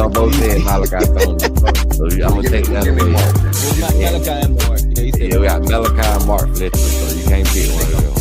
y'all both said Malachi Tony. So I'm gonna take that away. Malachi and Mark. Yeah, we got Malachi and Mark Fletcher, so you can't pick one of them.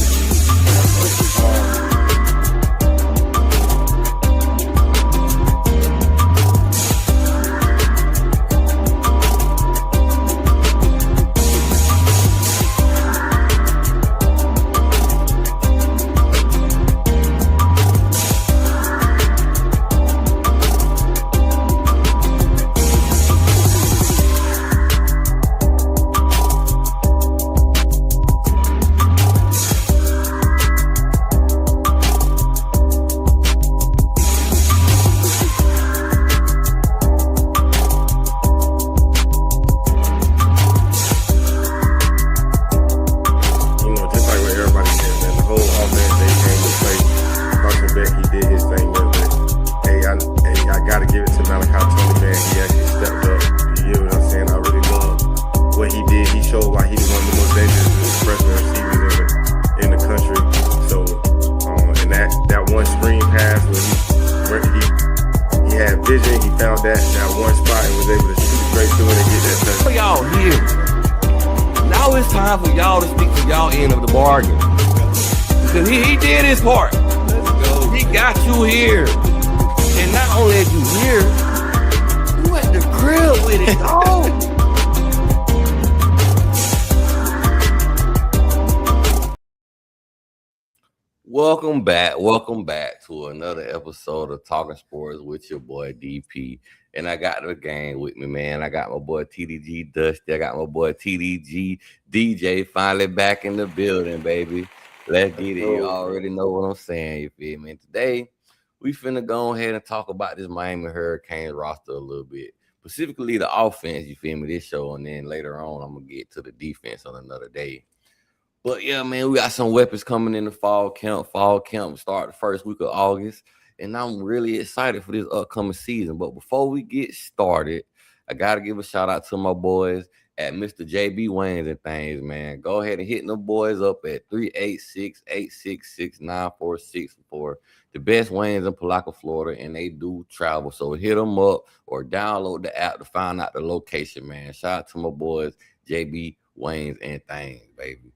Welcome back to another episode of Talking Sports with your boy DP. And I got the gang with me, man. I got my boy TDG Dusty. I got my boy TDG DJ finally back in the building, baby. Let's get it. You already know what I'm saying, you feel me? And today, we finna go ahead and talk about this Miami Hurricanes roster a little bit. Specifically the offense, you feel me, this show. And then later on, I'm going to get to the defense on another day. But yeah, man, we got some weapons coming in the fall camp. Fall camp start the first week of August. And I'm really excited for this upcoming season. But before we get started, I got to give a shout out to my boys at Mr. JB Waynes and things, man. Go ahead and hit them boys up at 386-866-9464. The best Waynes in Palaca, Florida, and they do travel. So hit them up or download the app to find out the location, man. Shout out to my boys, JB Waynes and things, baby.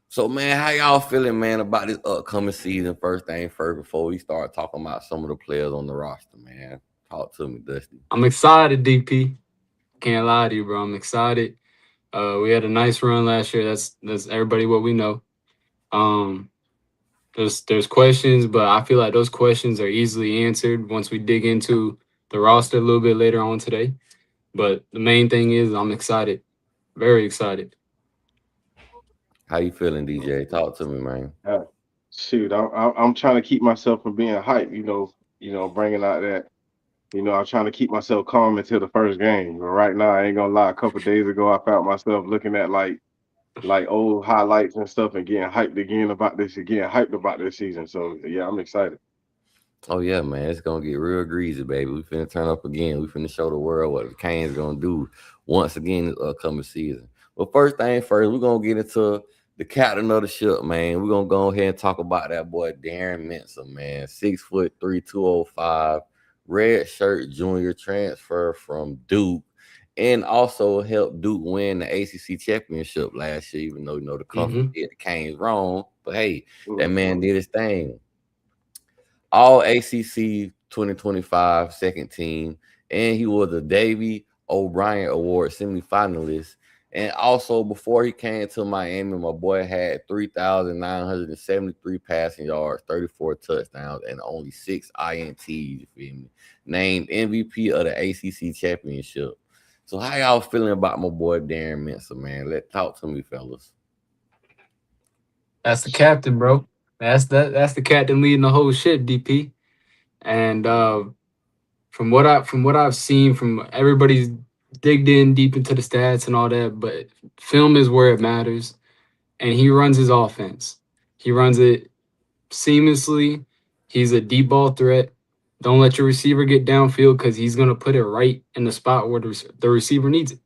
So, man, how y'all feeling, man, about this upcoming season? First thing first, before we start talking about some of the players on the roster, man. Talk to me, Dusty. I'm excited, DP. Can't lie to you, bro. I'm excited. We had a nice run last year. That's everybody what we know. There's questions, but I feel like those questions are easily answered once we dig into the roster a little bit later on today. But the main thing is I'm excited. Very excited. How you feeling, DJ? Talk to me, man. Shoot, I'm trying to keep myself from being hyped. You know, bringing out that. I'm trying to keep myself calm until the first game. But right now, I ain't gonna lie. A couple of days ago, I found myself looking at like old highlights and stuff and getting hyped about this season. So yeah, I'm excited. Oh yeah, man, it's gonna get real greasy, baby. We finna turn up again. We finna show the world what the Canes gonna do once again this upcoming season. But first thing first, we're gonna get into the captain of the ship, man. We're gonna go ahead and talk about that boy Darren Mensah, man. 6'3", 205, red shirt junior, transfer from Duke, and also helped Duke win the ACC championship last year, even though the conference did the Canes wrong. But hey, that man did his thing. All ACC 2025 second team, and he was a Davy O'Brien Award semifinalist. And also, before he came to Miami, my boy had 3,973 passing yards, 34 touchdowns, and only 6 INTs, you feel me? Named MVP of the ACC championship. So how y'all feeling about my boy Darren Mensah, man? Talk to me, fellas. That's the captain, bro. That's the captain leading the whole ship, DP. And from what I've seen from everybody's digged in deep into the stats and all that, but film is where it matters. And he runs his offense. He runs it seamlessly. He's a deep ball threat. Don't let your receiver get downfield because he's going to put it right in the spot where the receiver needs it.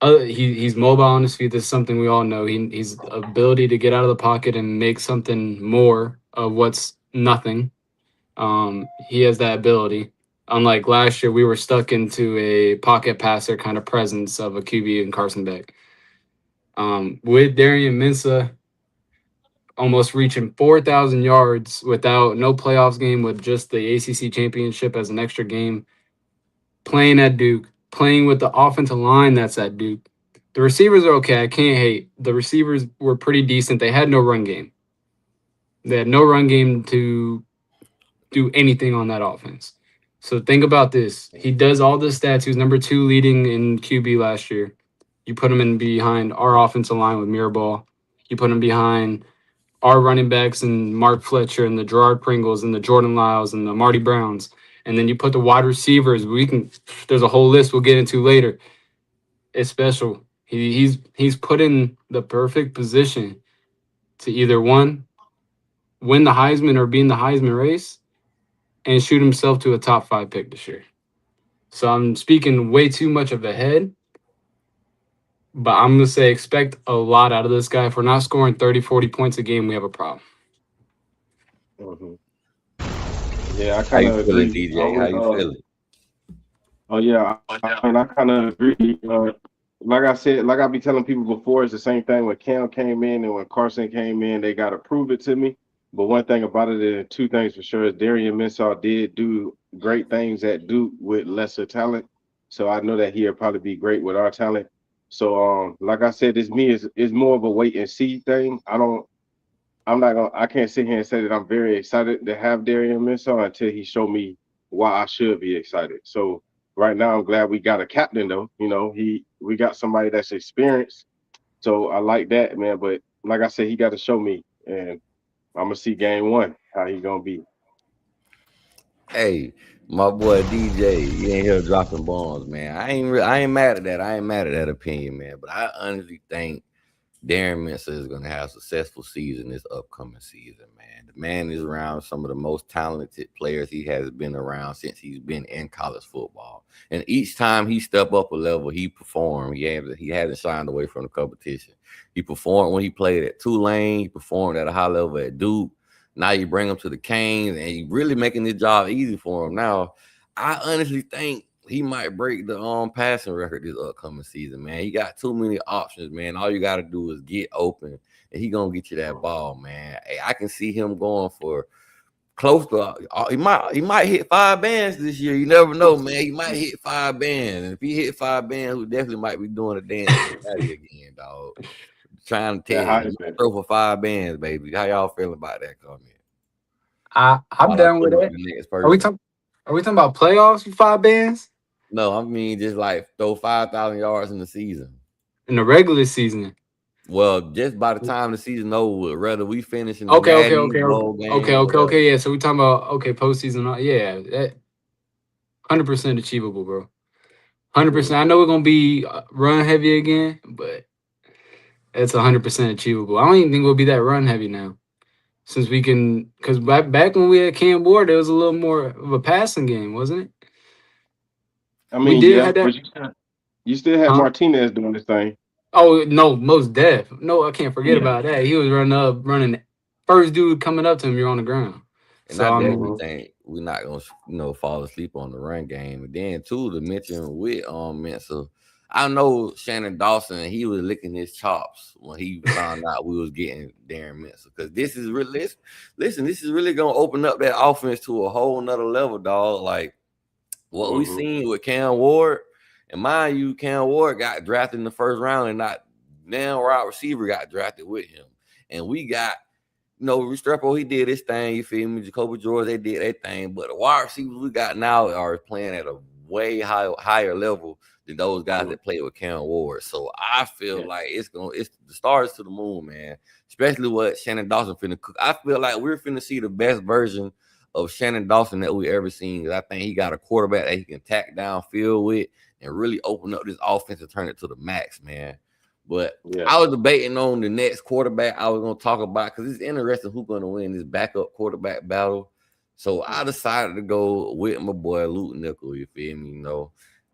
He's mobile on his feet. That's something we all know. He's ability to get out of the pocket and make something more of what's nothing. He has that ability. Unlike last year, we were stuck into a pocket passer kind of presence of a QB and Carson Beck. With Darian Mensah almost reaching 4,000 yards without no playoffs game, with just the ACC championship as an extra game, playing at Duke, playing with the offensive line that's at Duke. The receivers are okay. I can't hate. The receivers were pretty decent. They had no run game. They had no run game to do anything on that offense. So think about this. He does all the stats. He was number 2 leading in QB last year. You put him in behind our offensive line with Mirabal. You put him behind our running backs and Mark Fletcher and the Gerard Pringles and the Jordan Lyles and the Marty Browns. And then you put the wide receivers. There's a whole list we'll get into later. It's special. He's put in the perfect position to either win the Heisman or be in the Heisman race and shoot himself to a top 5 pick this year. So I'm speaking way too much of ahead, but I'm going to say expect a lot out of this guy. If we're not scoring 30, 40 points a game, we have a problem. Mm-hmm. Yeah, I How kind you of feeling, agree. DJ? How you feeling? Oh yeah, I kind of agree. Like I said, like I be telling people before, it's the same thing when Cam came in and when Carson came in. They got to prove it to me. But one thing about it is 2 things for sure. Is Darian Mensah did do great things at Duke with lesser talent, so I know that he'll probably be great with our talent. So like I said, it's more of a wait and see thing. I can't sit here and say that I'm very excited to have Darian Mensah until he show me why I should be excited. So right now, I'm glad we got a captain though. You know, we got somebody that's experienced. So I like that, man. But like I said, he got to show me, and I'm gonna see game 1 how he gonna be. Hey, my boy DJ, he ain't here dropping bombs, man. I ain't mad at that. I ain't mad at that opinion, man. But I honestly think Darren Mensah is going to have a successful season this upcoming season, man. The man is around some of the most talented players he has been around since he's been in college football. And each time he step up a level, he performed. He hasn't shined away from the competition. He performed when he played at Tulane. He performed at a high level at Duke. Now you bring him to the Canes, and you really making this job easy for him. Now, I honestly think he might break the passing record this upcoming season, man. He got too many options, man. All you got to do is get open, and he gonna get you that ball, man. Hey, I can see him going for close to. He might hit 5 bands this year. You never know, man. He might hit 5 bands, and if he hit 5 bands, we definitely might be doing a dance again, dog. Trying to tell you, throw for 5 bands, baby. How y'all feeling about that comment? I'm down with it. Are we talking about playoffs for 5 bands? No, I mean just like throw 5,000 yards in the season. In the regular season. Well, just by the time the season over, whether we finish in the okay. Yeah, so we talking about postseason. Yeah, 100% achievable, bro. 100%. I know we're gonna be run heavy again, but it's 100% achievable. I don't even think we'll be that run heavy now, since we can. Because back when we had Cam Ward, there was a little more of a passing game, wasn't it? I mean, but you still have Martinez doing this thing. Oh no, most def. No, I can't forget about that. He was running. First dude coming up to him, you're on the ground. And so I definitely think we're not gonna fall asleep on the run game. And then too, to mention with Mensah, I know Shannon Dawson, he was licking his chops when he found out we was getting Darren Mensah, because this is really this is really gonna open up that offense to a whole nother level, dog. Like what we seen with Cam Ward. And mind you, Cam Ward got drafted in the first round, and not now wide receiver got drafted with him. And we got, Restrepo, he did his thing, you feel me? Jacoby George, they did their thing. But the wide receivers we got now are playing at a way higher level than those guys that played with Cam Ward. So I feel like it's the stars to the moon, man. Especially what Shannon Dawson finna cook. I feel like we're finna see the best version of Shannon Dawson that we ever seen. I think he got a quarterback that he can tack downfield with and really open up this offense and turn it to the max, man. But I was debating on the next quarterback I was going to talk about, because it's interesting who's going to win this backup quarterback battle. So I decided to go with my boy Luke Nickel, you feel me?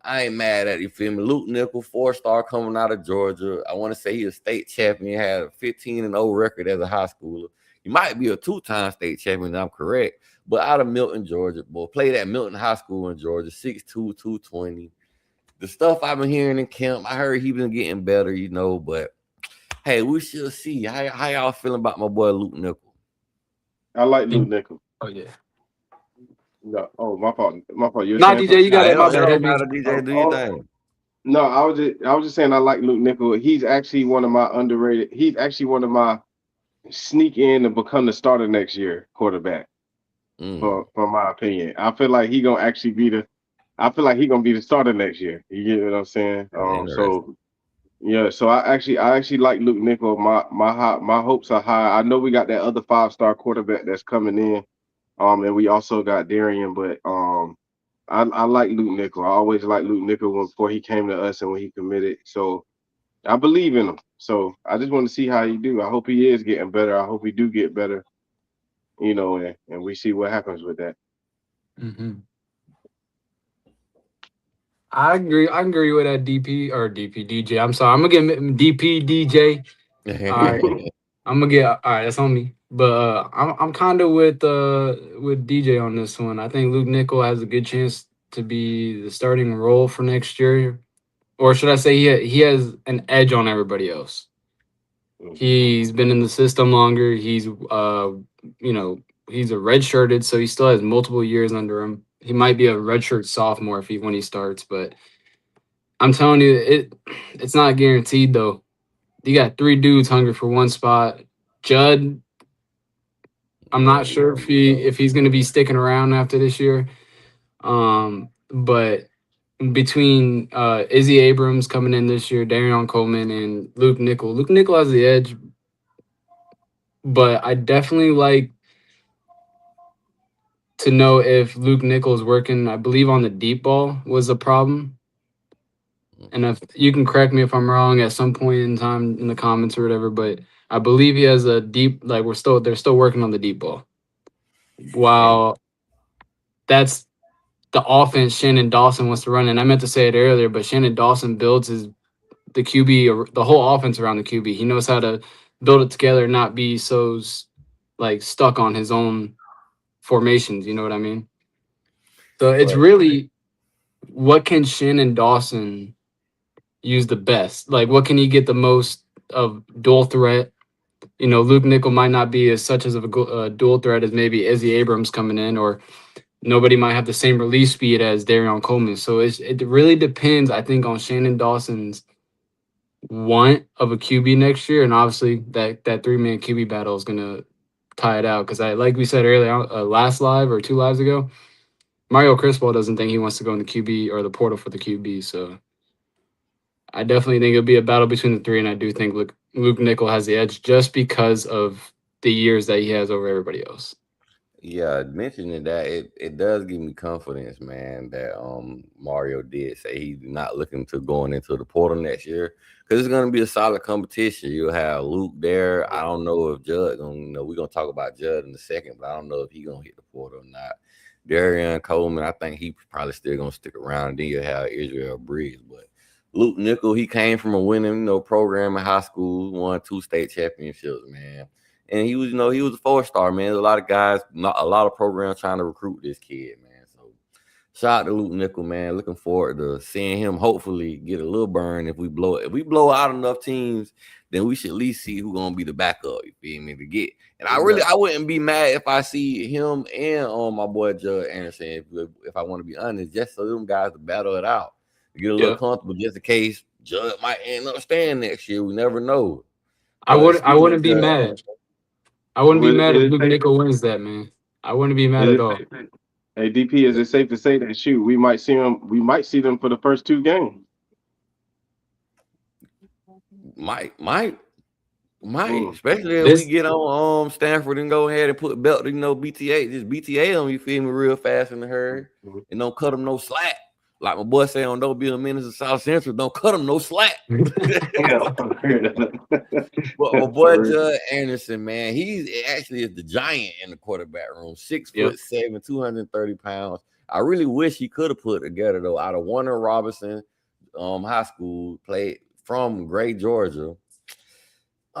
I ain't mad at it, you feel me? Luke Nickel, 4-star coming out of Georgia. I want to say he's a state champion, had a 15-0 record as a high schooler. He might be a 2-time state champion, I'm correct. But out of Milton, Georgia, boy, played at Milton High School in Georgia, 6'2", 220. The stuff I've been hearing in camp, I heard he been getting better, but hey, we shall see. How y'all feeling about my boy Luke Nickel? I like Luke Nickel. Oh yeah. No, my fault. My fault. Nah, DJ, you got it. My bad. Matter, DJ, do your thing. No, I was just saying I like Luke Nickel. He's actually one of my underrated. He's actually one of my sneak in and become the starter next year quarterback. For my opinion, I feel like he gonna actually be the. I feel like he gonna be the starter next year. You get what I'm saying? So yeah, so I actually like Luke Nickel. My hopes are high. I know we got that other 5-star quarterback that's coming in. And we also got Darian, but I like Luke Nickel. I always liked Luke Nickel before he came to us and when he committed. So I believe in him. So I just want to see how he do. I hope he is getting better. I hope he do get better. And we see what happens with that. Mm-hmm. I agree with that DJ. I'm sorry. I'm gonna get DP DJ. All right. I'm gonna get all right. That's on me. But I'm kind of with DJ on this one. I think Luke Nickel has a good chance to be the starting role for next year, or should I say he has an edge on everybody else. He's been in the system longer. He's he's a redshirted, so he still has multiple years under him. He might be a redshirt sophomore when he starts, but I'm telling you, it's not guaranteed though. You got 3 dudes hungry for one spot. Judd, I'm not sure if he's going to be sticking around after this year. But between Izzy Abrams coming in this year, Darian Coleman, and Luke Nickel has the edge. But I definitely like to know if Luke Nickel is working. I believe on the deep ball was a problem. And if you can correct me if I'm wrong at some point in time in the comments or whatever, but I believe he has a deep, like they're still working on the deep ball. While that's the offense Shannon Dawson wants to run. And I meant to say it earlier, but Shannon Dawson builds the QB, the whole offense around the QB. He knows how to build it together, not be so stuck on his own formations. You know what I mean? So it's really, what can Shannon Dawson use the best? Like, what can he get the most of dual threat? Luke Nickel might not be as such as of a dual threat as maybe Izzy Abrams coming in, or nobody might have the same release speed as Darian Coleman. So it really depends, I think, on Shannon Dawson's want of a QB next year, and obviously that 3-man QB battle is gonna tie it out. Because like we said earlier, last live or 2 lives ago, Mario Cristobal doesn't think he wants to go in the QB or the portal for the QB. So I definitely think it'll be a battle between the 3, and I do think Luke Nickel has the edge just because of the years that he has over everybody else. Yeah, mentioning that, it does give me confidence, man, that Mario did say he's not looking to going into the portal next year, because it's going to be a solid competition. You'll have Luke there. I don't know if Judd, we're going to talk about Judd in a second, but I don't know if he's going to hit the portal or not. Darian Coleman, I think he probably still going to stick around. Then you'll have Israel Briggs, but Luke Nickel, he came from a winning, program in high school, won 2 state championships, man. And he was, he was a 4-star, man. There's a lot of guys, a lot of programs trying to recruit this kid, man. So shout out to Luke Nickel, man. Looking forward to seeing him hopefully get a little burn. If we blow out enough teams, then we should at least see who's gonna be the backup, you feel me, to get. And I wouldn't be mad if I see him and my boy Judd Anderson, if I want to be honest, just so them guys to battle it out. Get a little comfortable just in case Judd might end up staying next year. We never know. I wouldn't be mad. I wouldn't be mad if Luke Nickel wins that, man. I wouldn't be mad at all. Hey, DP, is it safe to say that we might see them for the first 2 games? Might, especially if we get on Stanford and go ahead and put belt, BTA, just BTA them, you feel me, real fast in the hurry, and don't cut them no slack. Like my boy say on Don't Be a Menace of South Central, don't cut them no slack. But my boy Judd Anderson, man, he actually is the giant in the quarterback room. 6'7", 230 pounds. I really wish he could have put together though. Out of Warner Robinson High School, played from Gray, Georgia.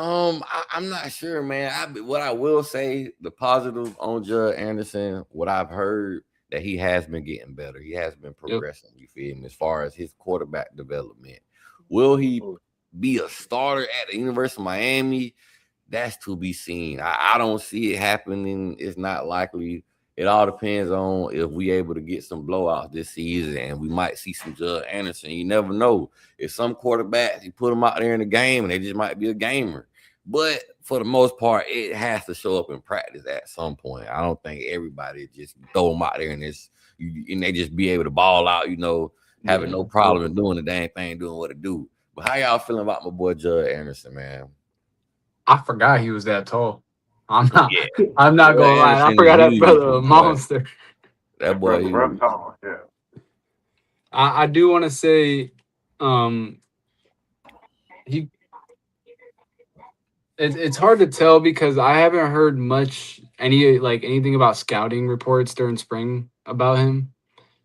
I'm not sure, man. What I will say, the positive on Judd Anderson, what I've heard that he has been getting better. He has been Yep. progressing. You feel me? As far as his quarterback development, will he be a starter at the University of Miami? That's to be seen. I don't see it happening. It's not likely. It all depends on if we able to get some blowouts this season, and we might see some Judd Anderson. You never know. If some quarterbacks, you put them out there in the game, and they just might be a gamer. But for the most part, it has to show up in practice at some point. I don't think everybody just throw them out there and they just be able to ball out, having no problem in doing the dang thing, doing what it do. But how y'all feeling about my boy Judd Anderson, man? I forgot he was that tall. I'm not Yeah. gonna lie. I forgot that brother a monster. That boy, yeah. I do want to say, it's hard to tell because I haven't heard much anything about scouting reports during spring about him.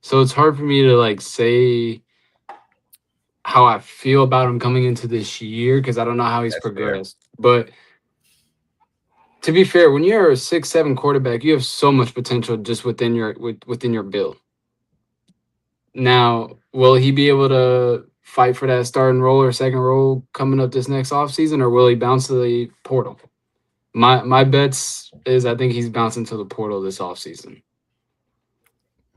So it's hard for me to say how I feel about him coming into this year because I don't know how he's progressed. But to be fair, when you're a 6'7" quarterback, you have so much potential just within your build. Now, will he be able to fight for that starting role or second role coming up this next offseason, or will he bounce to the portal? My bets is I think he's bouncing to the portal this offseason.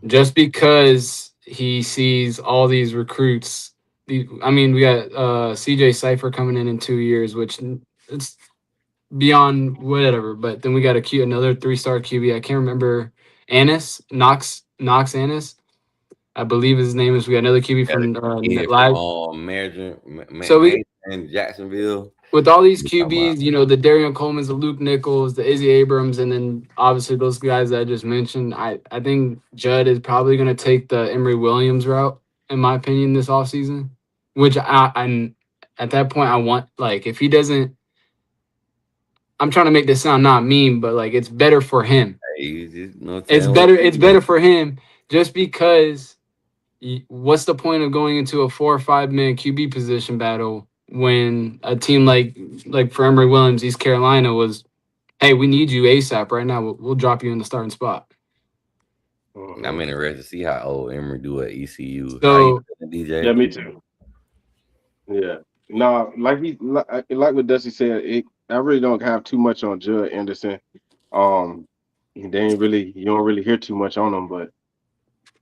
Just because he sees all these recruits. We got CJ Cypher coming in 2 years, which it's beyond whatever. But then we got another 3-star QB. I can't remember Knox Annis. I believe his name is. We got another QB from Jacksonville. With all these QBs, the Darian Coleman's, the Luke Nichols, the Izzy Abrams, and then obviously those guys that I just mentioned. I think Judd is probably going to take the Emory Williams route, in my opinion, this offseason. Which I'm at that point, I want, if he doesn't, I'm trying to make this sound not mean, but it's better for him. It's better for him just because what's the point of going into a 4 or 5 man QB position battle when a team like for Emory Williams, East Carolina was, hey, we need you ASAP right now. We'll drop you in the starting spot. I'm interested to see how old Emory do at ECU. So, DJ? Yeah, me too. Yeah. No, like what Dusty said, I really don't have too much on Judd Anderson. You don't really hear too much on him, but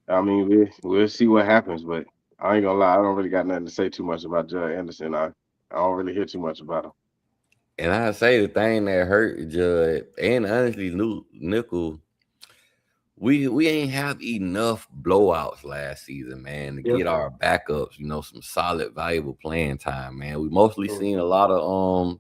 I mean, we'll see what happens. But I ain't gonna lie, I don't really got nothing to say too much about Judd Anderson. I don't really hear too much about him. And I say the thing that hurt Judd, and honestly, Nickel, we ain't have enough blowouts last season, man, to get our backups, some solid, valuable playing time, man. We mostly seen a lot of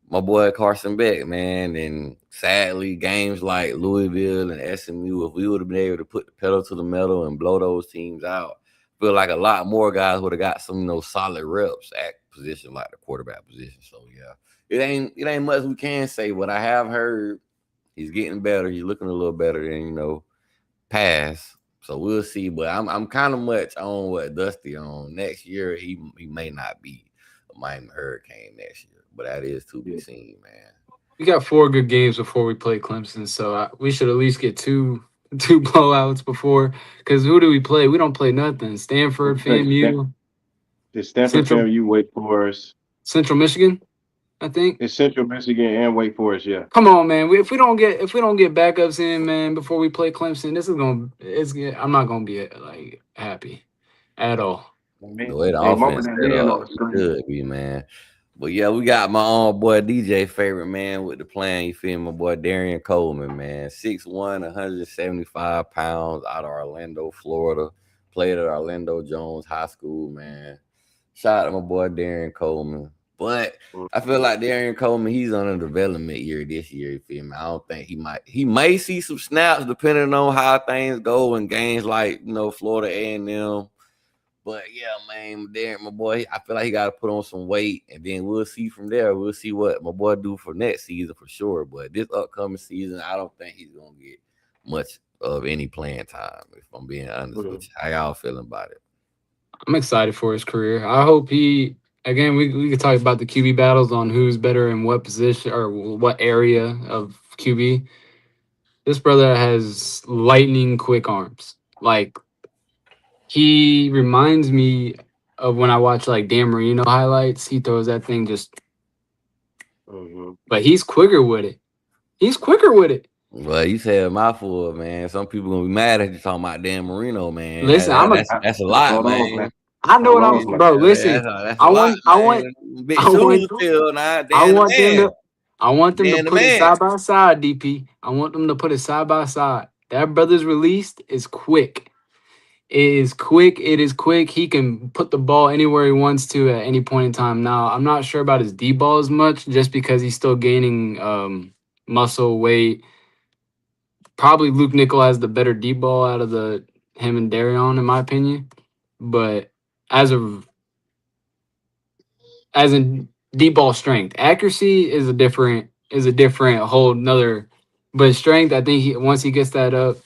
my boy Carson Beck, man, and sadly, games like Louisville and SMU, if we would have been able to put the pedal to the metal and blow those teams out, I feel like a lot more guys would have got some, solid reps at position like the quarterback position. So yeah, it ain't much we can say. What I have heard, he's getting better. He's looking a little better than pass. So we'll see. But I'm kind of much on what Dusty on. Next year he may not be a Miami Hurricane next year, but that is to be seen, man. We got 4 good games before we play Clemson, so we should at least get two blowouts before. Because who do we play? We don't play nothing. Stanford, FAMU. It's Stanford, FAMU, Wake Forest, Central Michigan. I think it's Central Michigan and Wake Forest. Yeah. Come on, man. If we don't get backups in, man, before we play Clemson, I'm not gonna be happy at all. The way the offense should be, man. But yeah, we got my own boy DJ favorite man with the plan. You feel my boy Darian Coleman, man, 6'1", 175 pounds, out of Orlando, Florida. Played at Orlando Jones High School, man. Shout out to my boy Darian Coleman. But I feel like Darian Coleman, he's on a development year this year. You feel me? I don't think he may see some snaps depending on how things go in games like Florida A&M. But yeah, man, Darren, my boy, I feel like he got to put on some weight, and then we'll see from there. We'll see what my boy do for next season for sure. But this upcoming season, I don't think he's gonna get much of any playing time. If I'm being honest with you, how y'all feeling about it? I'm excited for his career. I hope he again, we could talk about the QB battles on who's better in what position or what area of QB. This brother has lightning quick arms. Like, he reminds me of when I watch like Dan Marino highlights. He throws that thing just, but he's quicker with it. He's quicker with it. Well, you said a mouthful, man. Some people gonna be mad at you talking about Dan Marino, man. Listen, That's a lot, man. I know what I'm, bro. Listen, that's a lot, man. Big shoes still now. I want them to put it side by side, DP. I want them to put it side by side. That brother's released is quick. It is quick. It is quick. He can put the ball anywhere he wants to at any point in time. Now, I'm not sure about his D ball as much, just because he's still gaining muscle weight. Probably Luke Nickel has the better D ball out of him and Darion, in my opinion. But as in deep ball strength, accuracy is a different whole nother. But strength, I think once he gets that up,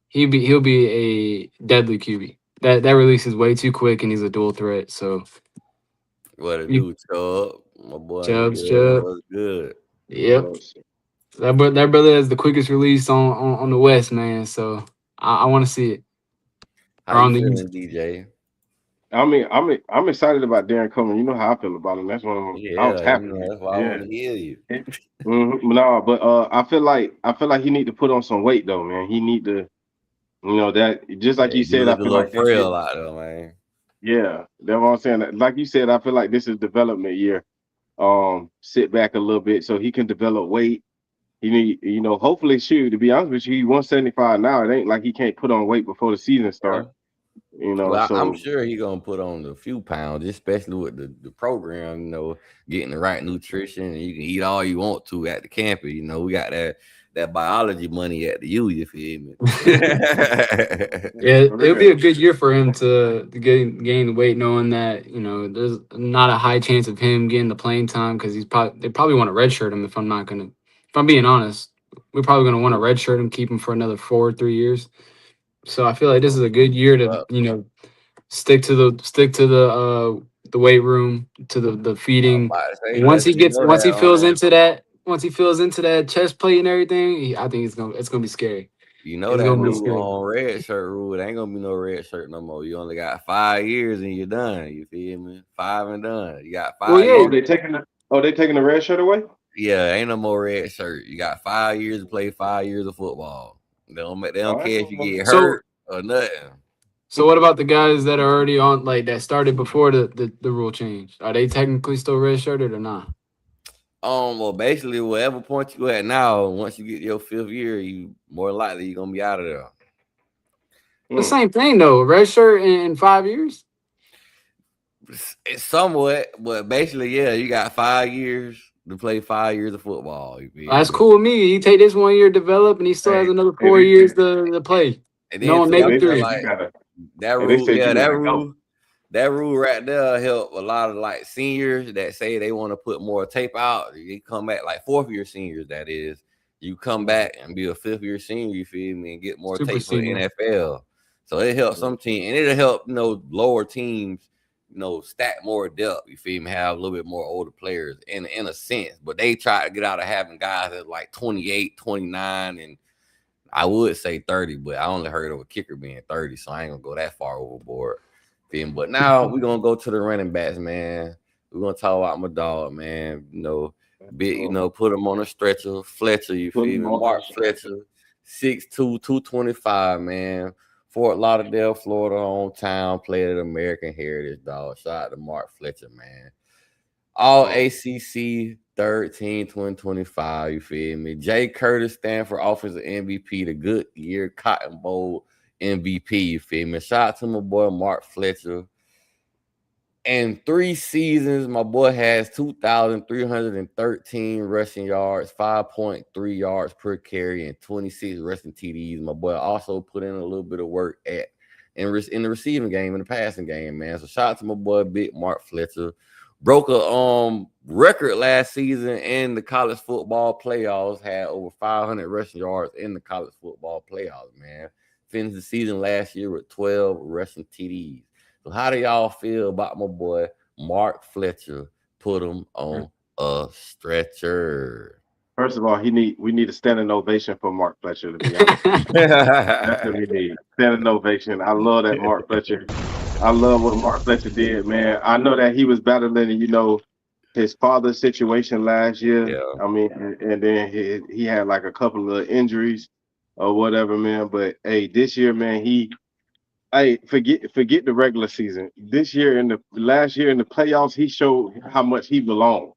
he'll be a deadly QB. That release is way too quick, and he's a dual threat. So what it do, Chubb? My boy, Chubb. Good. Yep. That brother has the quickest release on the West, man. So I want to see it. How you feeling, DJ? I mean, I'm excited about Darren Coleman. You know how I feel about him. That's one of them. Yeah, I was happy. that's why I want to hear you. No, but I feel like he need to put on some weight though, man. He need to, that just like you said. I feel like frail out there, man. Yeah, that's what I'm saying. Like you said, I feel like this is development year. Sit back a little bit so he can develop weight. He need, hopefully, to be honest with you, he's 175 now. It ain't like he can't put on weight before the season starts. Well, I'm sure he's gonna put on a few pounds, especially with the program, getting the right nutrition, and you can eat all you want to at the campus. We got that biology money at the U, you feel me? Yeah, it'll be a good year for him to gain weight, knowing that there's not a high chance of him getting the playing time, because they probably want to redshirt him. If I'm being honest, we're probably gonna want to redshirt him, keep him for another 3 years. So I feel like this is a good year to stick to the weight room, to the feeding. Once he feels into that chest plate and everything, I think it's gonna be scary. On red shirt rule, it ain't gonna be no red shirt no more. You only got 5 years and you're done. You feel me? 5 and done. You got 5 years. They taking the red shirt away? Yeah, ain't no more red shirt. You got 5 years to play 5 years of football. They don't care if you get hurt or nothing. So what about the guys that are already on, like, that started before the rule change? Are they technically still redshirted or not? Well, basically, whatever point you at now, once you get your 5th year, you more likely you're gonna be out of there. The same thing though, redshirt in 5 years. It's somewhat, but basically, yeah, you got 5 years to play 5 years of football. That's cool with me. He take this 1 year to develop, and he still has another 4 years to play. And then maybe 3. That rule right there help a lot of like seniors that say they want to put more tape out. You come back like 4th year seniors. That is, you come back and be a 5th year senior. You feel me? And get more tape for the NFL. So it helps some team, and it'll help lower teams. Stack more depth, you feel me, have a little bit more older players in a sense, but they try to get out of having guys that like 28, 29, and I would say 30, but I only heard of a kicker being 30, so I ain't gonna go that far overboard. But now we're gonna go to the running backs, man. We're gonna talk about my dog, man. Put him on a stretcher. Fletcher, you feel me? Mark Fletcher, 6'2", 225, man. Fort Lauderdale, Florida, hometown, played at American Heritage, dog. Shout out to Mark Fletcher, man. All ACC, 3rd team, 2025, you feel me? Jay Curtis, Stanford Offensive MVP, the Goodyear Cotton Bowl MVP, you feel me? Shout out to my boy Mark Fletcher. In 3 seasons, my boy has 2,313 rushing yards, 5.3 yards per carry, and 26 rushing TDs. My boy also put in a little bit of work in the receiving game, in the passing game, man. So shout out to my boy Big Mark Fletcher. Broke a record last season in the college football playoffs. Had over 500 rushing yards in the college football playoffs, man. Finished the season last year with 12 rushing TDs. So how do y'all feel about my boy Mark Fletcher put him on a stretcher. First of all, we need a standing ovation for Mark Fletcher, to be honest with you. That's what we need. Standing ovation. I love that Mark Fletcher. I love what Mark Fletcher did, man. I know that he was battling, his father's situation last year. Yeah. I mean, and then he had like a couple of injuries or whatever, man. But hey, this year, man, forget the regular season. This year last year in the playoffs, he showed how much he belonged.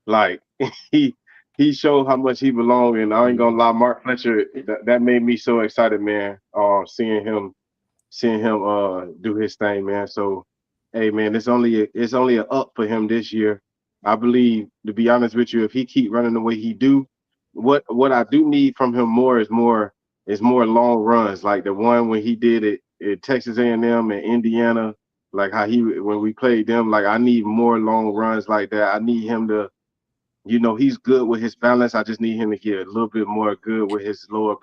Like he showed how much he belonged, and I ain't gonna lie, Mark Fletcher, that made me so excited, man. Seeing him do his thing, man. So, hey, man, it's only an up for him this year. I believe, to be honest with you, if he keep running the way he do, what I do need from him more is more long runs, like the one when he did it at Texas A&M and Indiana, like how when we played them. Like, I need more long runs like that. I need him to. He's good with his balance. I just need him to get a little bit more good with his lower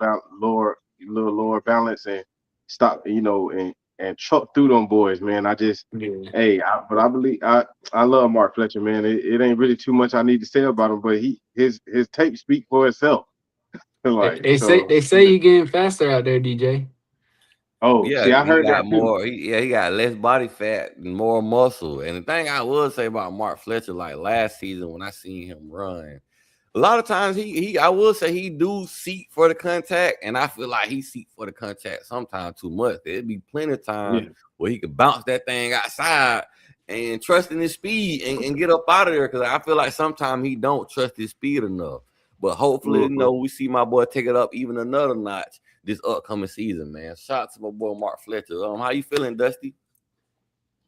balance and stop, and truck through them boys, man. I just, but I believe I love Mark Fletcher, man. It ain't really too much I need to say about him, but his tape speak for itself. Like, they say he getting faster out there, DJ. Oh, yeah, see, I heard he got that more. He got less body fat and more muscle. And the thing I would say about Mark Fletcher, like last season when I seen him run, a lot of times I would say he do seek for the contact, and I feel like he seek for the contact sometimes too much. There'd be plenty of times where he could bounce that thing outside and trust in his speed and get up out of there. Because I feel like sometimes he don't trust his speed enough. But hopefully, we see my boy take it up even another notch this upcoming season, man. Shout out to my boy Mark Fletcher. How you feeling, Dusty?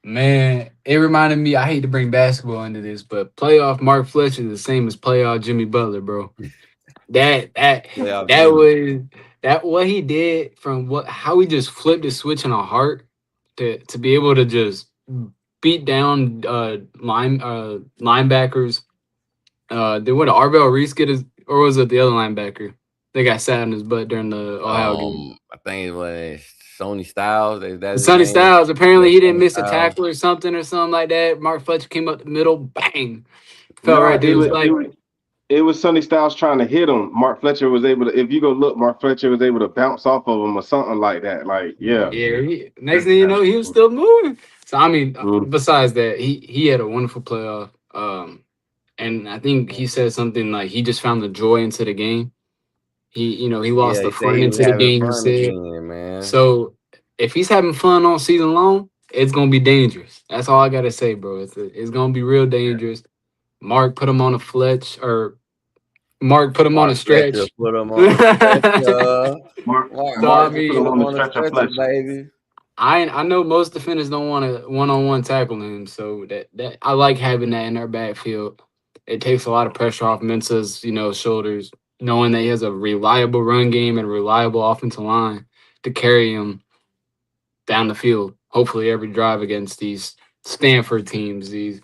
Man, it reminded me. I hate to bring basketball into this, but playoff Mark Fletcher is the same as playoff Jimmy Butler, bro. That was what he did from how he just flipped the switch in a heart to be able to just beat down linebackers. Did Arbel Reese get his, or was it the other linebacker? They got sat on his butt during the Ohio game. I think it was Sonny Styles. Sonny Styles. Apparently, he didn't miss a tackle or something like that. Mark Fletcher came up the middle, bang, fell right there. It was Sonny Styles trying to hit him. Mark Fletcher was able to. If you go look, Mark Fletcher was able to bounce off of him or something like that. Like, yeah. Next thing you know, he was still moving. So I mean, besides that, he had a wonderful playoff. And I think he said something like he just found the joy into the game. He lost the fun into the game. He said, man. So if he's having fun all season long, it's gonna be dangerous. That's all I gotta say, bro. It's gonna be real dangerous. Mark put him on a Fletch, or Mark put him on a stretch. Put him on a stretch. Mark put him on a stretch, baby. I know most defenders don't want to one-on-one tackle him, so that I like having that in our backfield. It takes a lot of pressure off Mensa's, shoulders, knowing that he has a reliable run game and a reliable offensive line to carry him down the field. Hopefully, every drive against these Stanford teams, these,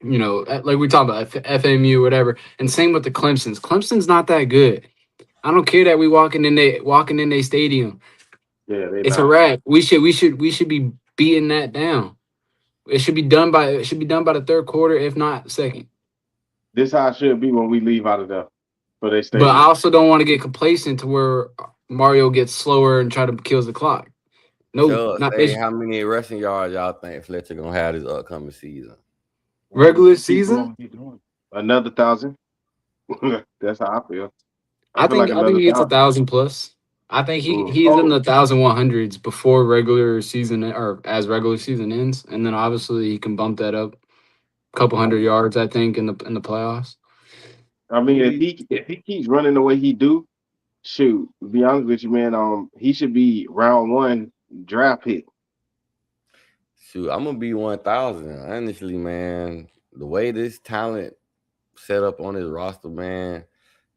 like we talk about FAMU, whatever. And same with the Clemsons. Clemson's not that good. I don't care that we walking in their stadium. Yeah, it's a wrap. We should be beating that down. It should be done by the third quarter, if not second. This how it should be when we leave out of there. But I also don't want to get complacent to where Mario gets slower and try to kills the clock. No, how many rushing yards y'all think Fletcher gonna have this upcoming season? Regular season? Another 1,000. That's how I feel. I think he gets 1,000 plus. I think he's in the 1,100s before regular season, or as regular season ends, and then obviously he can bump that up a couple hundred yards. I think in the playoffs. I mean, if he keeps running the way he do, shoot, to be honest with you, man, he should be round 1 draft pick. Shoot, I'm gonna be 1,000. Honestly, man, the way this talent set up on his roster, man,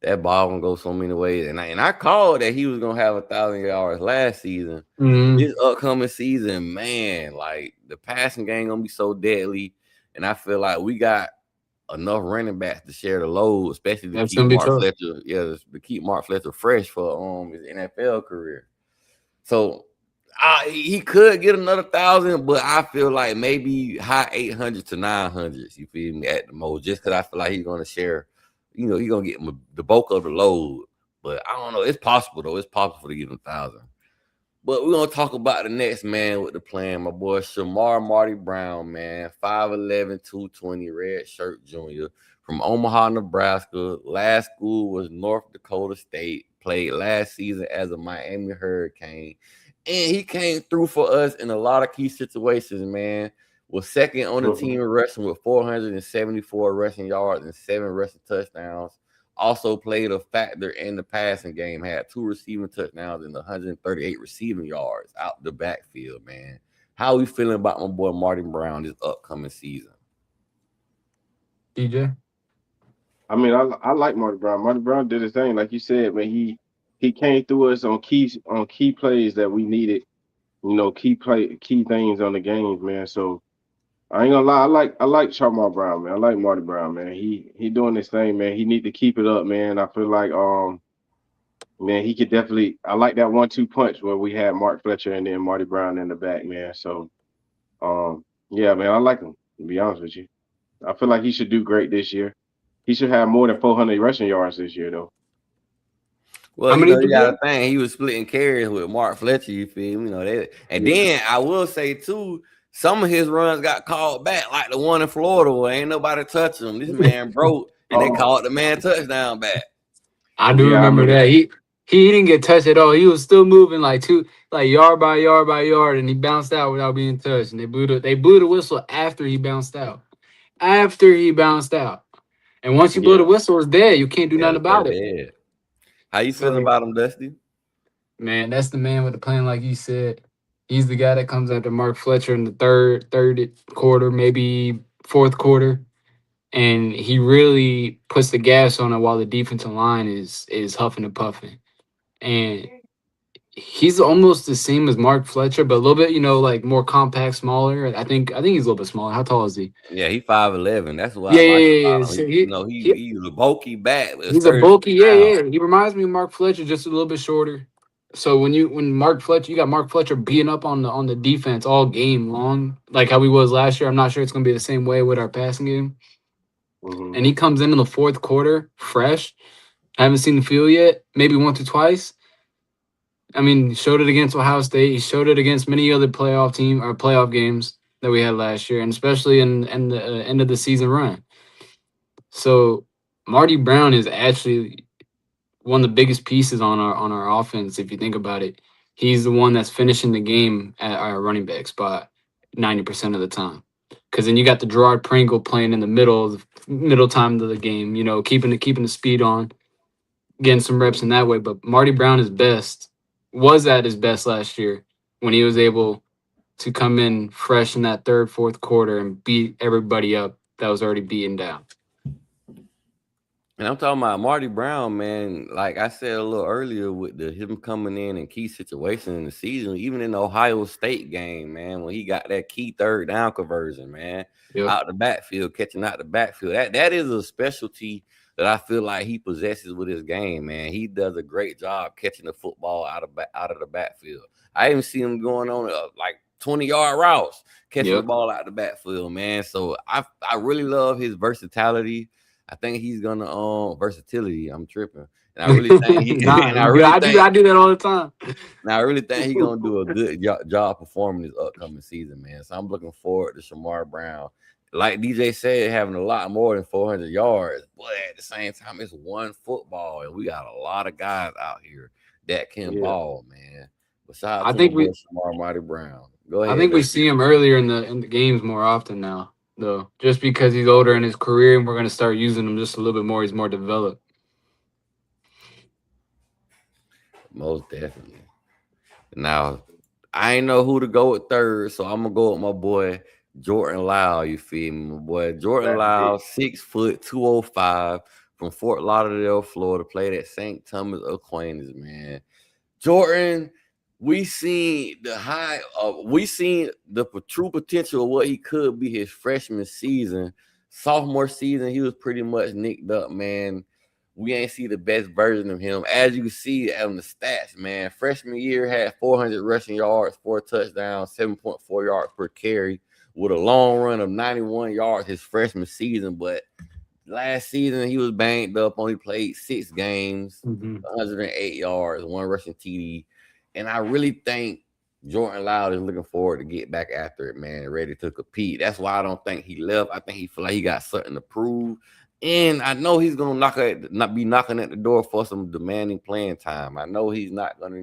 that ball gonna go so many ways. And I called that he was gonna have 1,000 yards last season. Mm-hmm. This upcoming season, man, like the passing game gonna be so deadly. And I feel like we got enough running backs to share the load, especially to keep Mark Fletcher, to keep Mark Fletcher fresh for his NFL career. So He could get another 1,000, but I feel like maybe high 800 to 900s. You feel me at the most, just because I feel like he's gonna share. You know, he's gonna get the bulk of the load. But I don't know. It's possible though. It's possible to get him 1,000. But we're gonna talk about the next man with the plan, my boy Shamar Marty Brown, man, 5'11", 220, red shirt junior from Omaha, Nebraska. Last school was North Dakota State. Played last season as a Miami Hurricane. And he came through for us in a lot of key situations, man. Was second on the team rushing with 474 rushing yards and 7 rushing touchdowns. Also played a factor in the passing game. Had 2 receiving touchdowns and 138 receiving yards out the backfield, man. How we feeling about my boy Marty Brown this upcoming season? DJ? I mean, I like Marty Brown. Marty Brown did his thing, like you said, man. He came through us on key plays that we needed. You know, key things on the games, man. So I ain't gonna lie, I like Shamar Brown, man. I like Marty Brown, man. He doing this thing, man. He need to keep it up, man. I feel like man, he could definitely. I like that 1-2 punch where we had Mark Fletcher and then Marty Brown in the back, man. So yeah, man, I like him, to be honest with you. I feel like he should do great this year. He should have more than 400 rushing yards this year, though. Well, you got to think he was splitting carries with Mark Fletcher. You feel me? You know that. And then I will say too, some of his runs got called back, like the one in Florida where ain't nobody touching him. This man broke, and they called the man touchdown back. I do remember that. He didn't get touched at all. He was still moving like yard by yard by yard, and he bounced out without being touched. And they blew the whistle after he bounced out. And once you blow the whistle, it's dead. You can't do nothing about it. How you feeling about him, Dusty? Man, that's the man with the plan, like you said. He's the guy that comes after Mark Fletcher in the third quarter, maybe fourth quarter. And he really puts the gas on it while the defensive line is huffing and puffing. And he's almost the same as Mark Fletcher, but a little bit, like more compact, smaller. I think he's a little bit smaller. How tall is he? Yeah, he's 5'11". That's why. Yeah. So he's a bulky back. He's a bulky, yeah. He reminds me of Mark Fletcher, just a little bit shorter. So when Mark Fletcher, you got Mark Fletcher beating up on the defense all game long, like how he was last year. I'm not sure it's gonna be the same way with our passing game. Mm-hmm. And he comes in the fourth quarter fresh. I haven't seen the field yet, maybe once or twice. I mean, he showed it against Ohio State. He showed it against many other playoff games that we had last year, and especially in the end of the season run. So Marty Brown is actually one of the biggest pieces on our offense. If you think about it, he's the one that's finishing the game at our running back spot 90% of the time. Because then you got the Gerard Pringle playing in the middle time of the game, keeping the speed on, getting some reps in that way. But Marty Brown was at his best last year when he was able to come in fresh in that third, fourth quarter and beat everybody up that was already beaten down. And I'm talking about Marty Brown, man. Like I said a little earlier, with him coming in key situations in the season, even in the Ohio State game, man, when he got that key third down conversion, man, out the backfield, catching out the backfield. That is a specialty that I feel like he possesses with his game, man. He does a great job catching the football out of the backfield. I even see him going on like 20-yard routes, catching the ball out the backfield, man. So I really love his versatility. I think he's gonna versatility. I'm tripping, and I really think I do that all the time. And I really think he's gonna do a good job performing this upcoming season, man. So I'm looking forward to Shamar Brown. Like DJ said, having a lot more than 400 yards, but at the same time, it's one football, and we got a lot of guys out here that can ball, man. But shout out to Shamar Marty Brown. Go ahead. I think we see him earlier in the games more often now, though, just because he's older in his career, and we're going to start using him just a little bit more. He's more developed. Most definitely. Now, I ain't know who to go with third, so I'm going to go with my boy Jordan Lyle. You feel me, my boy? Jordan Lyle, 6 foot, 205, from Fort Lauderdale, Florida, played at St. Thomas Aquinas, man. Jordan, we seen the true potential of what he could be his freshman season. Sophomore season, he was pretty much nicked up, man. we ain't see the best version of him. As you can see on the stats, man, freshman year had 400 rushing yards, 4 touchdowns, 7.4 yards per carry, with a long run of 91 yards his freshman season. But last season he was banged up, only played 6 games, 108 yards, 1 rushing TD. And I really think Jordan Lyle is looking forward to get back after it, man, ready to compete. That's why I don't think he left. I think he feel like he got something to prove. And I know he's gonna not be knocking at the door for some demanding playing time. I know he's not gonna,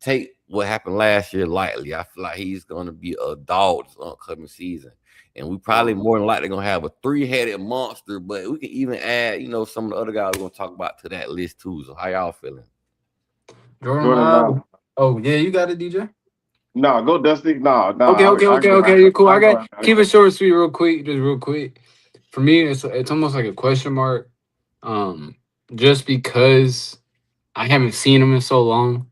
take what happened last year lightly. I feel like he's gonna be a dog this upcoming season. And we probably more than likely gonna have a 3-headed monster, but we can even add, some of the other guys we're gonna talk about to that list too. So how y'all feeling? Jordan Lyle. Oh yeah, you got it, DJ. No, go Dusty. No. Okay. Cool. I got keep it short and sweet, real quick. For me, it's almost like a question mark. Just because I haven't seen him in so long.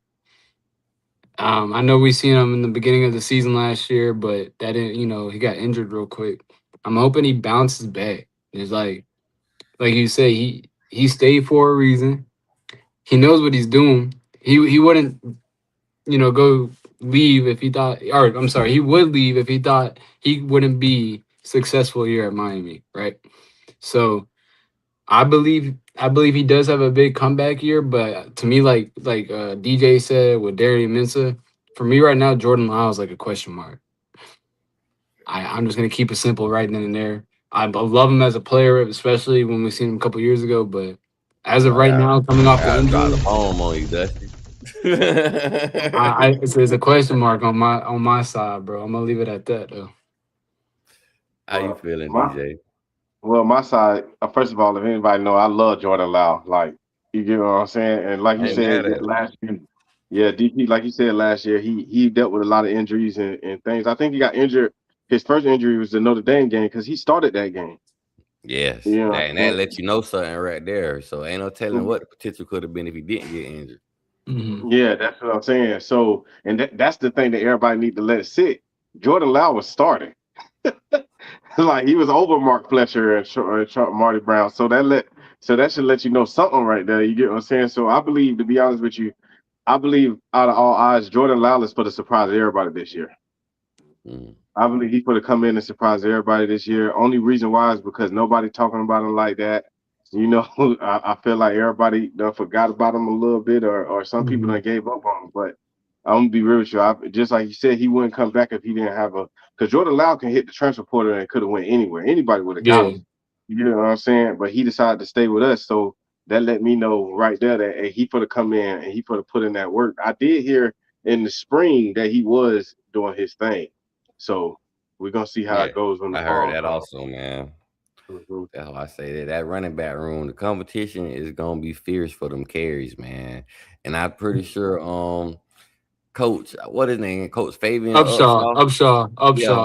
I know we seen him in the beginning of the season last year, but that didn't, he got injured real quick. I'm hoping he bounces back. It's like you say, he stayed for a reason. He knows what he's doing. He wouldn't, go leave if he thought, or I'm sorry, he would leave if he thought he wouldn't be successful here at Miami, right? So I believe he does have a big comeback year, but to me, like DJ said with Darian Mensah, for me right now, Jordan Lyle is like a question mark. I'm just gonna keep it simple right then and there. I love him as a player, especially when we seen him a couple years ago, but as of right now, coming off the injury, the home on you, Dusty. It's a question mark on my side, bro. I'm gonna leave it at that, though. How you feeling, DJ? Well, my side, first of all, if anybody know, I love Jordan Lyle. Like, you get what I'm saying? And like you said last year, yeah, DP, like you said last year, he dealt with a lot of injuries and things. I think he got injured. His first injury was the Notre Dame game because he started that game. Yes, and that lets you know something right there. So ain't no telling what the potential could have been if he didn't get injured. Mm-hmm. Yeah, that's what I'm saying. So, and that's the thing that everybody need to let sit. Jordan Lyle was starting. Like he was over Mark Fletcher and Marty Brown. So that should let you know something right there. You get what I'm saying? So I believe, to be honest with you, out of all odds, Jordan Lyle is for the surprise everybody this year. I believe he's going to come in and surprise everybody this year. Only reason why is because nobody talking about him like that. I feel like everybody forgot about him a little bit, or some people done gave up on him. But I'm gonna be real with you. Just like you said, he wouldn't come back if he didn't have because Jordan Lyle can hit the transfer portal and could have went anywhere. Anybody would have got him. You know what I'm saying? But he decided to stay with us, so that let me know right there that he put to come in and he put to put in that work. I did hear in the spring that he was doing his thing, so we're gonna see how it goes when the fall heard that also, man. That's why I say that running back room, the competition is gonna be fierce for them carries, man. And I'm pretty sure Coach, what his name? Coach Fabian Upshaw,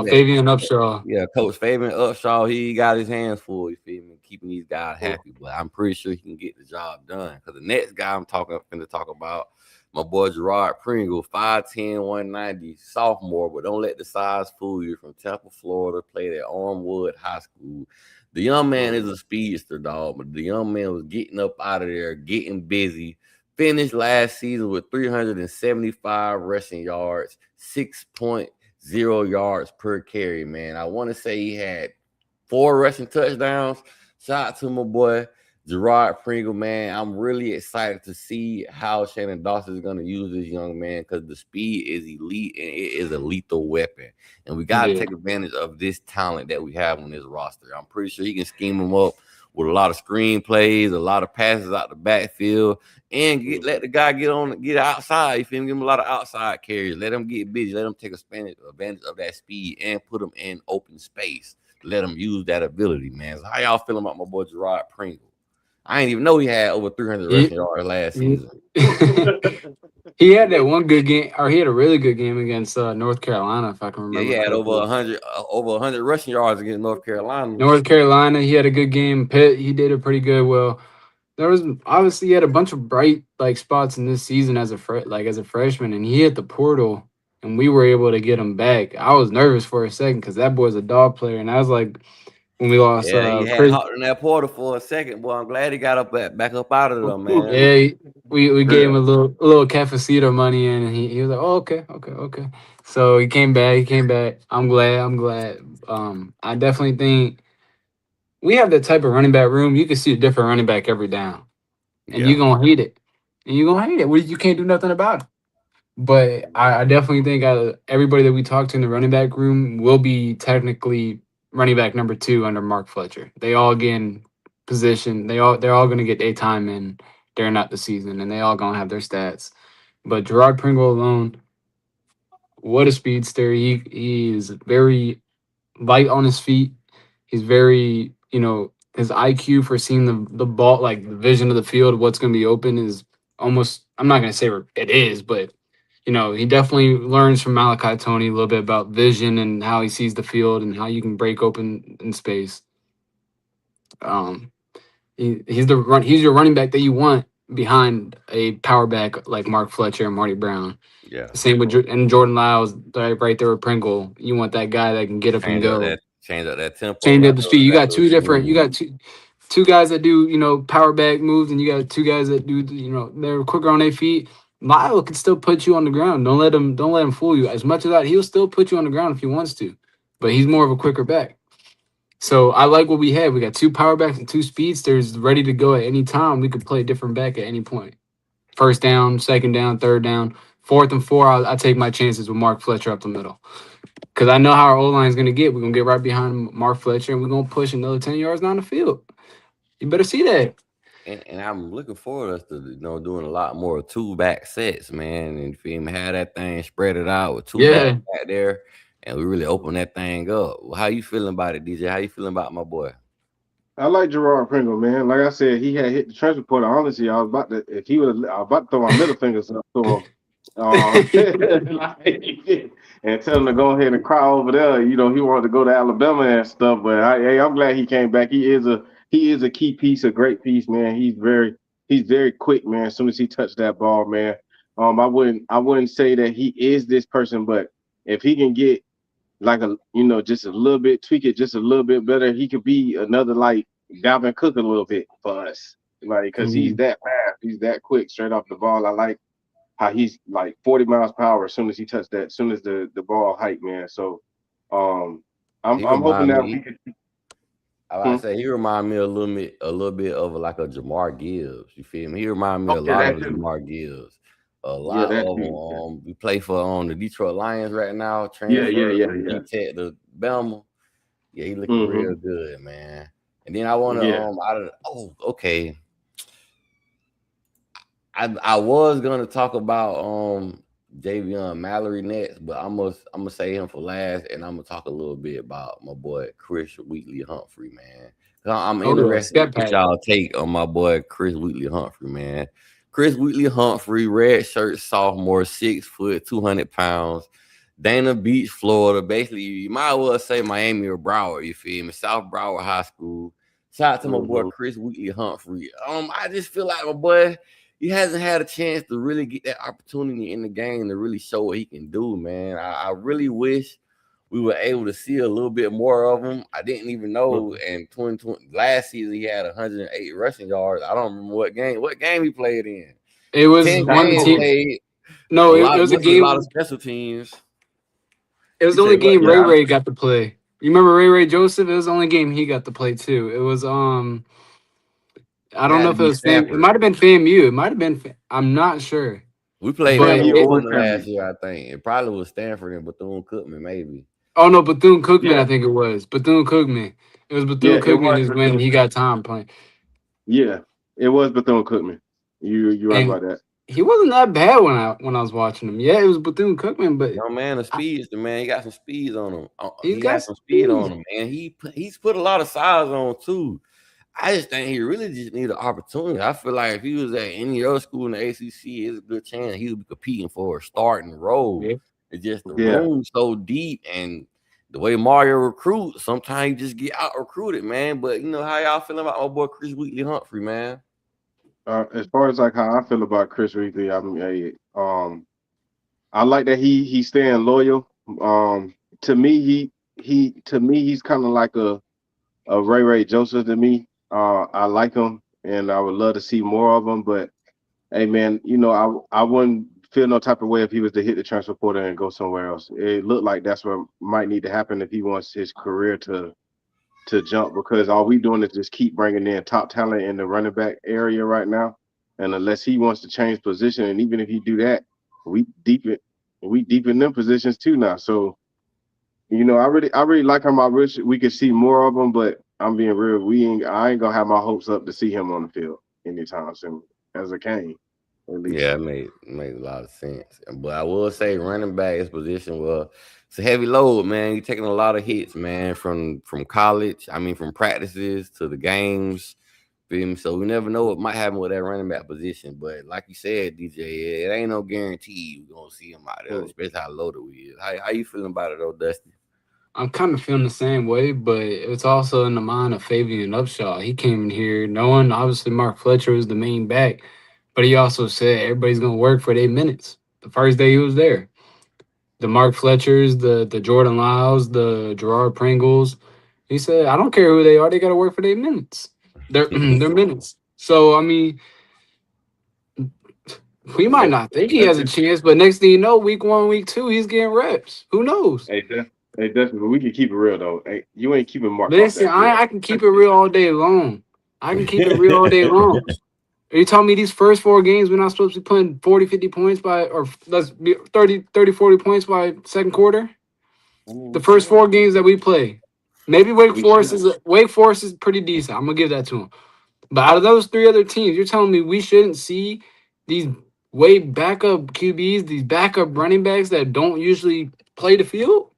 Fabian Upshaw. Yeah, Coach Fabian Upshaw, he got his hands full, you feel me, keeping these guys happy. But I'm pretty sure he can get the job done. Because the next guy I'm finna talk about, my boy Gerard Pringle, 5'10", 190, sophomore, but don't let the size fool you, from Temple, Florida, played at Armwood High School. The young man is a speedster, dog, but the young man was getting up out of there, getting busy. Finished last season with 375 rushing yards, 6.0 yards per carry, man. I want to say he had 4 rushing touchdowns. Shout out to my boy Gerard Pringle, man. I'm really excited to see how Shannon Dawson is going to use this young man, because the speed is elite and it is a lethal weapon. And we got to take advantage of this talent that we have on this roster. I'm pretty sure he can scheme them up with a lot of screen plays, a lot of passes out the backfield, and let the guy get outside. You feel me? Give him a lot of outside carries. Let him get busy. Let him take advantage of that speed and put him in open space. Let him use that ability, man. So how y'all feeling about my boy Gerard Pringle? I didn't even know he had over 300 rushing yards last season. He had that one good game, or he had a really good game against North Carolina, if I can remember. Yeah, he had over 100 rushing yards against North Carolina. North Carolina, he had a good game. Pitt, he did it pretty good. Well, there was obviously he had a bunch of bright spots in this season as a freshman, and he hit the portal, and we were able to get him back. I was nervous for a second because that boy's a dog player, and I was like, when we lost Yeah, he had Chris. hopped in that portal for a second, boy. I'm glad he got back up out of there, man. Yeah, we gave him Yeah. a little cafecito money and he was like, oh, okay. So he came back. I'm glad. I definitely think we have that type of running back room. You can see a different running back every down, and Yeah, you're gonna hate it. And you're gonna hate it. You can't do nothing about it. But I definitely think everybody that we talked to in the running back room will be technically running back number 2 under Mark Fletcher. They all getting position. They're all gonna get their time in during out the season, and they all gonna have their stats. But Gerard Pringle alone, what a speedster! He is very light on his feet. He's very, his IQ for seeing the ball, like the vision of the field, what's going to be open is almost. I'm not going to say it is, but he definitely learns from Malachi Tony a little bit about vision and how he sees the field and how you can break open in space. Um, he's your running back that you want behind a power back like Mark Fletcher and Marty Brown. yeah. Same with and Jordan Lyles right there with Pringle. You want that guy that can get up and go. Change up that tempo. Change up the That speed. You got two different. You little got two guys that do power back moves, and you got two guys that do they're quicker on their feet. Lyle can still put you on the ground. Don't let him fool you. As much as that, he'll still put you on the ground if he wants to, but he's more of a quicker back. So I like what we had. We got 2 power backs and 2 speedsters ready to go at any time. We could play a different back at any point. First down, second down, third down, 4th and 4. I take my chances with Mark Fletcher up the middle. Because I know how our O-line is going to get. We're going to get right behind Mark Fletcher, and we're going to push another 10 yards down the field. You better see that. And I'm looking forward to us to doing a lot more 2-back sets, man. And feel me, have that thing spread it out with 2 backs back there, and we really open that thing up. How you feeling about it, DJ? How you feeling about my boy? I like Gerard Pringle, man. Like I said, he had hit the transfer portal. Honestly, I was about to throw my middle fingers up to him. And tell him to go ahead and cry over there. He wanted to go to Alabama and stuff. But I'm glad he came back. He is a key piece, a great piece, man. He's very quick, man. As soon as he touched that ball, man. I wouldn't say that he is this person, but if he can get like just a little bit, tweak it just a little bit better, he could be another like Dalvin Cook a little bit for us. Like, because he's that fast, he's that quick, straight off the ball. I like how he's like 40 miles per hour as soon as he touched that, as soon as the ball hiked, man. So I'm hoping that we could. I say he remind me a little bit of like a Jamar Gibbs. You feel me? He remind me a lot of Jamar Gibbs. A lot of them. We play for the Detroit Lions right now. Yeah. Tech to Bama. Yeah, he looking real good, man. And then I want to okay. I was gonna talk about Javion Mallory next, but I'm gonna say him for last, and I'm gonna talk a little bit about my boy Chris Wheatley Humphrey, man. I'm interested in what y'all take on my boy Chris Wheatley Humphrey, man. Chris Wheatley Humphrey, red shirt sophomore, 6 foot, 200 pounds, Dana Beach, Florida. Basically, you might well say Miami or Broward, you feel me? South Broward High School. Shout out to my boy Chris Wheatley Humphrey. I just feel like my boy, he hasn't had a chance to really get that opportunity in the game to really show what he can do, man. I really wish we were able to see a little bit more of him. I didn't even know in 2020 last season he had 108 rushing yards. I don't remember what game he played in. It was one team. No, it was a game. A lot of special teams. It was the only game Ray got to play. You remember Ray Joseph? It was the only game he got to play too. It was I don't know if it was it might have been FAMU. It might have been. I'm not sure. We played last year, I think. It probably was Stanford and Bethune-Cookman, maybe. Oh no, Bethune-Cookman, I think it was. Bethune-Cookman. It was Bethune-Cookman is when he got time playing. Yeah, it was Bethune-Cookman. You right about that. He wasn't that bad when I was watching him. Yeah, it was Bethune-Cookman, but man, the speeds, man, he got some speeds on him. He got some speed on him, man. He's put a lot of size on too. I just think he really just need an opportunity. I feel like if he was at any other school in the ACC, it's a good chance he would be competing for a starting role. Yeah. It's just the room so deep, and the way Mario recruits, sometimes you just get out recruited, man. But how y'all feeling about my boy Chris Wheatley Humphrey, man? As far as like how I feel about Chris Wheatley, I like that he's staying loyal. To me, he's kind of like Ray Joseph to me. I like him, and I would love to see more of him. But hey, man, I wouldn't feel no type of way if he was to hit the transfer portal and go somewhere else. It looked like that's what might need to happen if he wants his career to jump, because all we doing is just keep bringing in top talent in the running back area right now. And unless he wants to change position, and even if he do that, we deepen them positions too now. So I really like him. I wish we could see more of him, but I'm being real. I ain't gonna have my hopes up to see him on the field anytime soon as a Kane, at least. Yeah, it made a lot of sense. But I will say running back is position, well, it's a heavy load, man. You're taking a lot of hits, man, from college. I mean, from practices to the games. Feel me? So we never know what might happen with that running back position. But like you said, DJ, it ain't no guarantee we're gonna see him out there, especially how loaded we is. How you feeling about it though, Dusty? I'm kind of feeling the same way, but it's also in the mind of Fabian Upshaw. He came in here knowing obviously Mark Fletcher was the main back, but he also said everybody's gonna work for their minutes. The first day he was there, the Mark Fletchers, the Jordan Lyles, the Gerard Pringles. He said, I don't care who they are, they gotta work for their minutes. Their their minutes. So I mean, we might not think he has a chance, but next thing you know, week 1, week 2, he's getting reps. Who knows? Hey, definitely. We can keep it real though. Hey, you ain't keeping Mark off Listen, that field. I can keep it real all day long. I can keep it real all day long. Are you telling me these first 4 games we're not supposed to be putting 40, 50 points by, or let's be 30, 40 points by second quarter? The first 4 games that we play. Maybe Wake Forest is pretty decent. I'm gonna give that to them. But out of those 3 other teams, you're telling me we shouldn't see these way backup QBs, these backup running backs that don't usually play the field?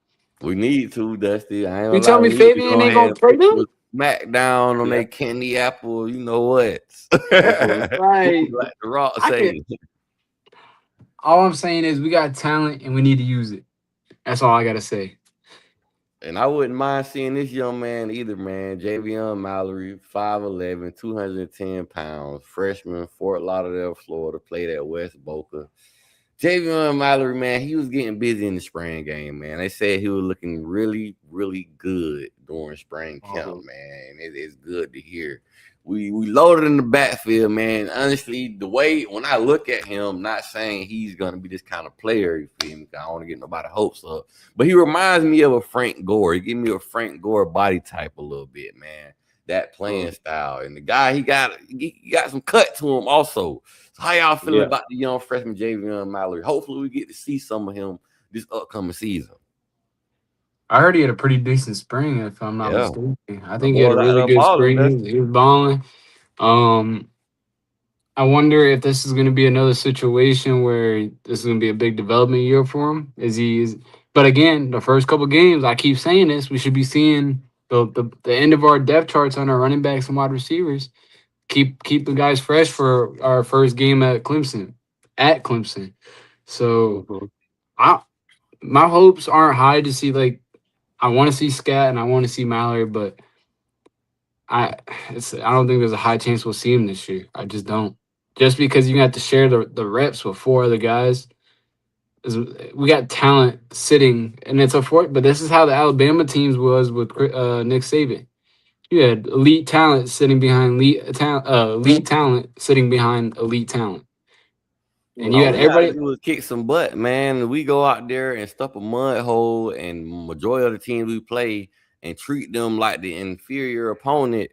We need to, Dusty. I ain't You gonna tell lie, me we need to Fabian go ain't ahead gonna play them? and smack down on Yeah. that candy apple. You know what? Right. Like the Rock I say. All I'm saying is we got talent and we need to use it. That's all I gotta say. And I wouldn't mind seeing this young man either, man. Javion Mallory, 5'11", 210 pounds, freshman, Fort Lauderdale, Florida, played at West Boca. Javion Mallory, man, he was getting busy in the spring game, man. They said he was looking really, really good during spring camp, man. It's good to hear. We loaded in the backfield, man. Honestly, the way when I look at him, not saying he's gonna be this kind of player, you feel me? I don't want to get nobody hopes up, but he reminds me of a Frank Gore. He give me a Frank Gore body type a little bit, man. That playing style, and the guy he got some cut to him also. So how y'all feeling about the young freshman Javion Mallory? Hopefully, we get to see some of him this upcoming season. I heard he had a pretty decent spring, if I'm not mistaken. I think he boy had a was out really there good balling, spring. He was balling. I wonder if this is going to be another situation where this is going to be a big development year for him. But again, the first couple games, I keep saying this, we should be seeing the end of our depth charts on our running backs and wide receivers. Keep the guys fresh for our first game at Clemson. So my hopes aren't high to see, like, I want to see Scat and I want to see Mallory, but I don't think there's a high chance we'll see him this year. I just don't. Just because you have to share the reps with 4 other guys. We got talent sitting, and it's but this is how the Alabama teams was with Nick Saban. You had elite talent sitting behind elite talent sitting behind elite talent. And you had everybody do kick some butt, man. We go out there and stuff a mud hole, and majority of the teams we play and treat them like the inferior opponent.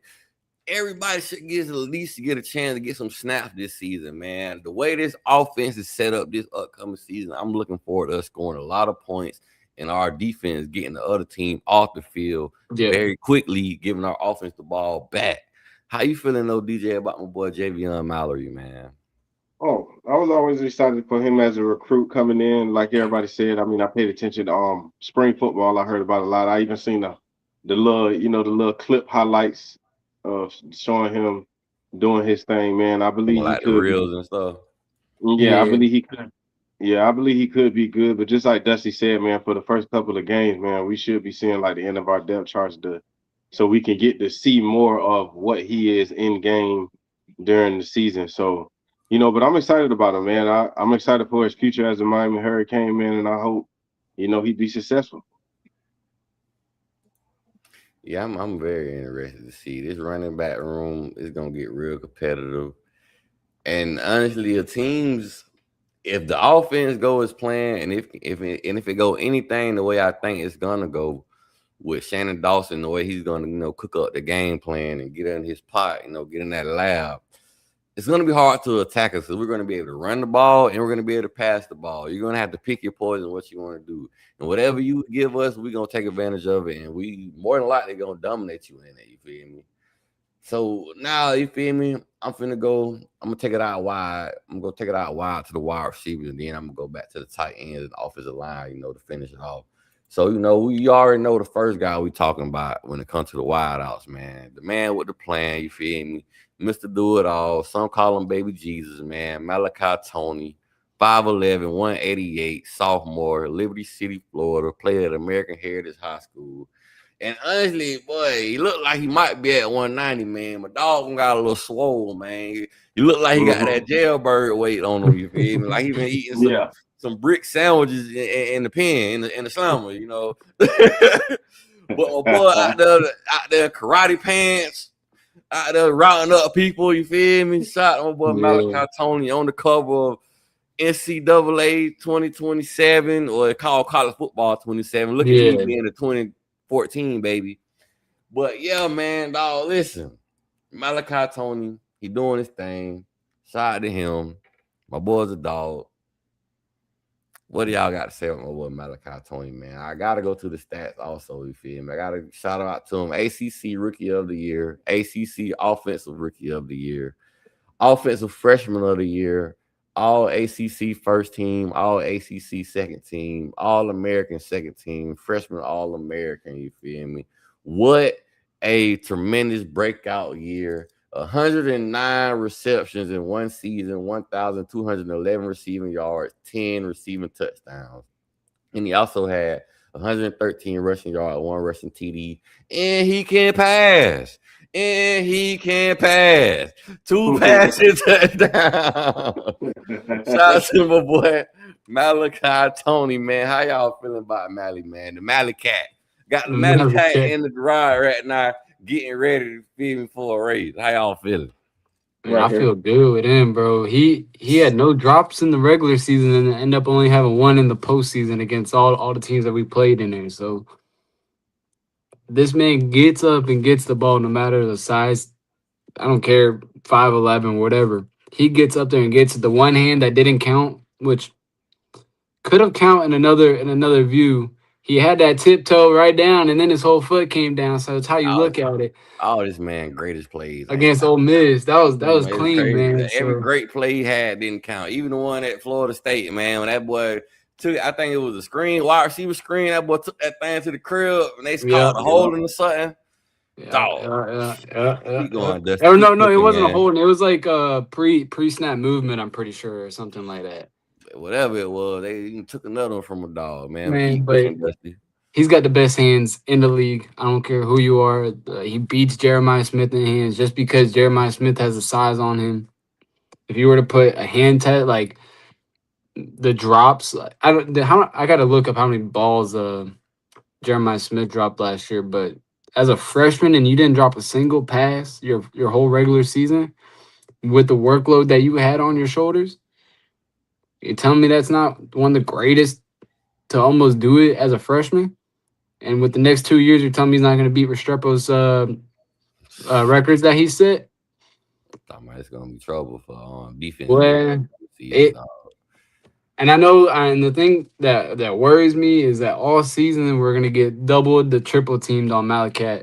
Everybody should get at least get a chance to get some snaps this season, man. The way this offense is set up this upcoming season, I'm looking forward to us scoring a lot of points and our defense getting the other team off the field very quickly, giving our offense the ball back. How you feeling though, DJ, about my boy Javion Mallory, man? Oh, I was always excited for him as a recruit coming in. Like everybody said, I mean, I paid attention to spring football. I heard about a lot. I even seen the little clip highlights of showing him doing his thing. Man, I believe like he could the reels be. and stuff. Yeah, I believe he could. Yeah, I believe he could be good. But just like Dusty said, man, for the first couple of games, man, we should be seeing like the end of our depth charts so we can get to see more of what he is in game during the season. So. But I'm excited about him, man. I'm excited for his future as a Miami Hurricane, man, and I hope, he'd be successful. Yeah, I'm very interested to see this running back room is gonna get real competitive. And honestly, the teams, if the offense go as planned, and if it go anything the way I think it's gonna go with Shannon Dawson, the way he's gonna cook up the game plan and get in his pot, get in that lab, it's going to be hard to attack us. So we're going to be able to run the ball and we're going to be able to pass the ball. You're going to have to pick your poison, what you want to do. And whatever you give us, we're going to take advantage of it. And we more than likely going to dominate you in it. You feel me? So now, you feel me? I'm finna go. I'm going to take it out wide. I'm going to take it out wide to the wide receivers. And then I'm going to go back to the tight ends and the offensive line, to finish it off. So, we already know the first guy we talking about when it comes to the wideouts, man. The man with the plan, you feel me? Mr. Do It All. Some call him Baby Jesus, man. Malachi Tony, 5'11", 188, sophomore, Liberty City, Florida, played at American Heritage High School. And honestly, boy, he looked like he might be at 190, man. My dog got a little swole, man. He looked like he got that jailbird weight on him, you feel me? Like he been eating some brick sandwiches in the pen, in the summer, But my boy out there, karate pants, out there routing up people, you feel me? Shot my boy Malachi Tony on the cover of NCAA 2027, or it's called college football 27. Look at me being the 2014 baby. But yeah, man, dog, listen. Malachi Tony, he doing his thing. Shout out to him. My boy's a dog. What do y'all got to say about my boy Malachi Tony, man? I got to go to the stats also, you feel me? I got to shout out to him. ACC Rookie of the Year, ACC Offensive Rookie of the Year, Offensive Freshman of the Year, All ACC First Team, All ACC Second Team, All American Second Team, Freshman All American, you feel me? What a tremendous breakout year. 109 receptions in one season, 1,211 receiving yards, 10 receiving touchdowns. And he also had 113 rushing yards, 1 rushing TD. And he can pass. 2 passing touchdowns. Shout out to my boy Malachi Tony, man. How y'all feeling about Mally, man? The Mally Cat. Got the Mally Cat in the garage right now, getting ready to feed me for a race. How y'all feeling? Man, I feel good with him, bro. He had no drops in the regular season and ended up only having 1 in the postseason against all the teams that we played in there. So this man gets up and gets the ball no matter the size. I don't care, 5'11", whatever. He gets up there and gets it. The one hand that didn't count, which could have counted in another view. He had that tiptoe right down, and then his whole foot came down. So it's how you look at it. Oh, this man, greatest plays against Ole Miss. That was clean, crazy, man. Every great play he had didn't count. Even the one at Florida State, man, when that boy took, I think it was a screen, wide receiver screen. That boy took that thing to the crib, and they caught a holding or something. Yeah. Keep going, Dusty. Oh, no, it wasn't a holding. It was like a pre-snap movement, I'm pretty sure, or something like that. Whatever it was, they took another one from a dog, man. But he's got the best hands in the league. I don't care who you are. He beats Jeremiah Smith in hands just because Jeremiah Smith has the size on him. If you were to put a hand test, like the drops, I got to look up how many balls Jeremiah Smith dropped last year. But as a freshman and you didn't drop a single pass your whole regular season with the workload that you had on your shoulders, you telling me that's not one of the greatest to almost do it as a freshman? And with the next 2 years, you're telling me he's not going to beat Restrepo's records that he set? It's going to be trouble for defense. Well, and I know, and the thing that worries me is that all season we're going to get doubled the triple teamed on Malachi.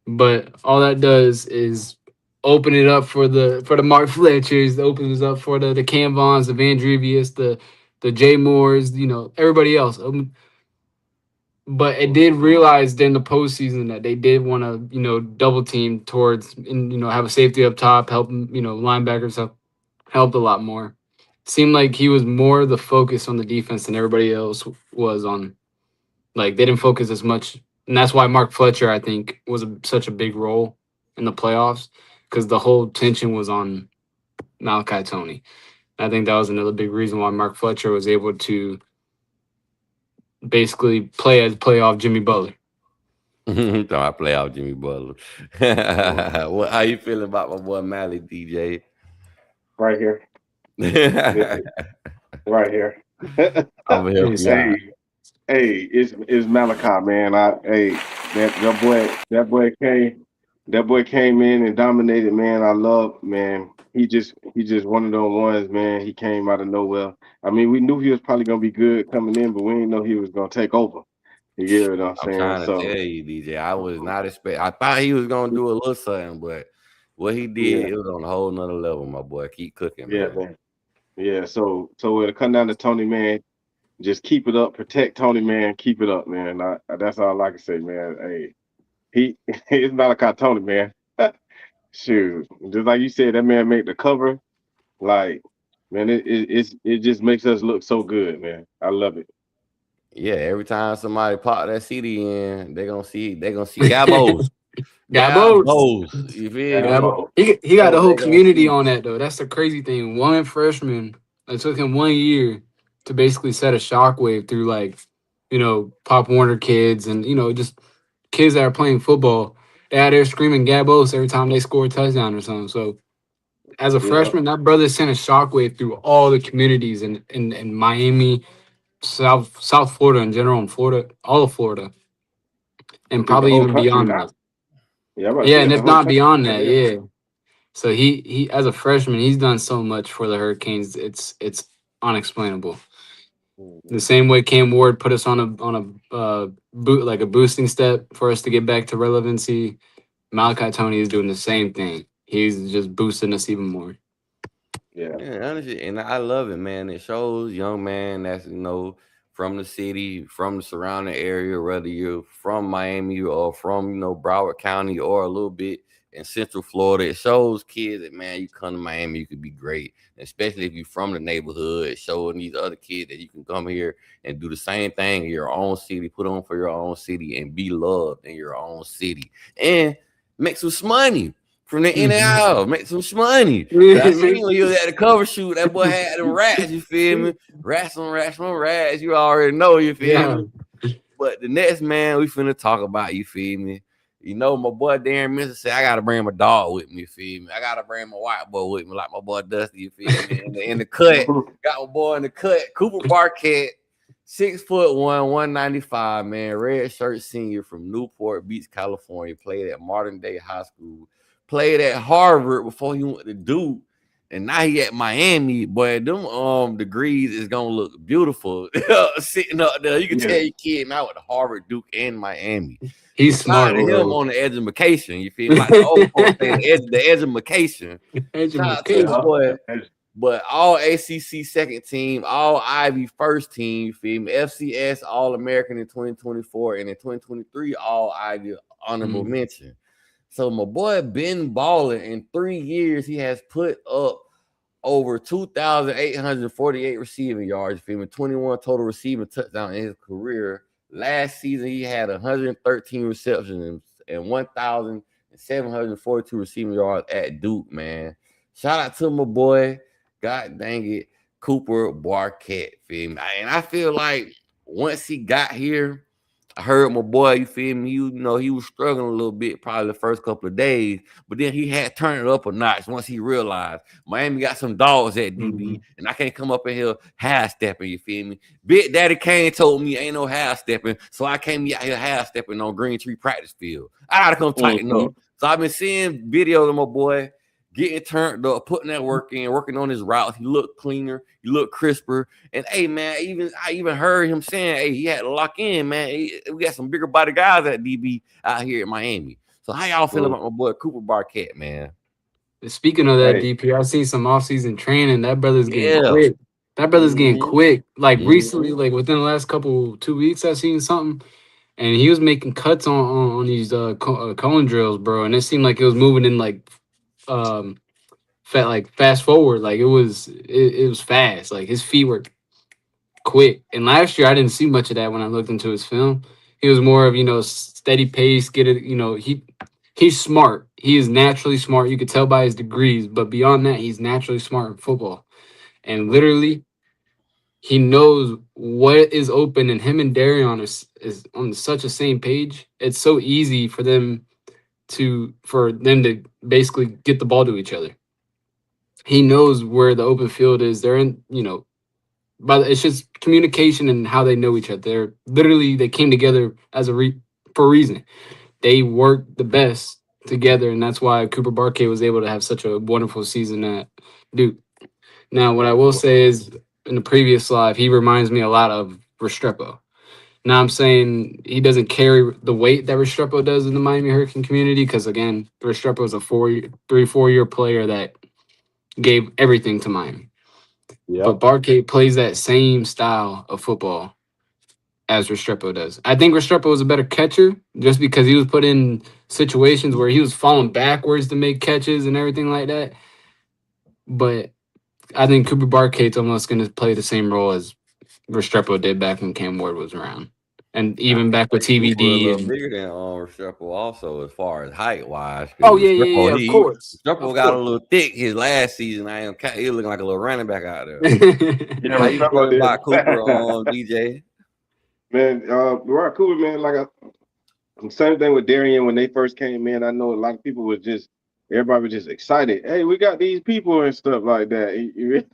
But all that does is open it up for the Mark Fletchers, opens up for the Cam Vaughns, the Van Drevius, the Jay Moores, everybody else. But it did realize during the postseason that they did want to, double team towards and, have a safety up top, help, linebackers helped a lot more. Seemed like he was more the focus on the defense than everybody else was on. Like, they didn't focus as much. And that's why Mark Fletcher, I think, was such a big role in the playoffs, because the whole tension was on Malachi Tony. I think that was another big reason why Mark Fletcher was able to basically play off Jimmy Butler. Talking about playoff Jimmy Butler. How you feeling about my boy Mally, DJ? Right here. Right here. I'm gonna help Yes. you out. Hey, it's Malachi, man. That boy came in and dominated, man. I love, man. He just one of those ones, man. He came out of nowhere. I mean, we knew he was probably gonna be good coming in, but we didn't know he was gonna take over. You get what I'm I'm saying? trying to So tell you, DJ. I was not expect. I thought he was gonna do a little something, but what he yeah, did, it was on a whole nother level, my boy. Keep cooking, yeah, man. man. Yeah. So when it come down to Tony, man, just keep it up, protect Tony, man. Keep it up, man. That's all I can say, man. Hey, he it's Malachi Tony, man. Shoot, just like you said, that man made the cover. Like, man, it just makes us look so good, man. I love it. Yeah, every time somebody pop that CD in, they gonna see Gabos. Gabos. Gabos. You feel Yeah, me? Gabo. He got That's the what whole they gonna community see. on that though. That's the crazy thing. One freshman. It took him 1 year to basically set a shockwave through like, Pop Warner kids and just kids that are playing football. They out there screaming Gabos every time they score a touchdown or something. So as a yeah. freshman, that brother sent a shockwave through all the communities in Miami, South Florida in general, in Florida, all of Florida, I and think the probably whole even country beyond now. that. Yeah, I'm about to Yeah, say and the if whole not country. beyond Yeah, that, yeah. yeah. So he as a freshman, he's done so much for the Hurricanes. It's unexplainable. The Mhm. same way Cam Ward put us on a boosting step for us to get back to relevancy. Malachi Tony is doing the same thing. He's just boosting us even more. Yeah. Yeah, honestly, and I love it, man. It shows young man that's from the city, from the surrounding area, whether you're from Miami or from Broward County or a little bit in Central Florida. It shows kids that man, you come to Miami, you could be great, especially if you're from the neighborhood. It's showing these other kids that you can come here and do the same thing in your own city, put on for your own city, and be loved in your own city, and make some money from the Mhm. NIL, make some money. Cause I seen when you was at the cover shoot, that boy had them rats, you feel me? Rats on rats on rats, you already know, you feel Yeah. me? But the next man we finna talk about, you feel me? My boy Darren Minster said, I gotta bring my dog with me, you feel me? I gotta bring my white boy with me, like my boy Dusty, you feel me? In the cut, got my boy in the cut, Cooper Barquette, 6'1", 195, man, red shirt senior from Newport Beach, California, played at Modern Day High School, played at Harvard before he went to Duke, and now he at Miami. Boy, them degrees is gonna look beautiful sitting up there. You can Yeah. tell your kid now with Harvard, Duke, and Miami. He's Shout out smart, to him bro. on the education. You feel me? Like the old folks say, the education. Shout out to my Education. boy. But all ACC second team, all Ivy first team, you feel me? FCS All American in 2024, and in 2023, all Ivy honorable Mhm. mention. So my boy been balling. In 3 years. He has put up over 2,848 receiving yards, you feel me? 21 total receiving touchdowns in his career. Last season, he had 113 receptions and 1,742 receiving yards at Duke, man. Shout out to my boy. God dang it, Cooper Barquette, feel me? And I feel like once he got here, I heard my boy, you feel me? He was struggling a little bit probably the first couple of days, but then he had turned it up a notch once he realized Miami got some dogs at DB, Mhm. and I can't come up in here half stepping. You feel me? Big Daddy Kane told me ain't no half stepping, so I can't be out here half stepping on Green Tree practice field. I gotta come tighten Mhm. up. So I've been seeing videos of my boy getting turned up, putting that work in, working on his routes. He looked cleaner, he looked crisper. And hey, man, I even heard him saying, hey, he had to lock in, man. We got some bigger body guys at DB out here in Miami. So how y'all feel Mhm. about my boy Cooper Barquette, man? Speaking of that, Hey. DP, I've seen some offseason training. That brother's getting Yeah. quick. That brother's getting Mm-hmm. quick. Like recently, Mm-hmm. like within the last 2 weeks, I've seen something, and he was making cuts on these cone drills, bro. And it seemed like it was moving in um fast forward. Like it was fast. Like his feet were quick. And last year, I didn't see much of that when I looked into his film. He was more of steady pace. Get it. He's smart. He is naturally smart. You could tell by his degrees. But beyond that, he's naturally smart in football. And literally, he knows what is open, and him and Darion is on such a same page. It's so easy for them to basically get the ball to each other. He knows where the open field is. They're in, but it's just communication and how they know each other. They came together for a reason. They work the best together, and that's why Cooper Barkay was able to have such a wonderful season at Duke. Now, what I will say is, in the previous live, he reminds me a lot of Restrepo. Now, I'm saying he doesn't carry the weight that Restrepo does in the Miami Hurricane community because, again, Restrepo is a 4-year player that gave everything to Miami. Yeah. But Barkay plays that same style of football as Restrepo does. I think Restrepo was a better catcher just because he was put in situations where he was falling backwards to make catches and everything like that. But I think Cooper Barkay's almost going to play the same role as Restrepo did back when Cam Ward was around. And even back with Cooper a TVD. little bigger than Restrepo also as far as height wise. Oh, yeah, of course. Restrepo got a little thick his last season. He was looking like a little running back out there. Yeah, How you feel Restrepo did. about Cooper on DJ? Man, Rod Cooper, man, same thing with Darian when they first came in. I know a lot of people everybody was just excited. Hey, we got these people and stuff like that.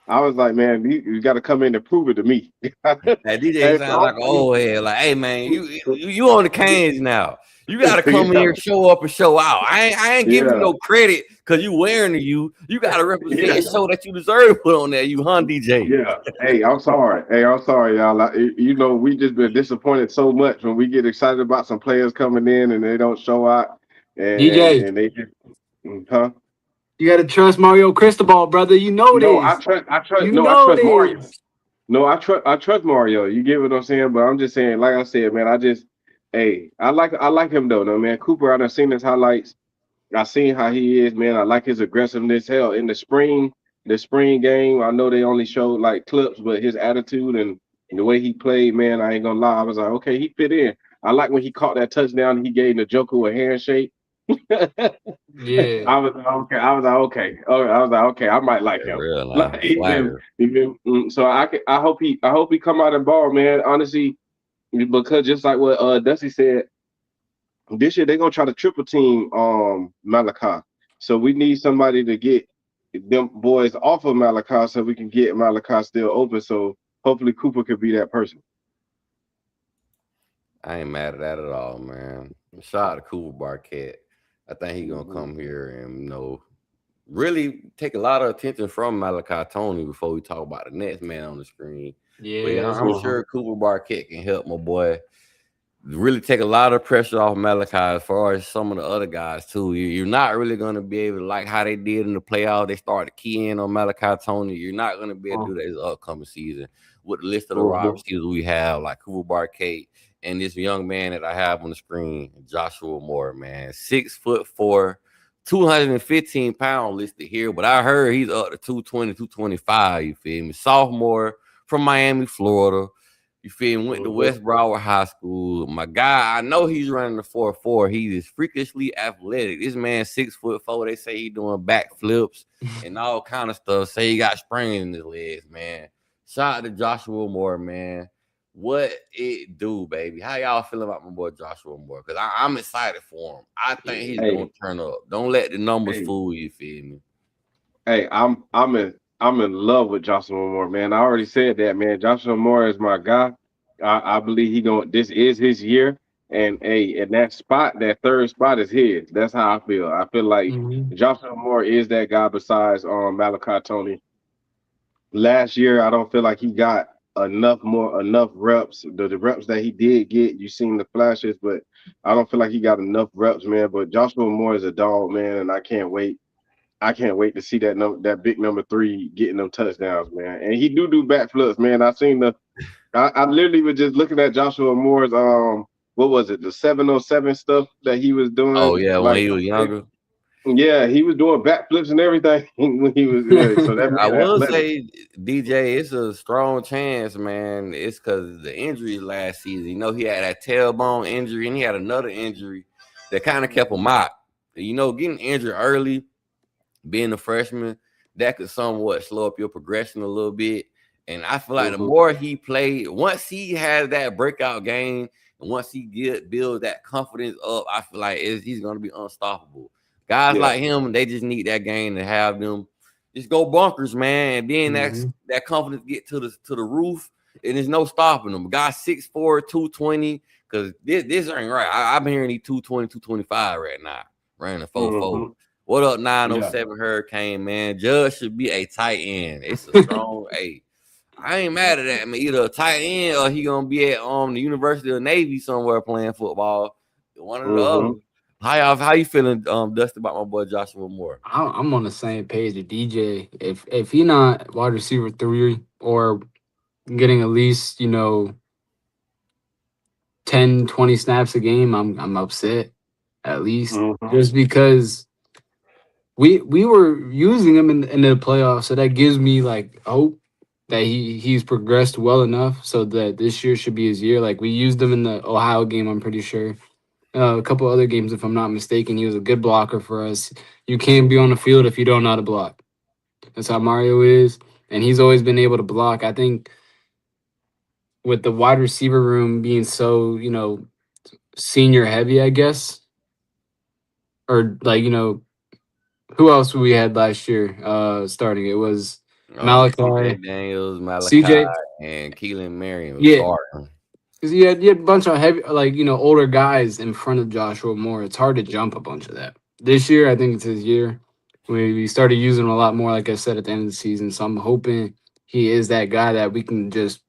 I was like, man, you got to come in and prove it to me. Hey, DJ sounds like an old head. Like, hey, man, you on the Canes now. You got to come here, show up, and show out. I ain't giving you no credit because you wearing the U. You got to represent and show that you deserve to put on there. You, DJ. Yeah. Hey, I'm sorry. Y'all. We just been disappointed so much when we get excited about some players coming in and they don't show out. And, DJ. And they just, huh? You got to trust Mario Cristobal, brother. You know this. I trust Mario. No, I trust Mario. You get what I'm saying? But I'm just saying, like I said, man, I like him though, no man. Cooper, I done seen his highlights. I seen how he is, man. I like his aggressiveness. Hell, in the spring game, I know they only showed like clips, but his attitude and the way he played, man, I ain't gonna lie. I was like, okay, he fit in. I like when he caught that touchdown. He gave Njoku a handshake. Yeah. I was like, okay. I might like him. Real life. So I hope he come out and ball, man. Honestly, because just like what Dusty said, this year they're gonna try to triple team Malachi. So we need somebody to get them boys off of Malachi so we can get Malachi still open. So hopefully Cooper could be that person. I ain't mad at that at all, man. Shout out to Cooper Barkay. I think he's gonna come here and really take a lot of attention from Malachi Tony before we talk about the next man on the screen. Yeah, I'm sure Cooper Barkay can help my boy really take a lot of pressure off Malachi as far as some of the other guys too. You're not really gonna be able to like how they did in the playoffs. They started to key in on Malachi Tony. You're not gonna be able to do that this upcoming season with the list of the wide receivers we have, like Cooper Barkay. And this young man that I have on the screen, Joshua Moore, man, 6'4", 215 pounds listed here, but I heard he's up to 220, 225. You feel me? Sophomore from Miami, Florida. You feel me? Went to West Broward High School. My guy, I know he's running the 4.4. He is freakishly athletic. This man 6'4". They say he doing backflips and all kind of stuff. Say he got springs in his legs, man. Shout out to Joshua Moore, man. What it do, baby? How y'all feel about my boy Joshua Moore? Because I'm excited for him. I think he's gonna turn up. Don't let the numbers fool you. Feel me? Hey, I'm in love with Joshua Moore, man. I already said that, man. Joshua Moore is my guy. I believe this is his year. And that third spot is his. That's how I feel. I feel like Joshua Moore is that guy besides Malachi Tony. Last year, I don't feel like he got enough reps. The reps that he did get, you seen the flashes, but I don't feel like he got enough reps, man. But Joshua Moore is a dog, man, and I can't wait to see that big number 3 getting them touchdowns, man. And he do backflips, man. I literally was just looking at Joshua Moore's what was it, the 707 stuff that he was doing. Oh yeah, when he was younger. Yeah, he was doing backflips and everything when he was. So I will say, DJ, it's a strong chance, man. It's because the injury last season. He had that tailbone injury, and he had another injury that kind of kept him out. Getting injured early, being a freshman, that could somewhat slow up your progression a little bit. And I feel like the more he played, once he has that breakout game, and once he builds that confidence up, I feel like he's going to be unstoppable. Guys like him, they just need that game to have them just go bonkers, man. And then that confidence get to the roof, and there's no stopping them. Guy 6'4", 220, because this ain't right. I've been hearing he 220, 225 right now, running a 4-4. What up, 907 Hurricane, man? Judge should be a tight end. It's a strong A. I ain't mad at that, man. Either a tight end or he gonna be at the University of Navy somewhere playing football. One or the other. How you feeling, Dusty, about my boy Joshua Moore? I'm on the same page with DJ. If he not wide receiver 3 or getting at least 10, 20 snaps a game, I'm upset. At least just because we were using him in the playoffs, so that gives me like hope that he's progressed well enough so that this year should be his year. Like we used him in the Ohio game, I'm pretty sure. A couple other games, if I'm not mistaken, he was a good blocker for us. You can't be on the field if you don't know how to block. That's how Mario is, and he's always been able to block. I think with the wide receiver room being so senior heavy, I guess, or like who else we had last year starting? It was Malachi Daniels, CJ, and Keelan Marion. Yeah, because you had a bunch of heavy, older guys in front of Joshua Moore. It's hard to jump a bunch of that. This year, I think it's his year. We started using him a lot more, like I said, at the end of the season. So I'm hoping he is that guy that we can just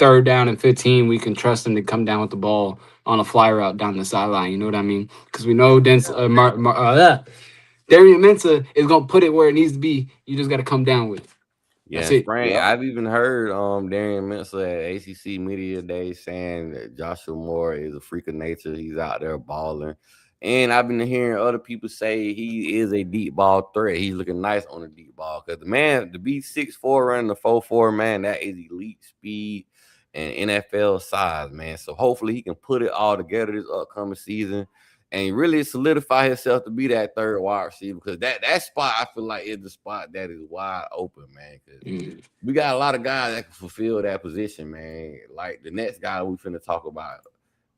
3rd down and 15. We can trust him to come down with the ball on a fly route down the sideline. You know what I mean? Because we know Darian Mensah is gonna put it where it needs to be. You just got to come down with it. Yeah, I've even heard Darian Mensah at ACC Media Day saying that Joshua Moore is a freak of nature. He's out there balling. And I've been hearing other people say he is a deep ball threat. He's looking nice on the deep ball. Because the man, to be 6'4", running the 4.4, man, that is elite speed and NFL size, man. So hopefully he can put it all together this upcoming season and really solidify himself to be that 3rd wide receiver, because that spot I feel like is the spot that is wide open, man. Because we got a lot of guys that can fulfill that position, man. Like the next guy we finna talk about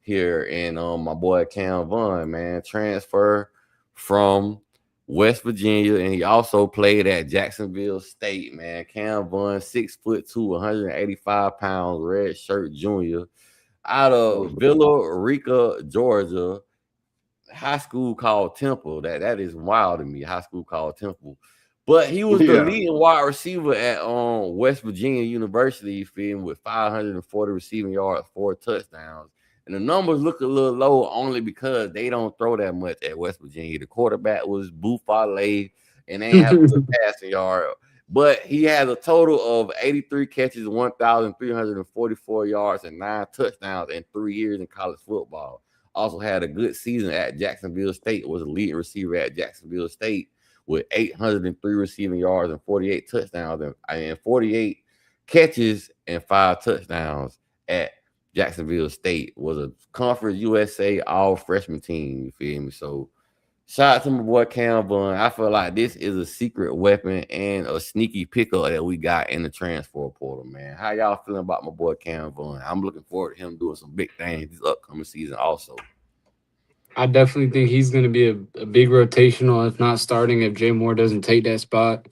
here, and my boy Cam Vaughn, man, transfer from West Virginia, and he also played at Jacksonville State, man. Cam Vaughn, 6'2", 185 pounds, red shirt junior, out of Villa Rica, Georgia. High school called Temple. That is wild to me. High school called Temple. But he was the leading wide receiver at West Virginia University, you feel me, with 540 receiving yards, 4 touchdowns. And the numbers look a little low only because they don't throw that much at West Virginia. The quarterback was Boo Fale, and they have a passing yard. But he has a total of 83 catches, 1,344 yards, and 9 touchdowns in 3 years in college football. Also had a good season at Jacksonville State, was a leading receiver at Jacksonville State with 803 receiving yards and 48 touchdowns and 48 catches and 5 touchdowns at Jacksonville State. Was a Conference USA all freshman team, you feel me? So shout out to my boy Cam Vaughn. I feel like this is a secret weapon and a sneaky pickup that we got in the transfer portal, man. How y'all feeling about my boy Cam Vaughn? I'm looking forward to him doing some big things this upcoming season also. I definitely think he's going to be a big rotational, if not starting, if Jay Moore doesn't take that spot.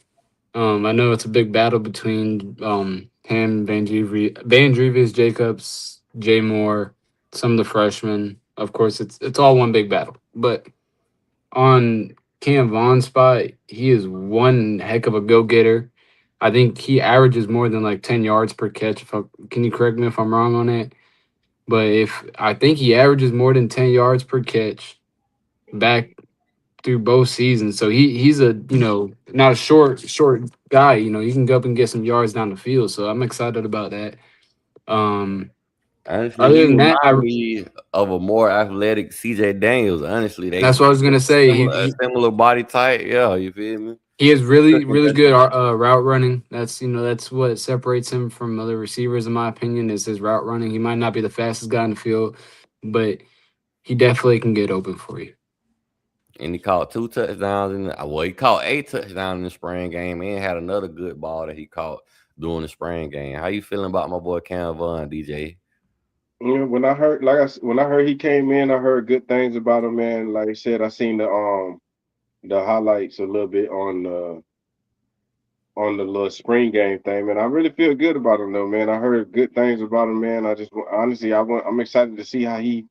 I know it's a big battle between him, Van Dreves, Jacobs, Jay Moore, some of the freshmen. Of course, it's all one big battle. But on Cam Vaughn's spot, he is one heck of a go-getter. I think he averages more than like 10 yards per catch. Can you correct me if I'm wrong on that? But I think he averages more than 10 yards per catch back through both seasons. So he's a, not a short guy. He can go up and get some yards down the field. So I'm excited about that. Honestly, other than that, I read of a more athletic CJ Daniels. Honestly, that's what I was gonna say. Similar body type. Yeah, you feel me? He is really good route running. That's what separates him from other receivers, in my opinion, is his route running. He might not be the fastest guy in the field, but he definitely can get open for you. And he caught 2 touchdowns he caught 8 touchdowns in the spring game and had another good ball that he caught during the spring game. How you feeling about my boy Cam Vaughn, DJ? Yeah, when I heard, when I heard he came in, I heard good things about him, man. Like I said, I seen the highlights a little bit on the little spring game thing, man. I really feel good about him though, man. I heard good things about him, man. I just honestly, I'm excited to see how he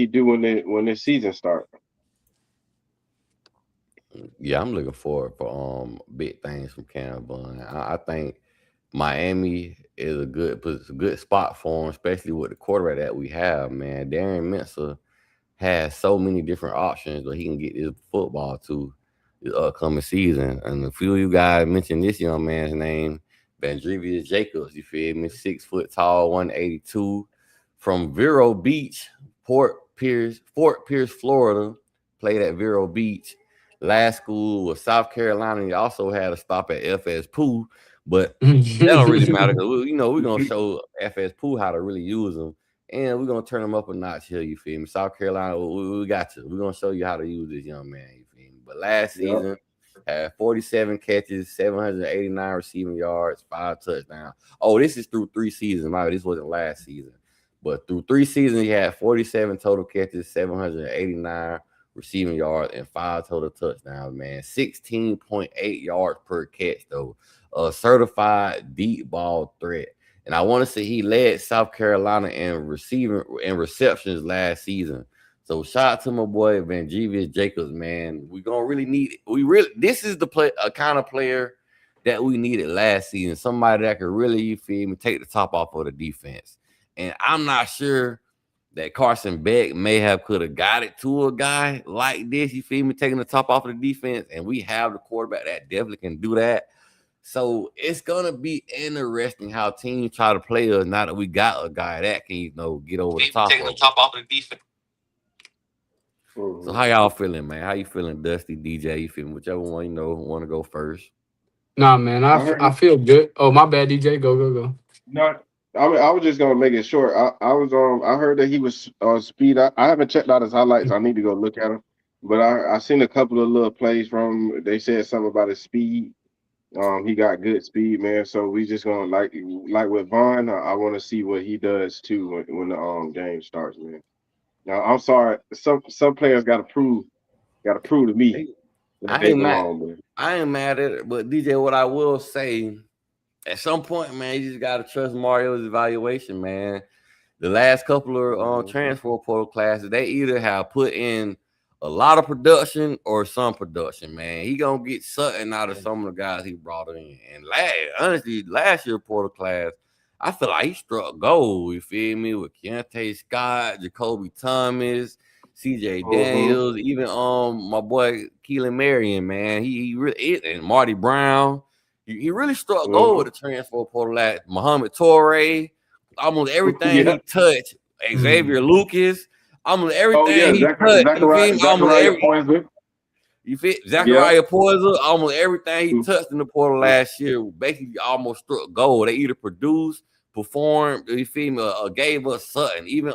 do when this season start. Yeah, I'm looking forward for big things from Cam Vaughn. I think Miami is a good spot for him, especially with the quarterback that we have, man. Darren Mensa has so many different options where he can get his football to this upcoming season. And a few of you guys mentioned this young man's name, Vandrevius Jacobs. You feel me? 6 foot tall, 182, from Vero Beach, Fort Pierce, Florida. Played at Vero Beach. Last school was South Carolina. He also had a stop at FS Pooh, but that don't really matter because we're gonna show FS Pooh how to really use them, and we're gonna turn them up a notch here. You feel me? South Carolina, we got you. We're gonna show you how to use this young man. You feel me? But last Yep. season had 47 catches, 789 receiving yards, 5 touchdowns. Oh, this is through 3 seasons. This wasn't last season, but through 3 seasons he had 47 total catches, 789 receiving yards, and 5 total touchdowns, man. 16.8 yards per catch, though. A certified deep ball threat. And I want to say he led South Carolina in receiving and receptions last season. So shout out to my boy Vandrevius Jacobs, man. We're gonna really need it. This is a kind of player that we needed last season. Somebody that could really, you feel me, take the top off of the defense. And I'm not sure that Carson Beck could have got it to a guy like this, you feel me, taking the top off of the defense, and we have the quarterback that definitely can do that. So it's gonna be interesting how teams try to play us now that we got a guy that can, get over the top. Taking the top off of the defense. So how y'all feeling, man? How you feeling, Dusty, DJ? You feeling whichever one want to go first? Nah, man, I feel good. Oh, my bad, DJ. Go. No, I was just gonna make it short. I heard that he was on speed. I haven't checked out his highlights. I need to go look at him. But I seen a couple of little plays from him. They said something about his speed. He got good speed, man. So we just gonna like with Vaughn. I want to see what he does too when the game starts, man. Now I'm sorry, some players got to prove to me that I ain't mad at it, but DJ, what I will say, at some point, man, you just gotta trust Mario's evaluation, man. The last couple of transfer portal classes, they either have put in a lot of production or some production, man. He gonna get something out of some of the guys he brought in. And last year portal class, I feel like he struck gold. You feel me? With Keontae Scott, Jacoby Thomas, CJ Daniels, even my boy Keelan Marion, man. He really, and Marty Brown. He really struck gold with the transfer portal. Like Muhammad Torre, almost everything he touched. Xavier Lucas, almost everything he touched. You feel Zachariah Poyser, almost everything he touched in the portal last year basically almost struck gold. They either produced, performed, you feel me, or gave us something. Even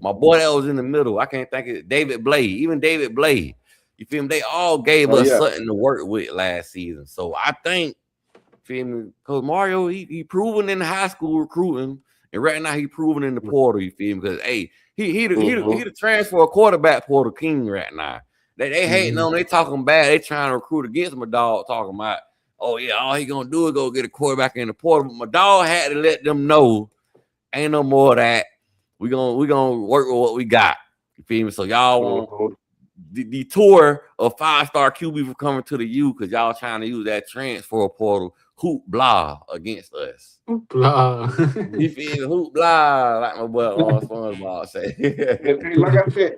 my boy that was in the middle, I can't think of it, David Blade. Even David Blade, you feel me? They all gave us something to work with last season. So I think, feel me, because Mario, he proven in high school recruiting, and right now he proven in the portal. You feel me? Because he the transfer quarterback portal king right now. They hating on, they talking bad. They trying to recruit against my dog, talking about, oh yeah, all he gonna do is go get a quarterback in the portal. But my dog had to let them know, ain't no more of that. We gonna work with what we got. You feel me? So y'all want the tour of 5-star QB for coming to the U because y'all trying to use that transfer portal hoop blah against us. Hoop blah. You feel me? Hoop blah, like my boy on SpongeBob say. Like I said,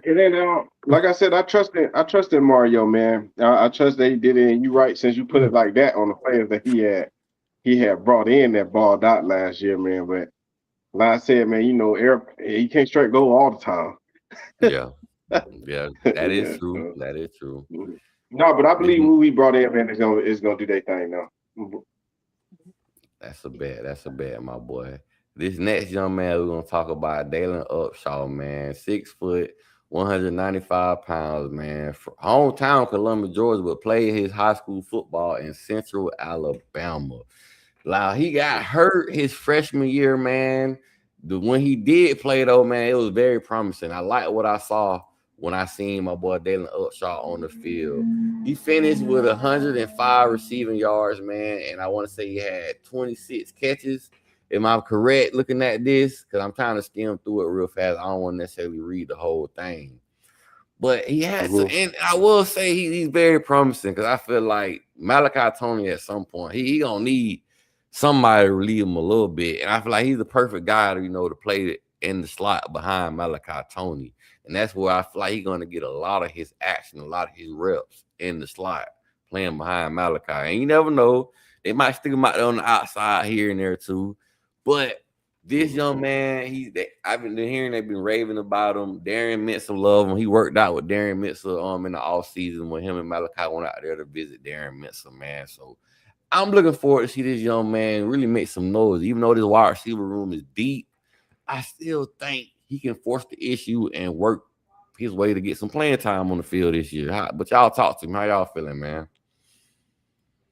and then like I said, I trusted Mario, man. I trust that he did it. And you right, since you put it like that on the players that he had brought in that balled out last year, man. But like I said, man, he can't strike goal all the time. Yeah, that is true. That is true. No, but I believe who we brought in, man, is gonna do their thing now. That's a bet, my boy. This next young man we're gonna talk about, Dalen Upshaw, man. 6 foot, 195 pounds, man. Hometown Columbus, Georgia, but played his high school football in Central Alabama. Like he got hurt his freshman year, man. When he did play though, man, it was very promising. I like what I saw when I seen my boy Dalen Upshaw on the field. He finished with 105 receiving yards, man, and I want to say he had 26 catches. Am I correct looking at this? Because I'm trying to skim through it real fast. I don't want to necessarily read the whole thing. But he has to, and I will say he's very promising because I feel like Malachi Tony at some point, he gonna need somebody to relieve him a little bit. And I feel like he's the perfect guy to, to play in the slot behind Malachi Tony. And that's where I feel like he's gonna get a lot of his action, a lot of his reps in the slot, playing behind Malachi. And you never know, they might stick him out there on the outside here and there too. But this young man, I've been hearing they've been raving about him. Darren Mitchell love him. He worked out with Darren Mitchell in the offseason when him and Malachi went out there to visit Darren Mitchell, man. So I'm looking forward to see this young man really make some noise. Even though this wide receiver room is deep, I still think he can force the issue and work his way to get some playing time on the field this year. But y'all talk to him. How y'all feeling, man?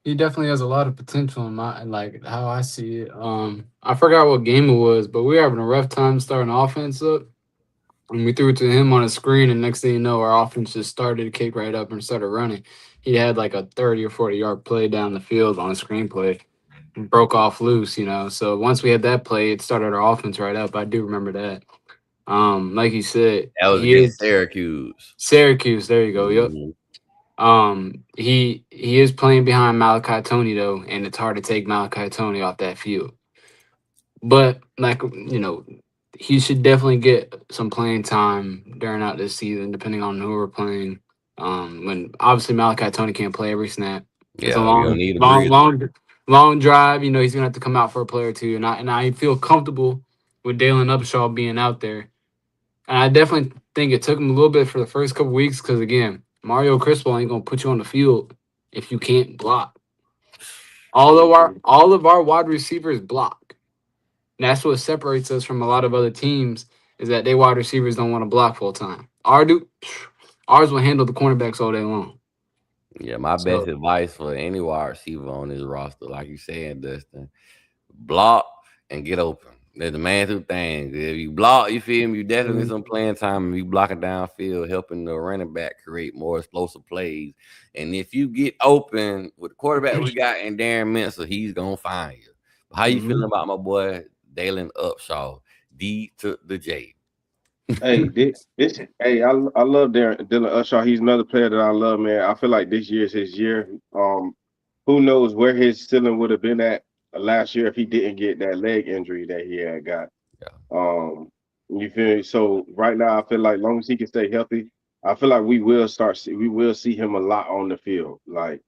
He definitely has a lot of potential in my how I see it. I forgot what game it was, but we were having a rough time starting offense up. And we threw it to him on a screen, and next thing you know, our offense just started to kick right up and started running. He had like a 30 or 40-yard play down the field on a screenplay. Broke off loose, So once we had that play, it started our offense right up. I do remember that. Like you said, that was against Syracuse. Syracuse, there you go. Yep. He is playing behind Malachi Tony though, and it's hard to take Malachi Tony off that field. But he should definitely get some playing time during out this season, depending on who we're playing. When obviously Malachi Tony can't play every snap. It's a long drive. He's gonna have to come out for a play or two, and I feel comfortable with Dalen Upshaw being out there. And I definitely think it took him a little bit for the first couple weeks because again, Mario Cristobal ain't gonna put you on the field if you can't block. All of our wide receivers block. And that's what separates us from a lot of other teams is that they wide receivers don't want to block full time. Ours will handle the cornerbacks all day long. Yeah, my best advice for any wide receiver on this roster, like you said, Dustin, block and get open. That's the man two things. If you block, you feel me, you definitely get some playing time. If you blocking downfield, helping the running back create more explosive plays. And if you get open with the quarterback we got in Darren Mitchell, he's gonna find you. How you feeling about my boy Dalen Upshaw, D to the J? I love Dalen Upshaw. He's another player that I love, man. I feel like this year is his year. Who knows where his ceiling would have been at last year if he didn't get that leg injury that he had got. Yeah. You feel me? So right now, I feel like as long as he can stay healthy, I feel like we will see him a lot on the field. Like,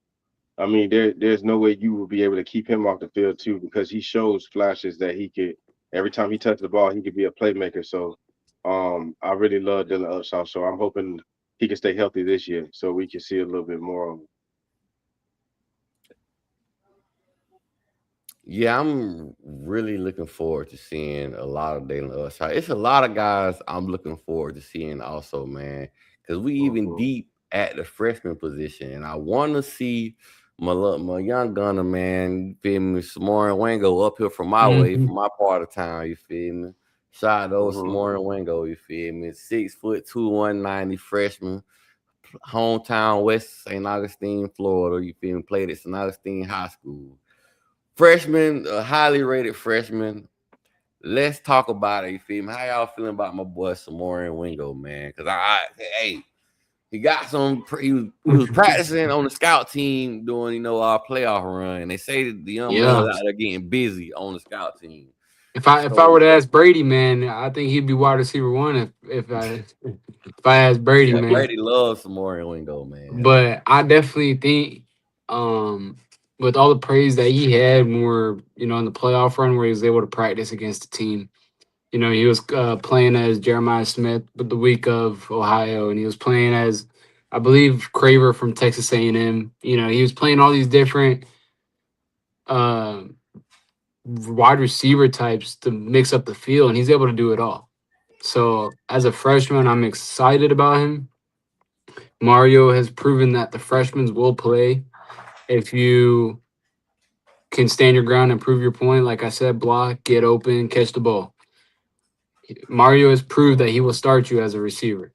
I mean, there's no way you will be able to keep him off the field too because he shows flashes that he could. Every time he touches the ball, he could be a playmaker. So, I really love Dalen Upshaw. So I'm hoping he can stay healthy this year so we can see a little bit more of him. Yeah, I'm really looking forward to seeing a lot of Dalen Upshaw. It's a lot of guys I'm looking forward to seeing also, man, because we even deep at the freshman position, and I want to see my young gunner, man. You feel me? Samoran Wango up here from my way, from my part of town. You feel me? Shout out to old Samoran Wango. You feel me? 6'2", 190 freshman, hometown West St. Augustine, Florida. You feel me? Played at St. Augustine High School. Freshman, a highly rated freshman. Let's talk about it. You feel me? How y'all feeling about my boy Samoran Wingo, man? Because he got some. He was practicing on the scout team doing, our playoff run. And they say that the young man was out there getting busy on the scout team. If I were to ask Brady, man, I think he'd be wide receiver one. If I asked Brady, man. Brady loves Samoran Wingo, man. But I definitely think, with all the praise that he had when we're, in the playoff run where he was able to practice against the team. He was playing as Jeremiah Smith with the week of Ohio, and he was playing as, I believe, Craver from Texas A&M. He was playing all these different wide receiver types to mix up the field, and he's able to do it all. So as a freshman, I'm excited about him. Mario has proven that the freshmen will play if you can stand your ground and prove your point. Like I said, block, get open, catch the ball. Mario has proved that he will start you as a receiver.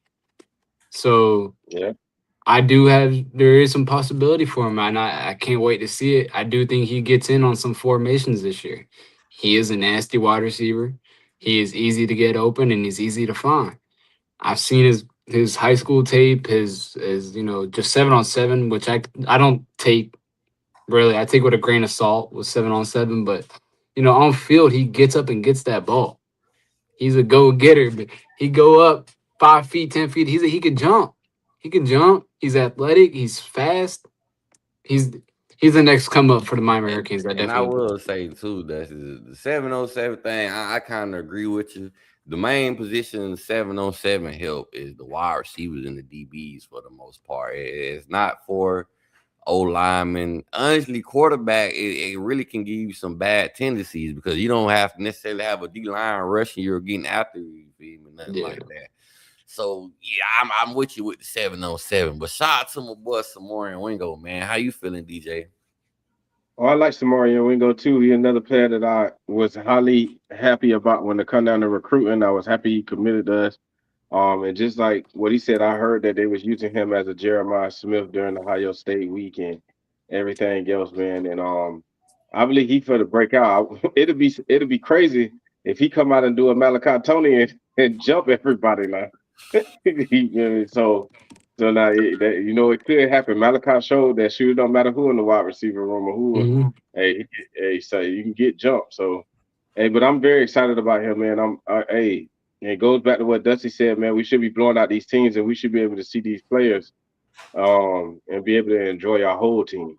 So Yeah. there is some possibility for him, and I can't wait to see it. I do think he gets in on some formations this year. He is a nasty wide receiver. He is easy to get open and he's easy to find. I've seen his high school tape, his just 7-on-7, which I don't take really. I take with a grain of salt with 7-on-7, but on field he gets up and gets that ball. He's a go getter. But he go up 5 feet, 10 feet. He can jump. He can jump. He's athletic. He's fast. He's he's the next come up for the Miami Hurricanes. I And I definitely. will say too that the 7-on-7 thing. I kind of agree with you. The main position in the 7-on-7 help is the wide receivers and the DBs for the most part. It's not for old linemen. Honestly, quarterback, it really can give you some bad tendencies because you don't have to necessarily have a D line rushing you or getting after you, you feel me? Nothing Yeah. like that. So yeah, I'm with you with the 7-on-7. But shout out to my boy Samorian Wingo, man. How you feeling, DJ? Oh, I like Samario Wingo too. He's another player that I was highly happy about when it come down to recruiting. I was happy he committed to us. And just like what he said, I heard that they was using him as a Jeremiah Smith during the Ohio State week and everything else, man. And I believe he for the breakout. It'll be crazy if he come out and do a Malachi Tony and jump everybody now. So now it could happen. Malachi showed that shoot don't matter who in the wide receiver room or who. Mhm. Hey, so you can get jumped. So, hey, but I'm very excited about him, man. Hey, and it goes back to what Dusty said, man. We should be blowing out these teams, and we should be able to see these players, and be able to enjoy our whole team.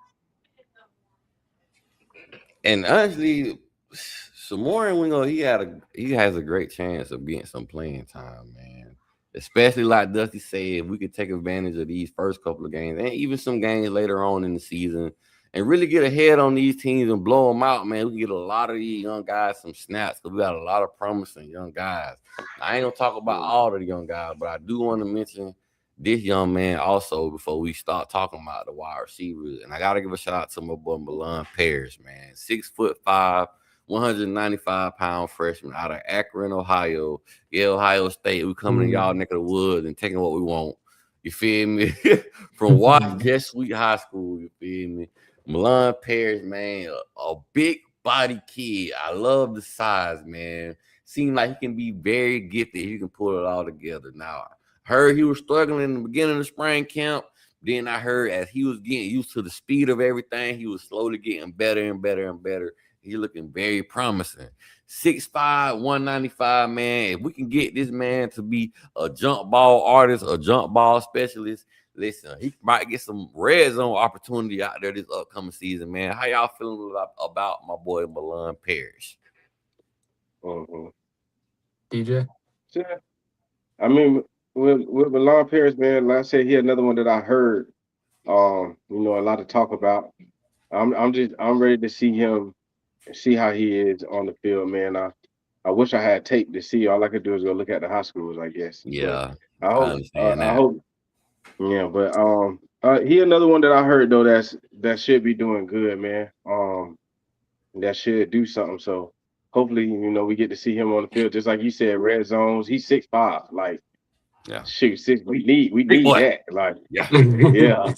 And honestly, Samorian Wingo, he has a great chance of getting some playing time, man. Especially like Dusty said, if we could take advantage of these first couple of games and even some games later on in the season and really get ahead on these teams and blow them out, man. We can get a lot of these young guys some snaps because we got a lot of promising young guys. I ain't gonna talk about all of the young guys, but I do want to mention this young man also before we start talking about the wide receivers. And I gotta give a shout out to my boy Milan Parrish, man. 6'5", 195-pound freshman out of Akron, Ohio. Yeah, Ohio State. We coming to y'all neck of the woods and taking what we want. You feel me? From Watt Jesuit High School, you feel me? Milan Parrish, man, a big body kid. I love the size, man. Seems like he can be very gifted. He can pull it all together. Now, heard he was struggling in the beginning of spring camp. Then I heard as he was getting used to the speed of everything, he was slowly getting better and better and better. He's looking very promising. 6'5", 195, man. If we can get this man to be a jump ball artist, a jump ball specialist, listen, he might get some red zone opportunity out there this upcoming season, man. How y'all feeling about my boy Milan Parrish? Mm-hmm. DJ? Yeah. I mean, with Milan Parrish, man, like I said, he another one that I heard, a lot to talk about. I'm ready to see him, see how he is on the field, man. I wish I had tape to see. All I could do is go look at the high schools, I guess. Yeah, But I understand I that. hope, yeah. But he another one that I heard though that should be doing good, man. That should do something. So hopefully, we get to see him on the field, just like you said, red zones. He's 6'5", like. Yeah. Shoot, we need boy. that. Like, Yeah. yeah.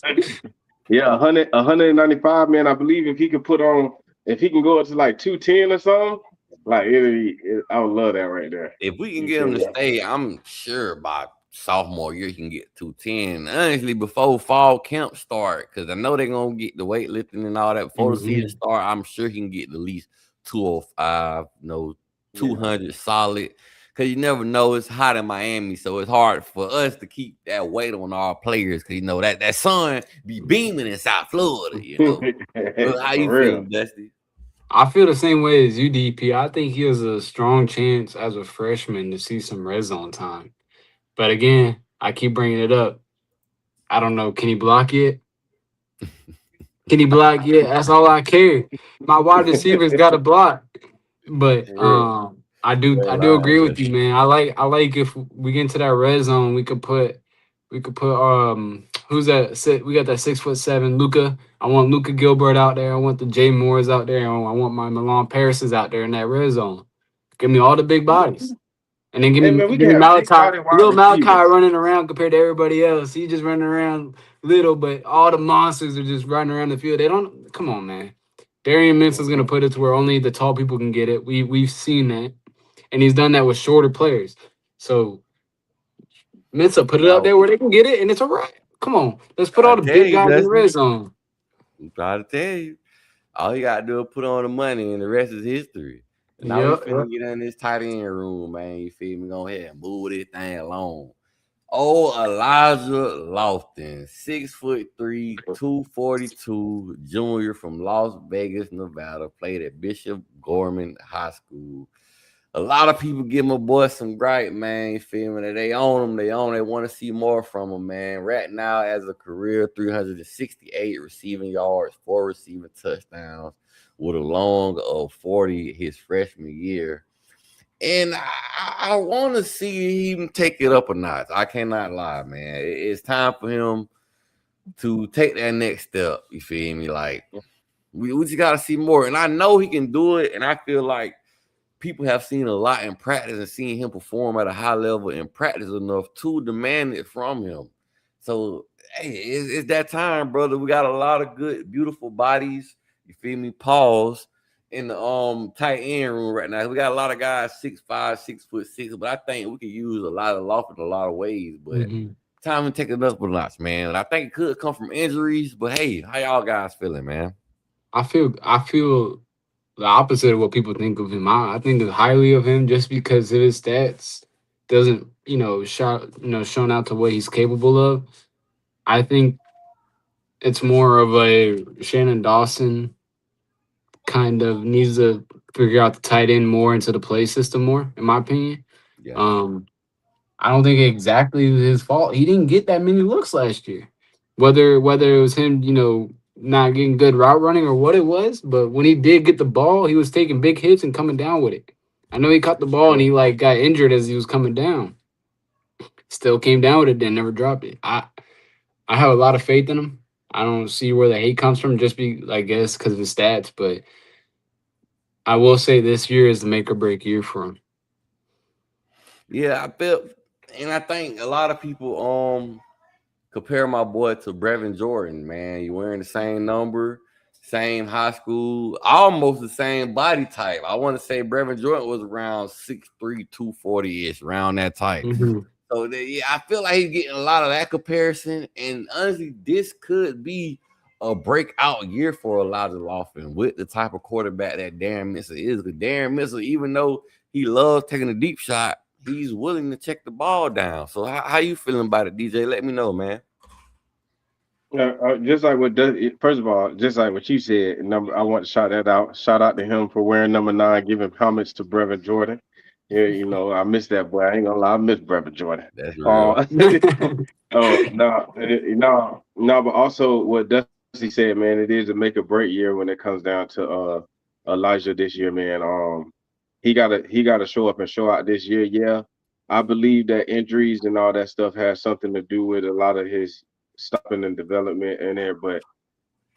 Yeah, 195, man. I believe if he can go up to like 210 or something, like I would love that right there. If we can You get him feel to me? stay, I'm sure by sophomore year he can get 210. Honestly, before fall camp start, because I know they're gonna get the weightlifting and all that before the season start. I'm sure he can get at least 205, 200 solid. Because you never know, it's hot in Miami, so it's hard for us to keep that weight on our players. Because that sun be beaming in South Florida. How you For real. feeling, Dusty? I feel the same way as you, DP. I think he has a strong chance as a freshman to see some red zone time. But again, I keep bringing it up. I don't know. Can he block it? Can he block it? That's all I care. My wide receivers got to block. But For real. I do Red agree line, with you, man. I like if we get into that red zone, we could put who's that? We got that 6'7" Luca. I want Luca Gilbert out there. I want the Jay Moores out there. I want my Milan Paris's out there in that red zone. Give me all the big bodies. And then Hey man, we give can me have big body Malachi, wide little Malachi receivers. running around compared to everybody else. He just running around little, but all the monsters are just running around the field. They don't come on, man. Darian Mintz is gonna put it to where only the tall people can get it. We've seen that. And he's done that with shorter players. So Mensa put it out there where they can get it, and it's all right. Come on, let's put I all the tell big you, guys in the red Dustin. zone. I'm trying to tell you. All you gotta do is put on the money, and the rest is history. And now we Yep. finna get in this tight end room, man. You feel me? Go ahead and move this thing along. Oh, Elijah Lofton, 6'3", 242, junior from Las Vegas, Nevada, played at Bishop Gorman High School. A lot of people give my boy some gripe, man. You feel me? They own him. They want to see more from him, man. Right now, as a career, 368 receiving yards, 4 receiving touchdowns, with a long of 40 his freshman year. And I want to see him take it up a notch. I cannot lie, man. It's time for him to take that next step. You feel me? Like, we just got to see more. And I know he can do it. And I feel like people have seen a lot in practice and seen him perform at a high level in practice enough to demand it from him. So, hey, it's that time, brother. We got a lot of good, beautiful bodies. You feel me? Pause. In the tight end room right now. We got a lot of guys 6'5", 6'6", but I think we could use a lot of loft in a lot of ways. But time to take it up a notch, man. And I think it could come from injuries. But hey, how y'all guys feeling, man? I feel the opposite of what people think of him. I think highly of him just because of his stats doesn't shown out to what he's capable of. I think it's more of a Shannon Dawson kind of needs to figure out the tight end more into the play system more, in my opinion. Yeah. I don't think exactly his fault. He didn't get that many looks last year. Whether it was him, not getting good route running or what it was, but when he did get the ball, he was taking big hits and coming down with it. I know he caught the ball and he got injured as he was coming down. Still came down with it, then never dropped it. I have a lot of faith in him. I don't see where the hate comes from, I guess because of his stats, but I will say this year is the make or break year for him. Yeah, I think a lot of people compare my boy to Brevin Jordan, man. You wearing the same number, same high school, almost the same body type. I want to say Brevin Jordan was around 6'3", 240-ish, around that type. Mm-hmm. So I feel like he's getting a lot of that comparison. And honestly, this could be a breakout year for Elijah Lofton with the type of quarterback that Darren Mitchell is. Because Darren Mitchell, even though he loves taking a deep shot, he's willing to check the ball down. So how you feeling about it, DJ? Let me know, man. Just like first of all, just like what you said, I want to shout that out. Shout out to him for wearing number 9, giving homage to Brevin Jordan. Yeah, I miss that boy. I ain't gonna lie, I miss Brevin Jordan. That's real. But also what Dusty said, man, it is a make or break year when it comes down to Elijah this year, man. He gotta show up and show out this year. Yeah, I believe that injuries and all that stuff has something to do with a lot of his stopping and development in there. But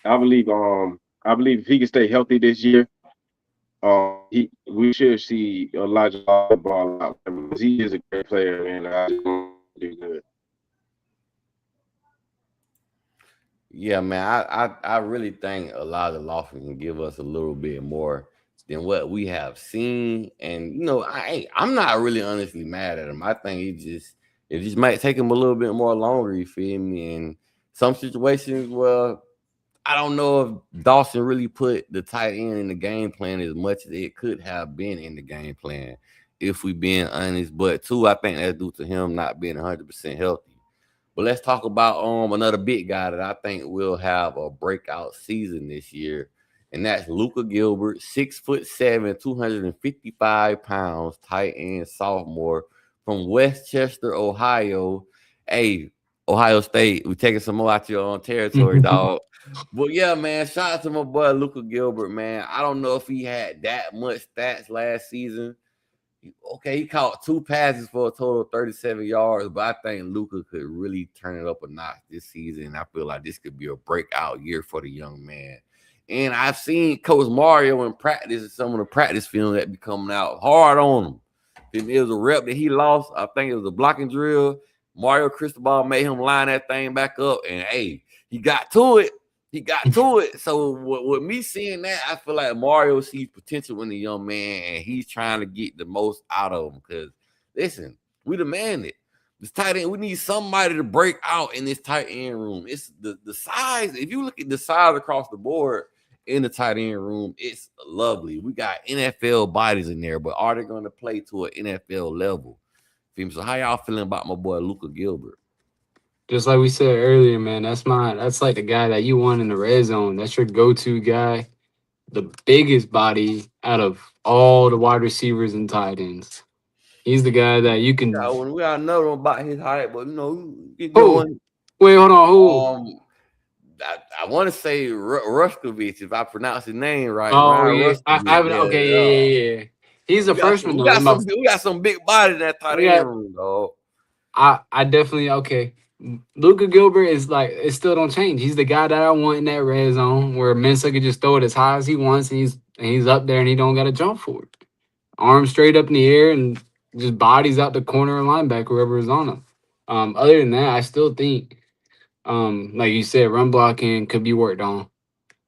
I believe if he can stay healthy this year, we should see Elijah ball out because he is a great player, and I do good. Yeah, man, I really think Elijah Lofton can give us a little bit more than what we have seen. And I'm not really honestly mad at him. I think it just might take him a little bit more longer, you feel me? In some situations, well, I don't know if Dawson really put the tight end in the game plan as much as it could have been in the game plan, if we being honest. But too, I think that's due to him not being 100% healthy. But let's talk about another big guy that I think will have a breakout season this year, and that's Luca Gilbert, 6'7", 255 pounds, tight end sophomore from Westchester, Ohio. Hey, Ohio State, we taking some more out your own territory, dog. But yeah, man, shout out to my boy Luca Gilbert, man. I don't know if he had that much stats last season, Okay, he caught 2 passes for a total of 37 yards, but I think Luka could really turn it up a notch this season. I feel like this could be a breakout year for the young man. And I've seen Coach Mario in practice, some of the practice film that be coming out hard on him. If it was a rep that he lost, I think it was a blocking drill. Mario Cristobal made him line that thing back up, and hey, he got to it. He got to it. So with me seeing that, I feel like Mario sees potential in the young man, and he's trying to get the most out of him. Because listen, we demand it. This tight end, we need somebody to break out in this tight end room. It's the size. If you look at the size across the board in the tight end room, it's lovely. We got NFL bodies in there, but are they going to play to an NFL level? So how y'all feeling about my boy Luka Gilbert? Just like we said earlier, man, that's like the guy that you want in the red zone. That's your go-to guy. The biggest body out of all the wide receivers and tight ends. He's the guy that you can. We gotta know about his height, but get going. Wait, hold on. Who? I want to say Rushkovich, if I pronounce his name right. Oh yeah, yeah. He's a freshman. We got some big body in that tight end room, though. I definitely okay. Luka Gilbert is like, it still don't change. He's the guy that I want in that red zone where Mensa can just throw it as high as he wants, and he's up there and he don't got to jump for it. Arms straight up in the air and just bodies out the corner and linebacker, whoever is on him. Other than that, I still think, like you said, run blocking could be worked on.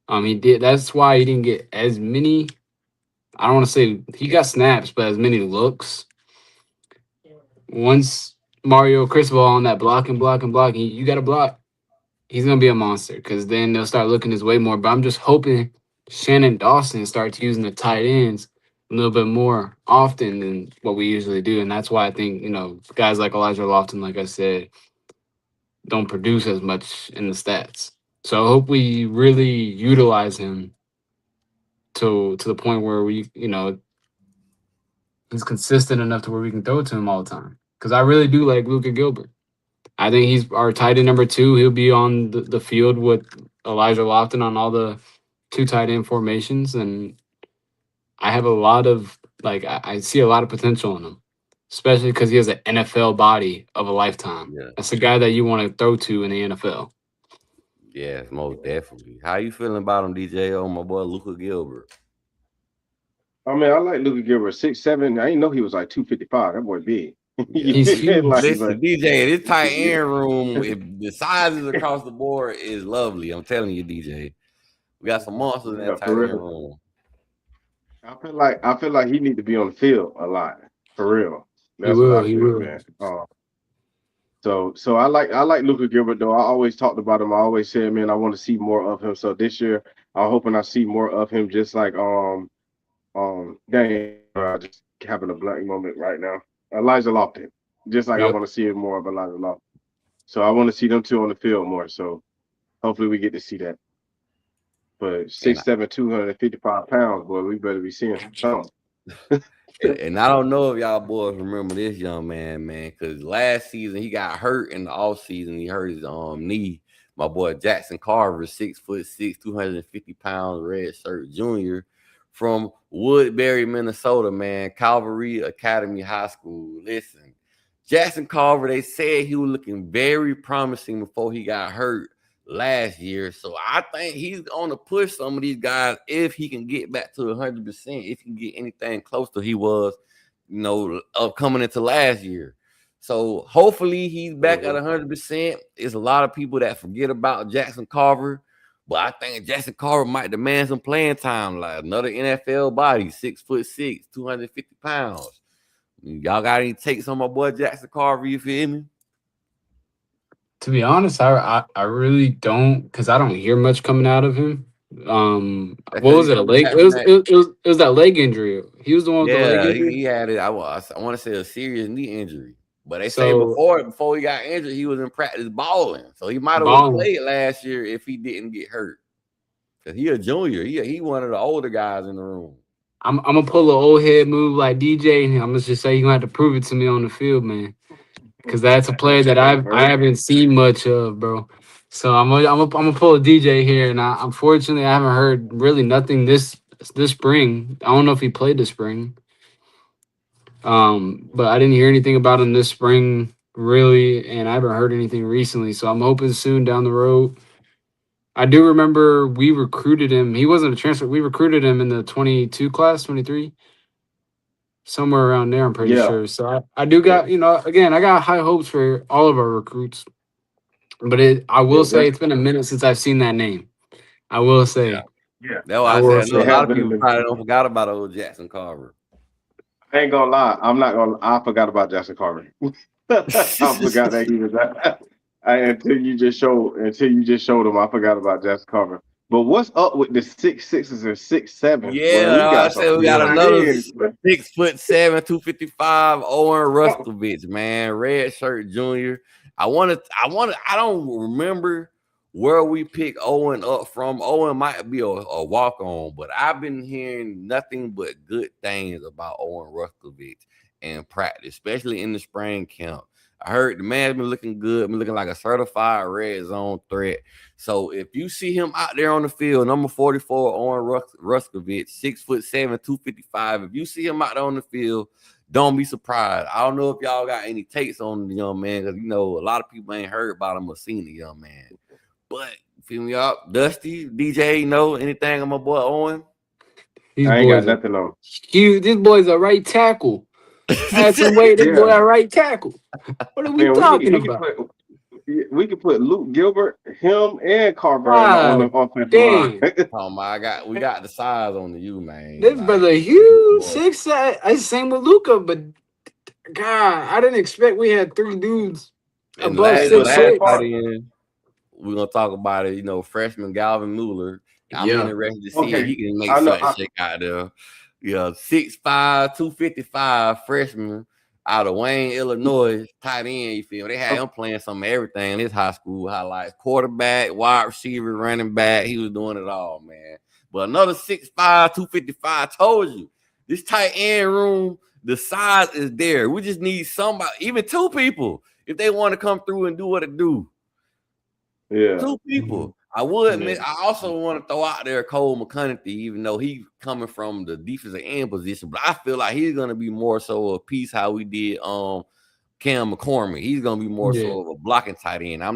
He did. That's why he didn't get as many. I don't want to say he got snaps, but as many looks. Once Mario Cristobal on that blocking, you got to block. He's going to be a monster because then they'll start looking his way more. But I'm just hoping Shannon Dawson starts using the tight ends a little bit more often than what we usually do. And that's why I think, guys like Elijah Lofton, like I said, don't produce as much in the stats. So I hope we really utilize him to the point where we, he's consistent enough to where we can throw it to him all the time. Because I really do like Luka Gilbert. I think he's our tight end number 2. He'll be on the field with Elijah Lofton on all the 2 tight end formations. And I have a lot of, I see a lot of potential in him, especially because he has an NFL body of a lifetime. Yeah. That's a guy that you want to throw to in the NFL. Yes, most definitely. How you feeling about him, DJ? Oh, my boy Luka Gilbert. I mean, I like Luka Gilbert, 6'7". I didn't know he was like 255. That boy big. He's huge. Listen, DJ, this tight end room, if the sizes across the board is lovely. I'm telling you, DJ. We got some monsters in that tight end room. I feel like he need to be on the field a lot, for real. That's what I feel, man. So I like Luka Gilbert though. I always talked about him. I always said, man, I want to see more of him. So this year, I'm hoping I see more of him. Just like dang, I just having a blank moment right now. Elijah Lofton, just like I want to see more of Elijah Lofton. So I want to see them 2 on the field more. So hopefully we get to see that. But 6'7", 255 pounds, boy, we better be seeing something. And I don't know if y'all boys remember this young man, because last season he got hurt in the offseason. He hurt his knee. My boy Jackson Carver, 6'6", 250 pounds, red shirt junior from Woodbury, Minnesota, man. Calvary Academy High School. Listen, Jackson Carver, they said he was looking very promising before he got hurt last year. So I think he's going to push some of these guys if he can get back to 100%, if he can get anything close to he was, coming into last year. So hopefully he's back at 100%. There's a lot of people that forget about Jackson Carver, but I think Jackson Carver might demand some playing time, like another NFL body, 6'6", 250 pounds. Y'all got any takes on my boy Jackson Carver? You feel me? To be honest, I really don't, because I don't hear much coming out of him. What was it? A leg? It was that leg injury. He was the one with the leg injury. He had it. I want to say a serious knee injury. But they say before he got injured, he was in practice balling. So he might have played last year if he didn't get hurt. Because he a junior. He one of the older guys in the room. I'm gonna pull an old head move like DJ, and I'm gonna just say you're gonna have to prove it to me on the field, man. Because that's a player that I haven't seen much of, bro. So I'm gonna pull a DJ here, and unfortunately I haven't heard really nothing this spring. I don't know if he played this spring. But I didn't hear anything about him this spring, really, and I haven't heard anything recently. So I'm hoping soon down the road. I do remember we recruited him. He wasn't a transfer. We recruited him in the 22 class, 23, somewhere around there. I'm pretty Yeah, sure. So I do got, again, I got high hopes for all of our recruits. But I will yeah, say it's been a minute since I've seen that name. I will say. yeah. That's why I I will said I know say. a It lot has of been a people minute. probably don't forgot about old Jackson Carver. I ain't gonna lie. I'm not gonna. I forgot about Jackson Carter. I forgot that he was that. Until you just showed him, I forgot about Jackson Carter. But what's up with the 6'6" and 6'7"? Well, we Yeah, I got some said we got Yeah. tight another ends. 6'7", 255 Owen Oh, Ruskovich, man, red shirt junior. I don't remember where we picked Owen up from. Owen might be a walk on, but I've been hearing nothing but good things about Owen Ruskovich in practice, especially in the spring camp. I heard the man's been looking good, been looking like a certified red zone threat. So if you see him out there on the field, number 44, Owen Ruskovich, 6'7", 255. If you see him out there on the field, don't be surprised. I don't know if y'all got any takes on the young man, because a lot of people ain't heard about him or seen the young man. But feel me up, Dusty, DJ, anything on my boy Owen? These I ain't got boys are nothing on. huge. This boy's a right tackle. Add some weight. This boy Yeah, a right tackle. What are we man, talking about? we could put Luke Gilbert, him, and Carver on the God offensive line. damn. Oh my, we got the size on the you, man. This Like, brother huge. 6'7". I same with Luca, but God, I didn't expect we had three dudes and above Hey, the but six last so six. far, tight end, we're gonna talk about it. Freshman Galvin Mueller. I'm Yeah. interested to see if okay, he can make I know. something shake out there. Yeah, 6'5", 255 freshman out of Wayne, Illinois, tight end. You feel me? They had him playing some everything in his high school highlights: quarterback, wide receiver, running back. He was doing it all, man. But another 6'5", 255. Told you, this tight end room, the size is there. We just need somebody, even two people, if they want to come through and do what it do. Yeah, Two people. Mhm. I would admit, yeah, I also want to throw out there Cole McConney, even though he's coming from the defensive end position, but I feel like he's gonna be more so a piece how we did Cam McCormick. He's gonna be more Yeah. so of a blocking tight end. I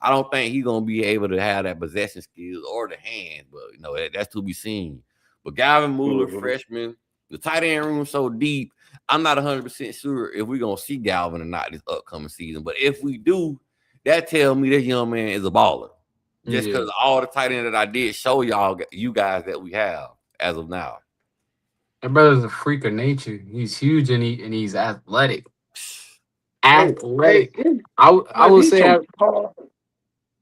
don't think he's gonna be able to have that possession skills or the hands, but that's to be seen. But Galvin Mueller, mhm. freshman, the tight end room so deep. I'm not 100% sure if we're gonna see Galvin or not this upcoming season. But if we do, that tells me this young man is a baller. Just Yeah. because all the tight end that I did show you guys that we have as of now. That brother's a freak of nature. He's huge and he's athletic. Hey, Athletic. hey, I will he's say so tall.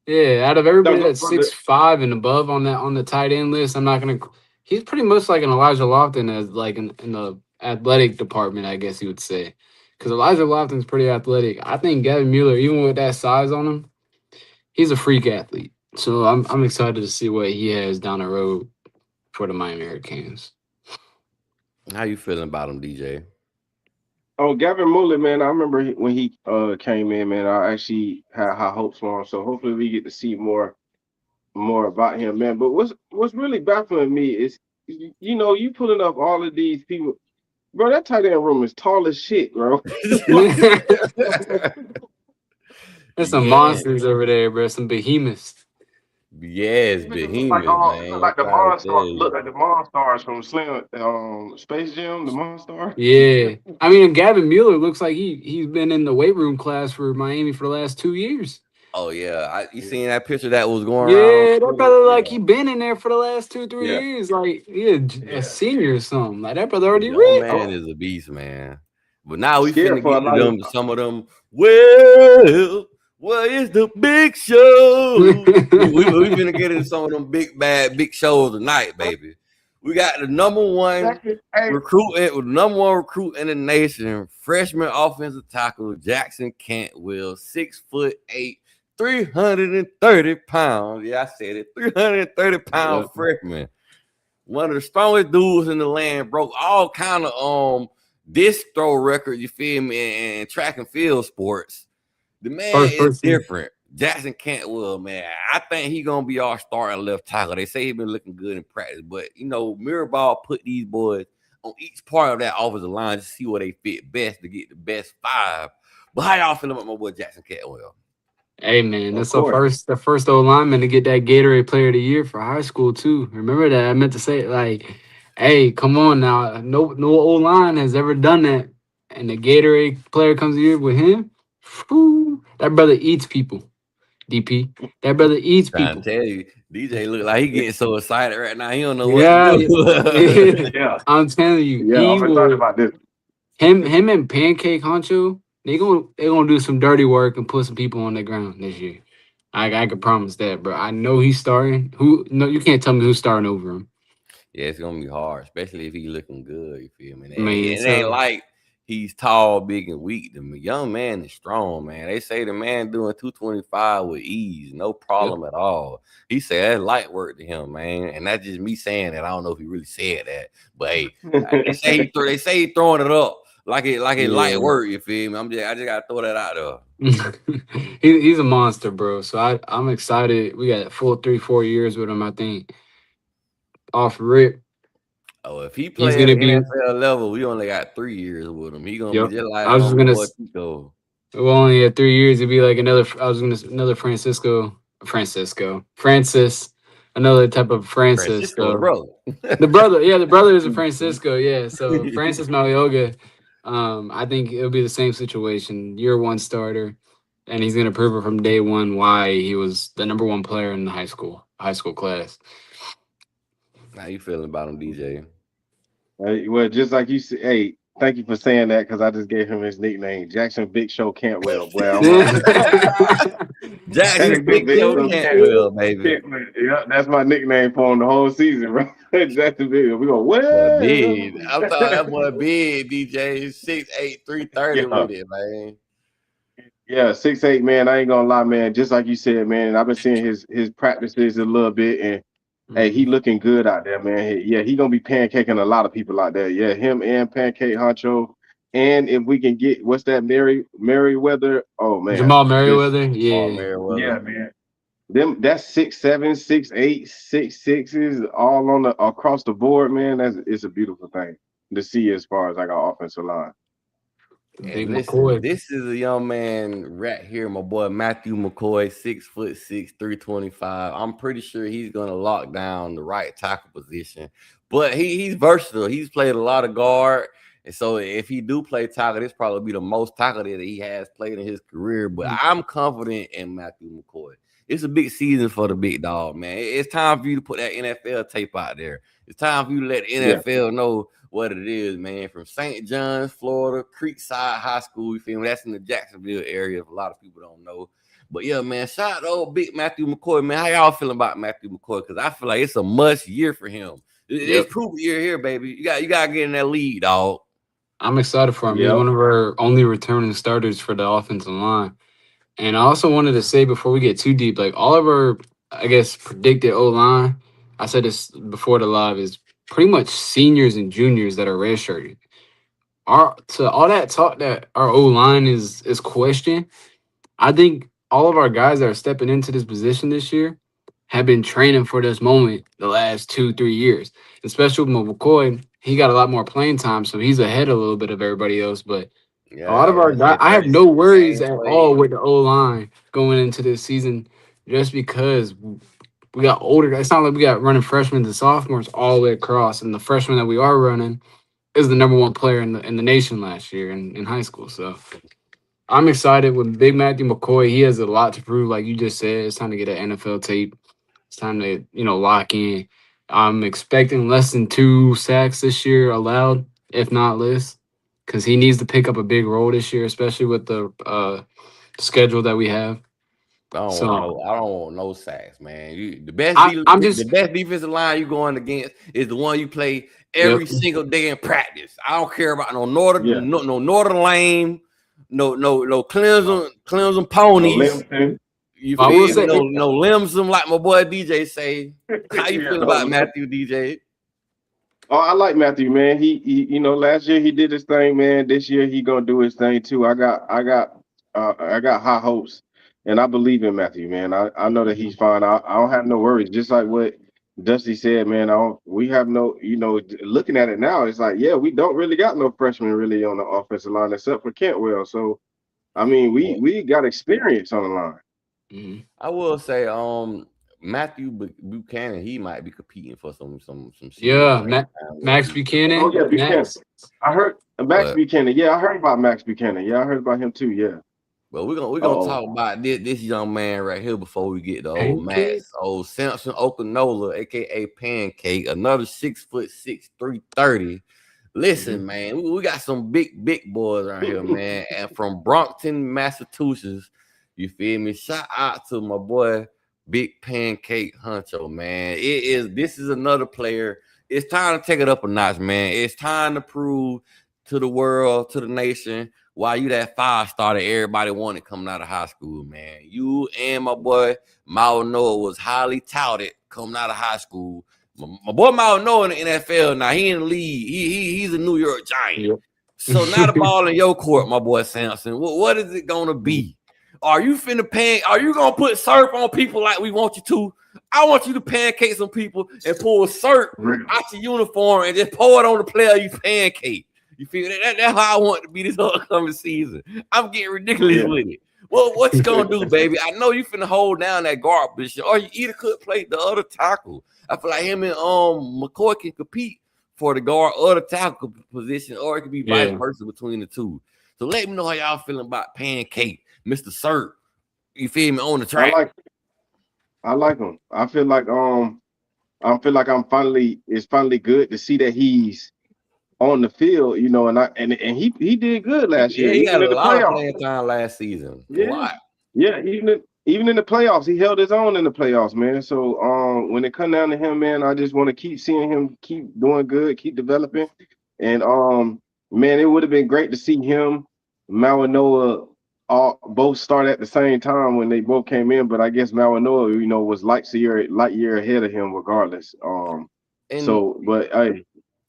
yeah, out of No, everybody go, that's go, go. 6'5" and above on the tight end list, I'm not gonna. He's pretty much like an Elijah Lofton as like in the athletic department, I guess you would say, because Elijah Lofton's pretty athletic. I think Gavin Mueller, even with that size on him, he's a freak athlete. So I'm excited to see what he has down the road for the Miami Hurricanes. How you feeling about him, DJ? Oh, Gavin Mueller, man, I remember when he came in, man. I actually had high hopes for him. So hopefully we get to see more about him, man. But what's really baffling me is you pulling up all of these people, bro. That tight end room is tall as shit, bro. There's some Yeah, monsters over there, bro. Some behemoths. yes, Niggas look like behemoth, man. I'm the trying to tell Monstars, you. look like the Monstars from Slim Space Jam, the Monstars. Yeah, I mean, Gavin Mueller looks like he's been in the weight room class for Miami for the last 2 years. Oh yeah, you Yeah, seen that picture that was going around on Yeah, that Twitter? brother like Yeah, he been in there for the last 2 3 yeah, years. Like a yeah. senior or something. Like that brother the already young rich. man I'm is a beast, man. But now we scared finna for a get to lot of. some of them. Well, what is the big show? We finna get into some of them big shows tonight, baby. We got the Hey, number one recruit in the nation, freshman offensive tackle Jackson Cantwell, 6'8", 330 pounds. Yeah, I said it, 330-pound Yeah. freshman. One of the strongest dudes in the land, broke all kind of disc throw records, you feel me, and track and field sports. The man First is person. different. Jackson Cantwell, man. I think he gonna be our starting left tackle. They say he been looking good in practice, but Mirabal put these boys on each part of that offensive line to see where they fit best to get the best 5. But how y'all feeling about my boy Jackson Catwell? Hey man, Of that's course. the first old lineman to get that Gatorade Player of the Year for high school too. Remember that? I meant to say like, hey, come on now. No old line has ever done that, and the Gatorade Player comes here with him. Whew, that brother eats people. DP, that brother eats Trying people. to tell you, DJ look like he getting so excited right now. He don't know what to Yeah, do. Yeah. I'm telling you, Yeah. he I'm excited will. about this. Him and Pancake Honcho, they gonna do some dirty work and put some people on the ground this year. I can promise that, bro. I know he's starting. Who? No, you can't tell me who's starting over him. Yeah, it's gonna be hard, especially if he looking good. You feel me? And Man, it ain't so like he's tall, big, and weak. The young man is strong, man. They say the man doing 225 with ease, no yep. problem at all. He said that's light work to him, man, and that's just me saying that. I don't know if he really said that, but hey, they say he throwing it up like it light Yeah. work. You feel me? I just gotta throw that out there. He's a monster, bro. So I'm excited. We got full 3-4 years with him. I think off rip, Oh, if he he's play at gonna an be. NFL level, we only got 3 years with him. He gonna be Yep. just like I was just my gonna. boy Tico. Well, only at 3 years, it'd be like another. I was gonna another Francis, another type of Francis. Francisco, the So brother. the brother is a Francisco. Yeah, so Francis Malioga. I think it'll be the same situation. Year one starter, and he's gonna prove it from day one why he was the number one player in the high school class. How you feeling about him, DJ? Well, just like you said, hey, thank you for saying that because I just gave him his nickname, Jackson Big Show Cantwell. Boy, I'm Jackson Jackson Big Big Show Show Cantwell, baby. Cantwell. Yeah, that's my nickname for him the whole season, bro. Jackson Big. We go, Boy, well, big. I'm talking that boy big, DJ. 6'8", 330 yeah. with it, man. Yeah, 6'8", man. I ain't gonna lie, man. Just like you said, man. I've been seeing his practices a little bit, and hey, he Mhm. looking good out there, man. He gonna be pancaking a lot of people out there. Yeah, him and Pancake Honcho. And if we can get what's that Merriweather? Oh man, Jamal just Merriweather, Oh, yeah. Merriweather. yeah, man. Them that's 6'7", 6'8", 6'6" all on the across the board, man. It's a beautiful thing to see as far as like our offensive line. Big And listen, McCoy. this is a young man right here, my boy Matthew McCoy, 6'6", 325. I'm pretty sure he's gonna lock down the right tackle position. But he's versatile. He's played a lot of guard. And so if he do play tackle, this probably be the most tackle that he has played in his career. But I'm confident in Matthew McCoy. It's a big season for the big dog, man. It's time for you to put that NFL tape out there. It's time for you to let the Yeah. NFL know what it is, man. From St. John's, Florida, Creekside High School, you feel me? That's in the Jacksonville area, if a lot of people don't know. But yeah, man, shout out to old big Matthew McCoy, man. How y'all feeling about Matthew McCoy? Because I feel like it's a must year for him. It's Yep. proof year here, baby. You got to get in that lead, dog. I'm excited for him. He's Yep. one of our only returning starters for the offensive line. And I also wanted to say before we get too deep, like all of our, I guess, predicted O line, I said this before the live, is pretty much seniors and juniors that are redshirted. All that talk that our O line is questioned, I think all of our guys that are stepping into this position this year have been training for this moment the last 2-3 years. Especially with McCoy, he got a lot more playing time, so he's ahead a little bit of everybody else. But a lot of Yeah, our guys, say I have 36 no worries games at all played. with the O line going into this season, just because we got older. It's not like we got running freshmen and sophomores all the way across, and the freshman that we are running is the number one player in the nation last year in high school. So I'm excited with Big Matthew McCoy. He has a lot to prove, like you just said. It's time to get an NFL tape. It's time to lock in. I'm expecting less than 2 sacks this year allowed, if not less, because he needs to pick up a big role this year, especially with the schedule that we have. So I don't want no sacks, man. I'm The just best defensive line you going against is the one you play yep. every single day in practice. I don't care about no Yeah. Northern Lame, no No, Clemson no ponies. Livingston. You I will feel me? say No Limsum like my boy DJ say. How you Yeah, feel no about Livingston. Matthew, DJ? Oh, I like Matthew, man. He last year he did his thing, man. This year he gonna do his thing too. I got high hopes, and I believe in Matthew, man. I know that he's fine. I don't have no worries. Just like what Dusty said, man, we have no, looking at it now, it's like, yeah, we don't really got no freshmen really on the offensive line except for Kentwell. So, I mean, we got experience on the line. Mm-hmm. I will say, Matthew Buchanan, he might be competing for some Yeah, right now. Max Buchanan. Oh yeah, Buchanan. Max. I heard Max But, Buchanan. Yeah, I heard about Max Buchanan. Yeah, I heard about him too. Yeah. but we're gonna talk about this young man right here before we get to old Max, old Samson Okanola, aka Pancake, another 6'6", 330. Listen, man, we got some big boys around here, man, and from Brockton, Massachusetts. You feel me? Shout out to my boy Big Pancake Huncho, man. This is another player. It's time to take it up a notch, man. It's time to prove to the world, to the nation, why you that 5-star that everybody wanted coming out of high school, man. You and my boy Mao Noah was highly touted coming out of high school. My boy Mao Noah in the NFL now. He in the league. He's a New York Giant. Yep. So now the ball in your court, my boy Samson. What is it gonna be? Are you finna Are you gonna put syrup on people like we want you to? I want you to pancake some people and pull syrup out your uniform and just pour it on the player you pancake. You feel that? That's how I want it to be this upcoming season. I'm getting ridiculous with it. Well, what you gonna do, baby? I know you finna hold down that guard position, or you either could play the other tackle. I feel like him and McCoy can compete for the guard or the tackle position, or it could be vice versa between the two. So let me know how y'all feeling about Pancake, Mr. Sir. You feel me on the track? I like him. I feel like it's finally good to see that he's on the field, and he did good last year. He got a lot of playing time last season. Yeah, even in the playoffs, he held his own in the playoffs, man. So when it come down to him, man, I just want to keep seeing him keep doing good, keep developing, and man, it would have been great to see him, Mawanoa, both start at the same time when they both came in. But I guess Mawanoa, was light year ahead of him, regardless. I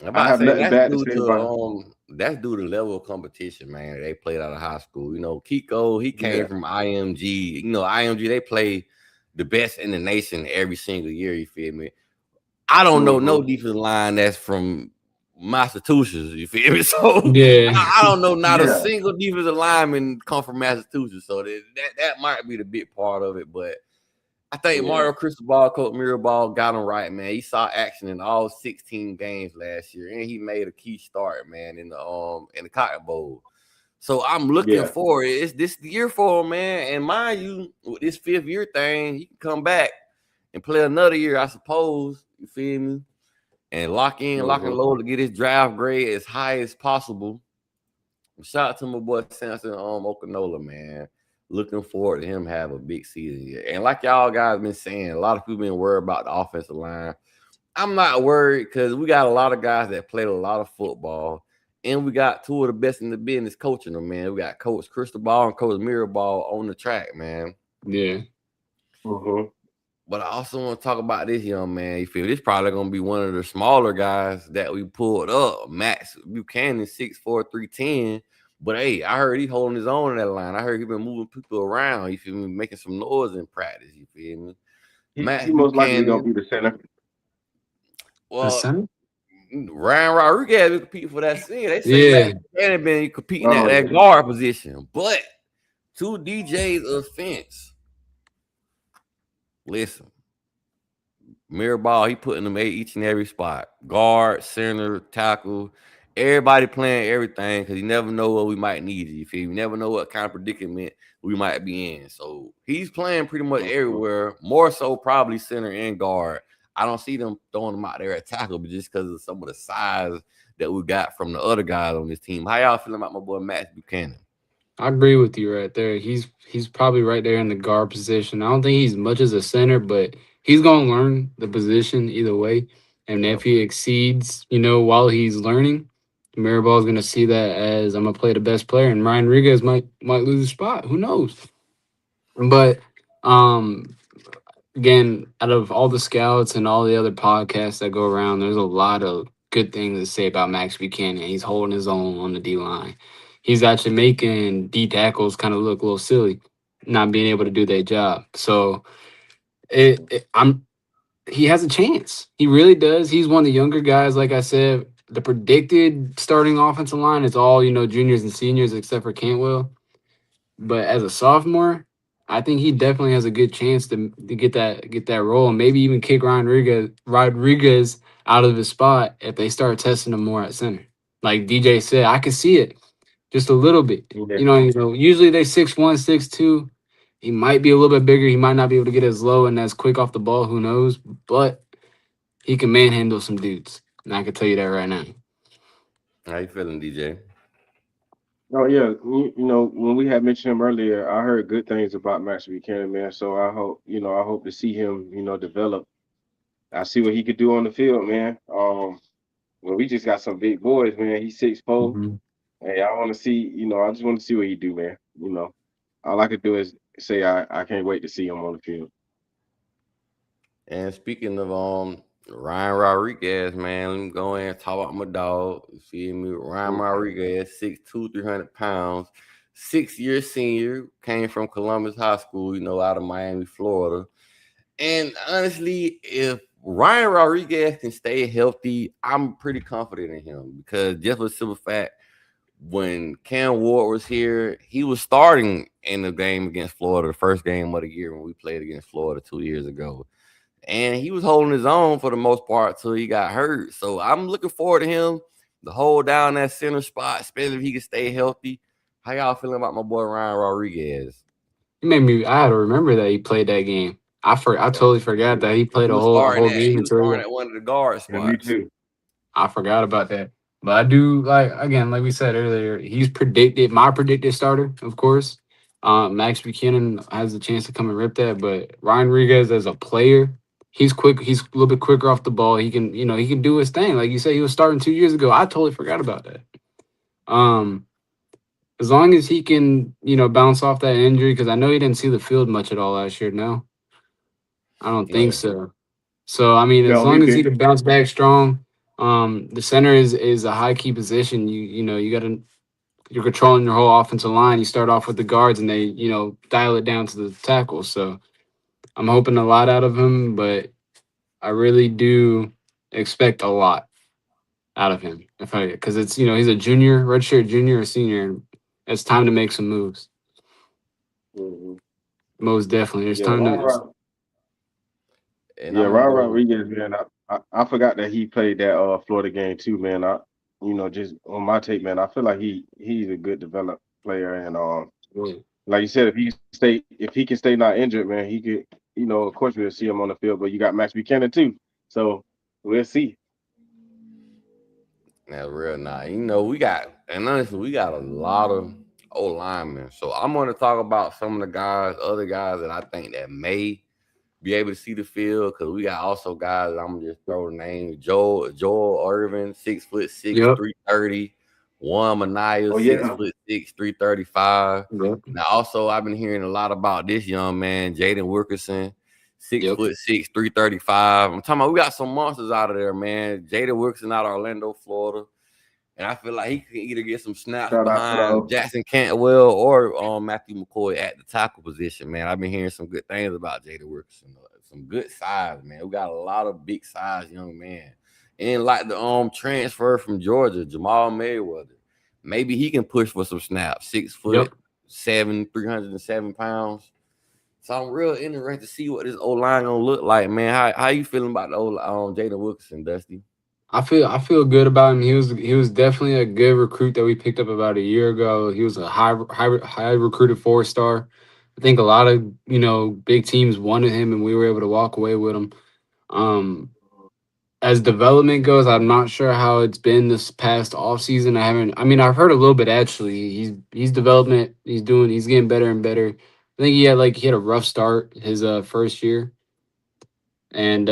have nothing bad to say about him. That's due to level of competition, man. They played out of high school. Kiko, he came from IMG. IMG, they play the best in the nation every single year. You feel me? I don't know no defensive line that's from Massachusetts. You feel me? So I don't know not a single defensive lineman come from Massachusetts. So that might be the big part of it, but I think Mario Cristobal, Coach Mirabal got him right, man. He saw action in all 16 games last year, and he made a key start, man, in the Cotton Bowl. So I'm looking for it. This the year for him, man. And mind you, with this 5th year thing, he can come back and play another year, I suppose. You feel me? And lock and load to get his draft grade as high as possible. Shout out to my boy Samson Okanola, man. Looking forward to him have a big season here. And like y'all guys been saying, a lot of people been worried about the offensive line. I'm not worried because we got a lot of guys that played a lot of football. And we got two of the best in the business coaching them, man. We got Coach Cristobal and Coach Mirabal on the track, man. Yeah. But I also want to talk about this young man. You feel this probably going to be one of the smaller guys that we pulled up. Max Buchanan, 6'4", 310. But hey, I heard he's holding his own in that line. I heard he's been moving people around. You feel me? Making some noise in practice. You feel me? He most likely gonna be the center. Well, Ryan Rodriguez been competing for that scene. They say Buchanan been competing at that guard position. But to DJ's offense, listen, Mirabal, he putting them each and every spot. Guard, center, tackle. Everybody playing everything because you never know what we might need. You feel? You never know what kind of predicament we might be in. So he's playing pretty much everywhere. More so probably center and guard. I don't see them throwing him out there at tackle, but just because of some of the size that we got from the other guys on this team. How y'all feeling about my boy Max Buchanan? I agree with you right there. He's probably right there in the guard position. I don't think he's much as a center, but he's gonna learn the position either way. And if he exceeds, while he's learning, Mirabal is going to see that as I'm going to play the best player, and Ryan Rodriguez might lose a spot. Who knows? But again, out of all the scouts and all the other podcasts that go around, there's a lot of good things to say about Max Buchanan. He's holding his own on the D-line. He's actually making D tackles kind of look a little silly, not being able to do their job. So he has a chance. He really does. He's one of the younger guys. Like I said, the predicted starting offensive line is all juniors and seniors except for Cantwell. But as a sophomore, I think he definitely has a good chance to get that role and maybe even kick Rodriguez out of his spot if they start testing him more at center. Like DJ said, I could see it just a little bit. Yeah. Usually they 6'1", 6'2". He might be a little bit bigger. He might not be able to get as low and as quick off the ball. Who knows? But he can manhandle some dudes. And I can tell you that right now. How you feeling, DJ? Oh yeah, when we had mentioned him earlier, I heard good things about Max Buchanan, man. So I hope to see him, develop. I see what he could do on the field, man. Well, we just got some big boys, man. He's 6'4". Mhm. Hey, I want to see, I just want to see what he do, man. All I could do is say I can't wait to see him on the field. And speaking of Ryan Rodriguez, man, let me go in and talk about my dog. You feel me? Ryan Rodriguez, 6'2", 300 pounds, 6-year senior, came from Columbus High School, out of Miami, Florida. And honestly, if Ryan Rodriguez can stay healthy, I'm pretty confident in him because just for the simple fact, when Cam Ward was here, he was starting in the game against Florida, the first game of the year when we played against Florida 2 years ago. And he was holding his own for the most part till he got hurt. So I'm looking forward to him to hold down that center spot, especially if he can stay healthy. How y'all feeling about my boy Ryan Rodriguez? I had to remember that he played that game. I totally forgot that he played He a was whole starting game he was starting until at one of the guard Yeah, me spots. too. I forgot about that. But I do like we said earlier, he's my predicted starter, of course. Max Buchanan has a chance to come and rip that, but Ryan Rodriguez as a player, he's quick. He's a little bit quicker off the ball. He can, he can do his thing. Like you said, he was starting 2 years ago. I totally forgot about that. As long as he can, bounce off that injury, because I know he didn't see the field much at all last year. No, I don't think No. so. So I mean, as No, he long as he did. can bounce back strong, the center is a high key position. You're controlling your whole offensive line. You start off with the guards, and they dial it down to the tackles. So I'm hoping a lot out of him, but I really do expect a lot out of him. Because it's he's a junior, redshirt junior or senior. And it's time to make some moves. Mhm. Most definitely, there's Yeah, time Ryan, to. And yeah, I'm gonna Ryan go. Rodriguez, man. I forgot that he played that Florida game too, man. Just on my take, man, I feel like he's a good developed player, and like you said, if he can stay not injured, man, he could, of course we'll see him on the field. But you got Max Buchanan too, so we'll see. That's real nice. Honestly, we got a lot of old linemen. So I'm gonna talk about some of the other guys that I think that may be able to see the field because we got also guys. I'm gonna just throw the name Joel Irvin, 6'6", Yep. 330. Juan Manaya, Oh yeah, 6'6", 335. Yep. Now also I've been hearing a lot about this young man, Jaden Wilkerson, six Yep. foot six, 335. I'm talking about we got some monsters out of there, man. Jaden Wilkerson out of Orlando, Florida. And I feel like he can either get some snaps shout out to behind Jackson Cantwell or Matthew McCoy at the tackle position, man. I've been hearing some good things about Jaden Wilkerson. Some good size, man. We got a lot of big size young men. And like the transfer from Georgia, Jamal Mayweather. Maybe he can push for some snaps. 6'7", 307 pounds. So I'm real interested to see what this O line gonna look like, man. How you feeling about the old Jaden Wilkerson, Dusty? I feel good about him. He was definitely a good recruit that we picked up about a year ago. He was a high recruited 4-star. I think a lot of big teams wanted him, and we were able to walk away with him. Um, as development goes, I'm not sure how it's been this past offseason. I've heard a little bit actually. He's development. He's getting better and better. I think he had a rough start his first year. And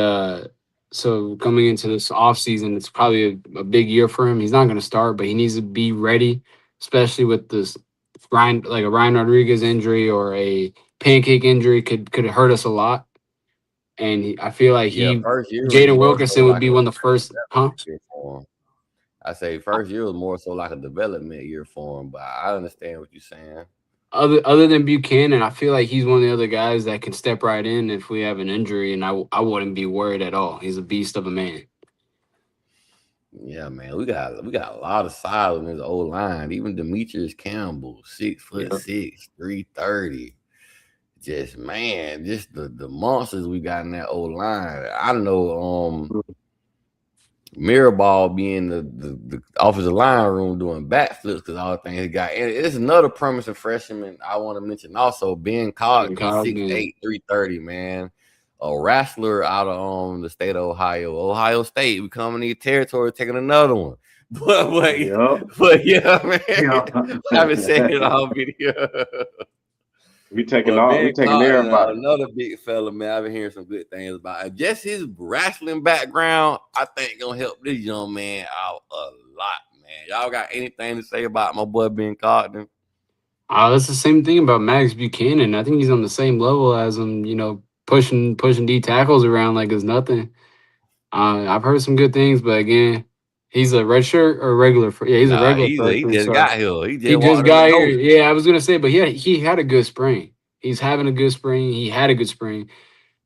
so coming into this offseason, it's probably a big year for him. He's not going to start, but he needs to be ready, especially with this a Ryan Rodriguez injury or a pancake injury could hurt us a lot. And I feel like Yeah, first year was Jaden more so Wilkerson would like be a one of the first, huh? development year for him. I say first year was more so like a development year for him, but I understand what you're saying. other than Buchanan, I feel like he's one of the other guys that can step right in if we have an injury, and I wouldn't be worried at all. He's a beast of a man. Yeah, man, we got a lot of size on this old line. Even Demetrius Campbell, 6'6", 330. Just man, just the monsters we got in that old line. I know Mirabal being the offensive line room doing backflips because all the things he got. And it's another promising freshman I want to mention also, Ben Cogden, 6'8", 330, man. A wrestler out of the state of Ohio State. We coming to your territory, taking another one. But yeah, man. I've been saying it all video. We taking everybody. Another big fella, man. I've been hearing some good things about it. Just his wrestling background, I think gonna help this young man out a lot, man. Y'all got anything to say about my boy Ben Cogden? That's the same thing about Max Buchanan. I think he's on the same level as him, pushing D tackles around like it's nothing. I've heard some good things, but again, he's a red shirt or regular. He's a regular. He just got here. He just got here. Yeah, I was gonna say, but he had a good spring. He's having a good spring. He had a good spring,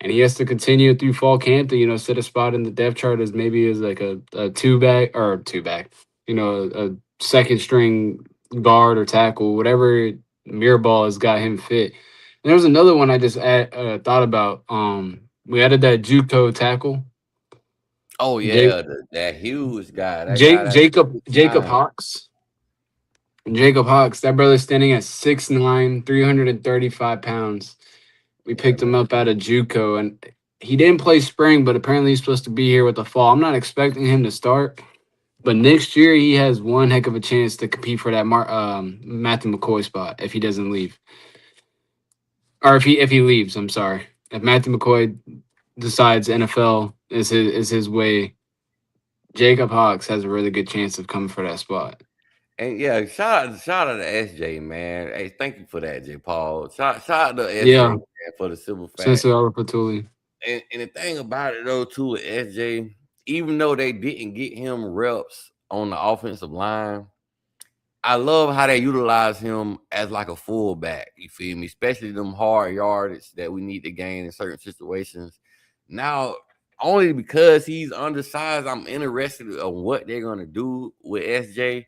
and he has to continue through fall camp to set a spot in the depth chart as maybe as like a two back, a second string guard or tackle, whatever Mirabal has got him fit. And there was another one I just thought about. We added that JUCO tackle. Oh yeah, that huge guy. Jacob Hawks. Jacob Hawks, that brother's standing at 6'9", 335 pounds. We picked him up out of JUCO, and he didn't play spring, but apparently he's supposed to be here with the fall. I'm not expecting him to start, but next year he has one heck of a chance to compete for that Matthew McCoy spot if he doesn't leave, or if he leaves. I'm sorry, if Matthew McCoy decides NFL is his way, Jacob Hawks has a really good chance of coming for that spot. And yeah, shout out to SJ, man. Hey, thank you for that, J. Paul. Shout out to SJ man, for the simple fact. And the thing about it though, too, with SJ, even though they didn't get him reps on the offensive line, I love how they utilize him as like a fullback. You feel me? Especially them hard yardage that we need to gain in certain situations. Now, only because he's undersized, I'm interested in what they're gonna do with SJ.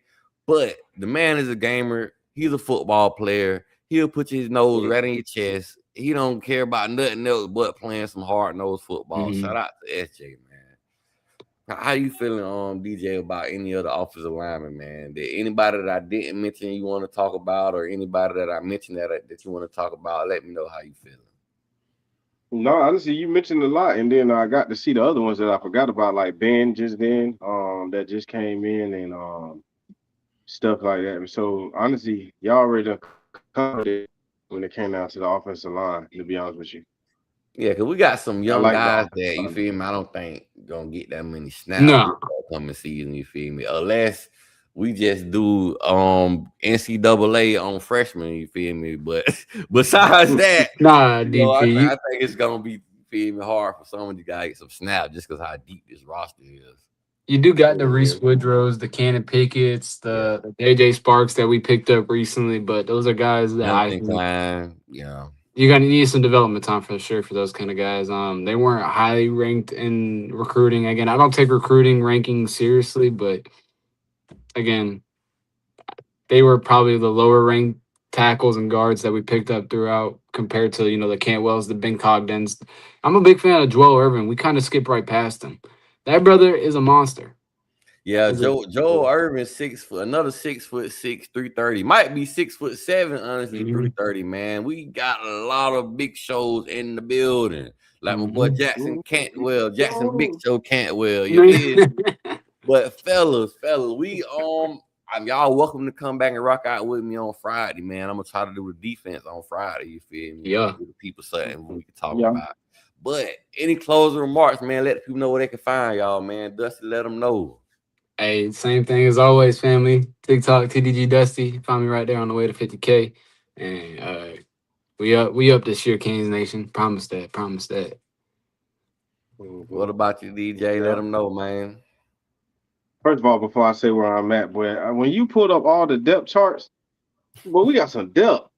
But the man is a gamer. He's a football player. He'll put his nose right in your chest. He don't care about nothing else but playing some hard-nosed football. Mm-hmm. Shout out to SJ, man. How you feeling, DJ, about any other offensive lineman, man? Did anybody that I didn't mention you want to talk about, or anybody that I mentioned that you want to talk about? Let me know how you feeling. No, honestly, you mentioned a lot, and then I got to see the other ones that I forgot about, like Ben that just came in, and stuff like that. So honestly, y'all already covered it when it came down to the offensive line, to be honest with you. Yeah, because we got some young guys that, you feel me, I don't think gonna get that many snaps coming season, you feel me? Unless we just do NCAA on freshmen, you feel me? But besides that, I think it's gonna be, you feel me, hard for some of you guys to get some snaps just because how deep this roster is. You do got the Reese Woodrows, the Cannon Pickett's, the AJ Sparks that we picked up recently, but those are guys that I think you're gonna need some development time for sure for those kind of guys. They weren't highly ranked in recruiting. Again, I don't take recruiting rankings seriously, but again, they were probably the lower ranked tackles and guards that we picked up throughout compared to the Cantwells, the Ben Cogdens. I'm a big fan of Joel Irvin. We kind of skipped right past him. That brother is a monster. Yeah, Joel Irvin, 6 foot, another 6'6", 330. Might be 6'7", honestly, 330, man. We got a lot of big shows in the building. Like my boy Jackson Cantwell, Jackson Big Show Cantwell. But fellas, we y'all welcome to come back and rock out with me on Friday, man. I'm gonna try to do the defense on Friday, you feel me? Yeah. Give the people something we can talk about. But any closing remarks, man, let people know where they can find y'all, man. Dusty, let them know. Hey, same thing as always, family. TikTok, TDG Dusty. Find me right there on the way to 50K. And we up this year, Kings Nation. Promise that. What about you, DJ? Let them know, man. First of all, before I say where I'm at, boy, when you pulled up all the depth charts, well, we got some depth.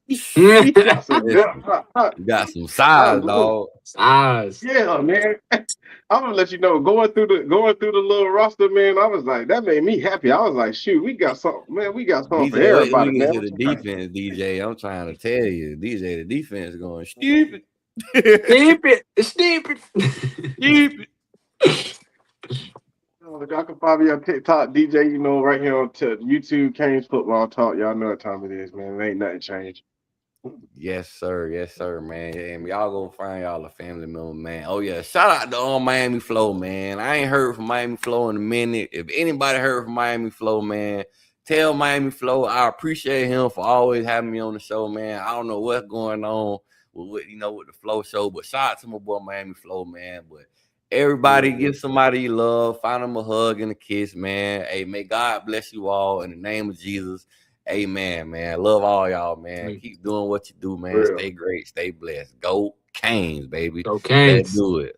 He got some You got some size, dog. Size. Yeah, man. I'm gonna let you know. Going through the little roster, man. I was like, that made me happy. I was like, shoot, we got something, man. We got something for DJ, wait till everybody, we get man. to the defense, DJ. I'm trying to tell you, DJ, the defense going stupid. Stupid. Stupid. Stupid. Y'all can follow me on TikTok, DJ. You know, right here on YouTube, Canes Football Talk. Y'all know what time it is, man. It ain't nothing changed. Yes, sir. Yes, sir, man. Yeah, and y'all go find y'all a family member, man. Oh yeah, shout out to Miami Flow, man. I ain't heard from Miami Flow in a minute. If anybody heard from Miami Flow, man, tell Miami Flow I appreciate him for always having me on the show, man. I don't know what's going on with the Flow show, but shout out to my boy Miami Flow, man. But everybody give somebody you love, find them a hug and a kiss, man. Hey, may God bless you all in the name of Jesus. Amen, man. Love all y'all, man. Keep doing what you do, man. Stay great, stay blessed. Go Canes, baby. Go Canes. Let's do it.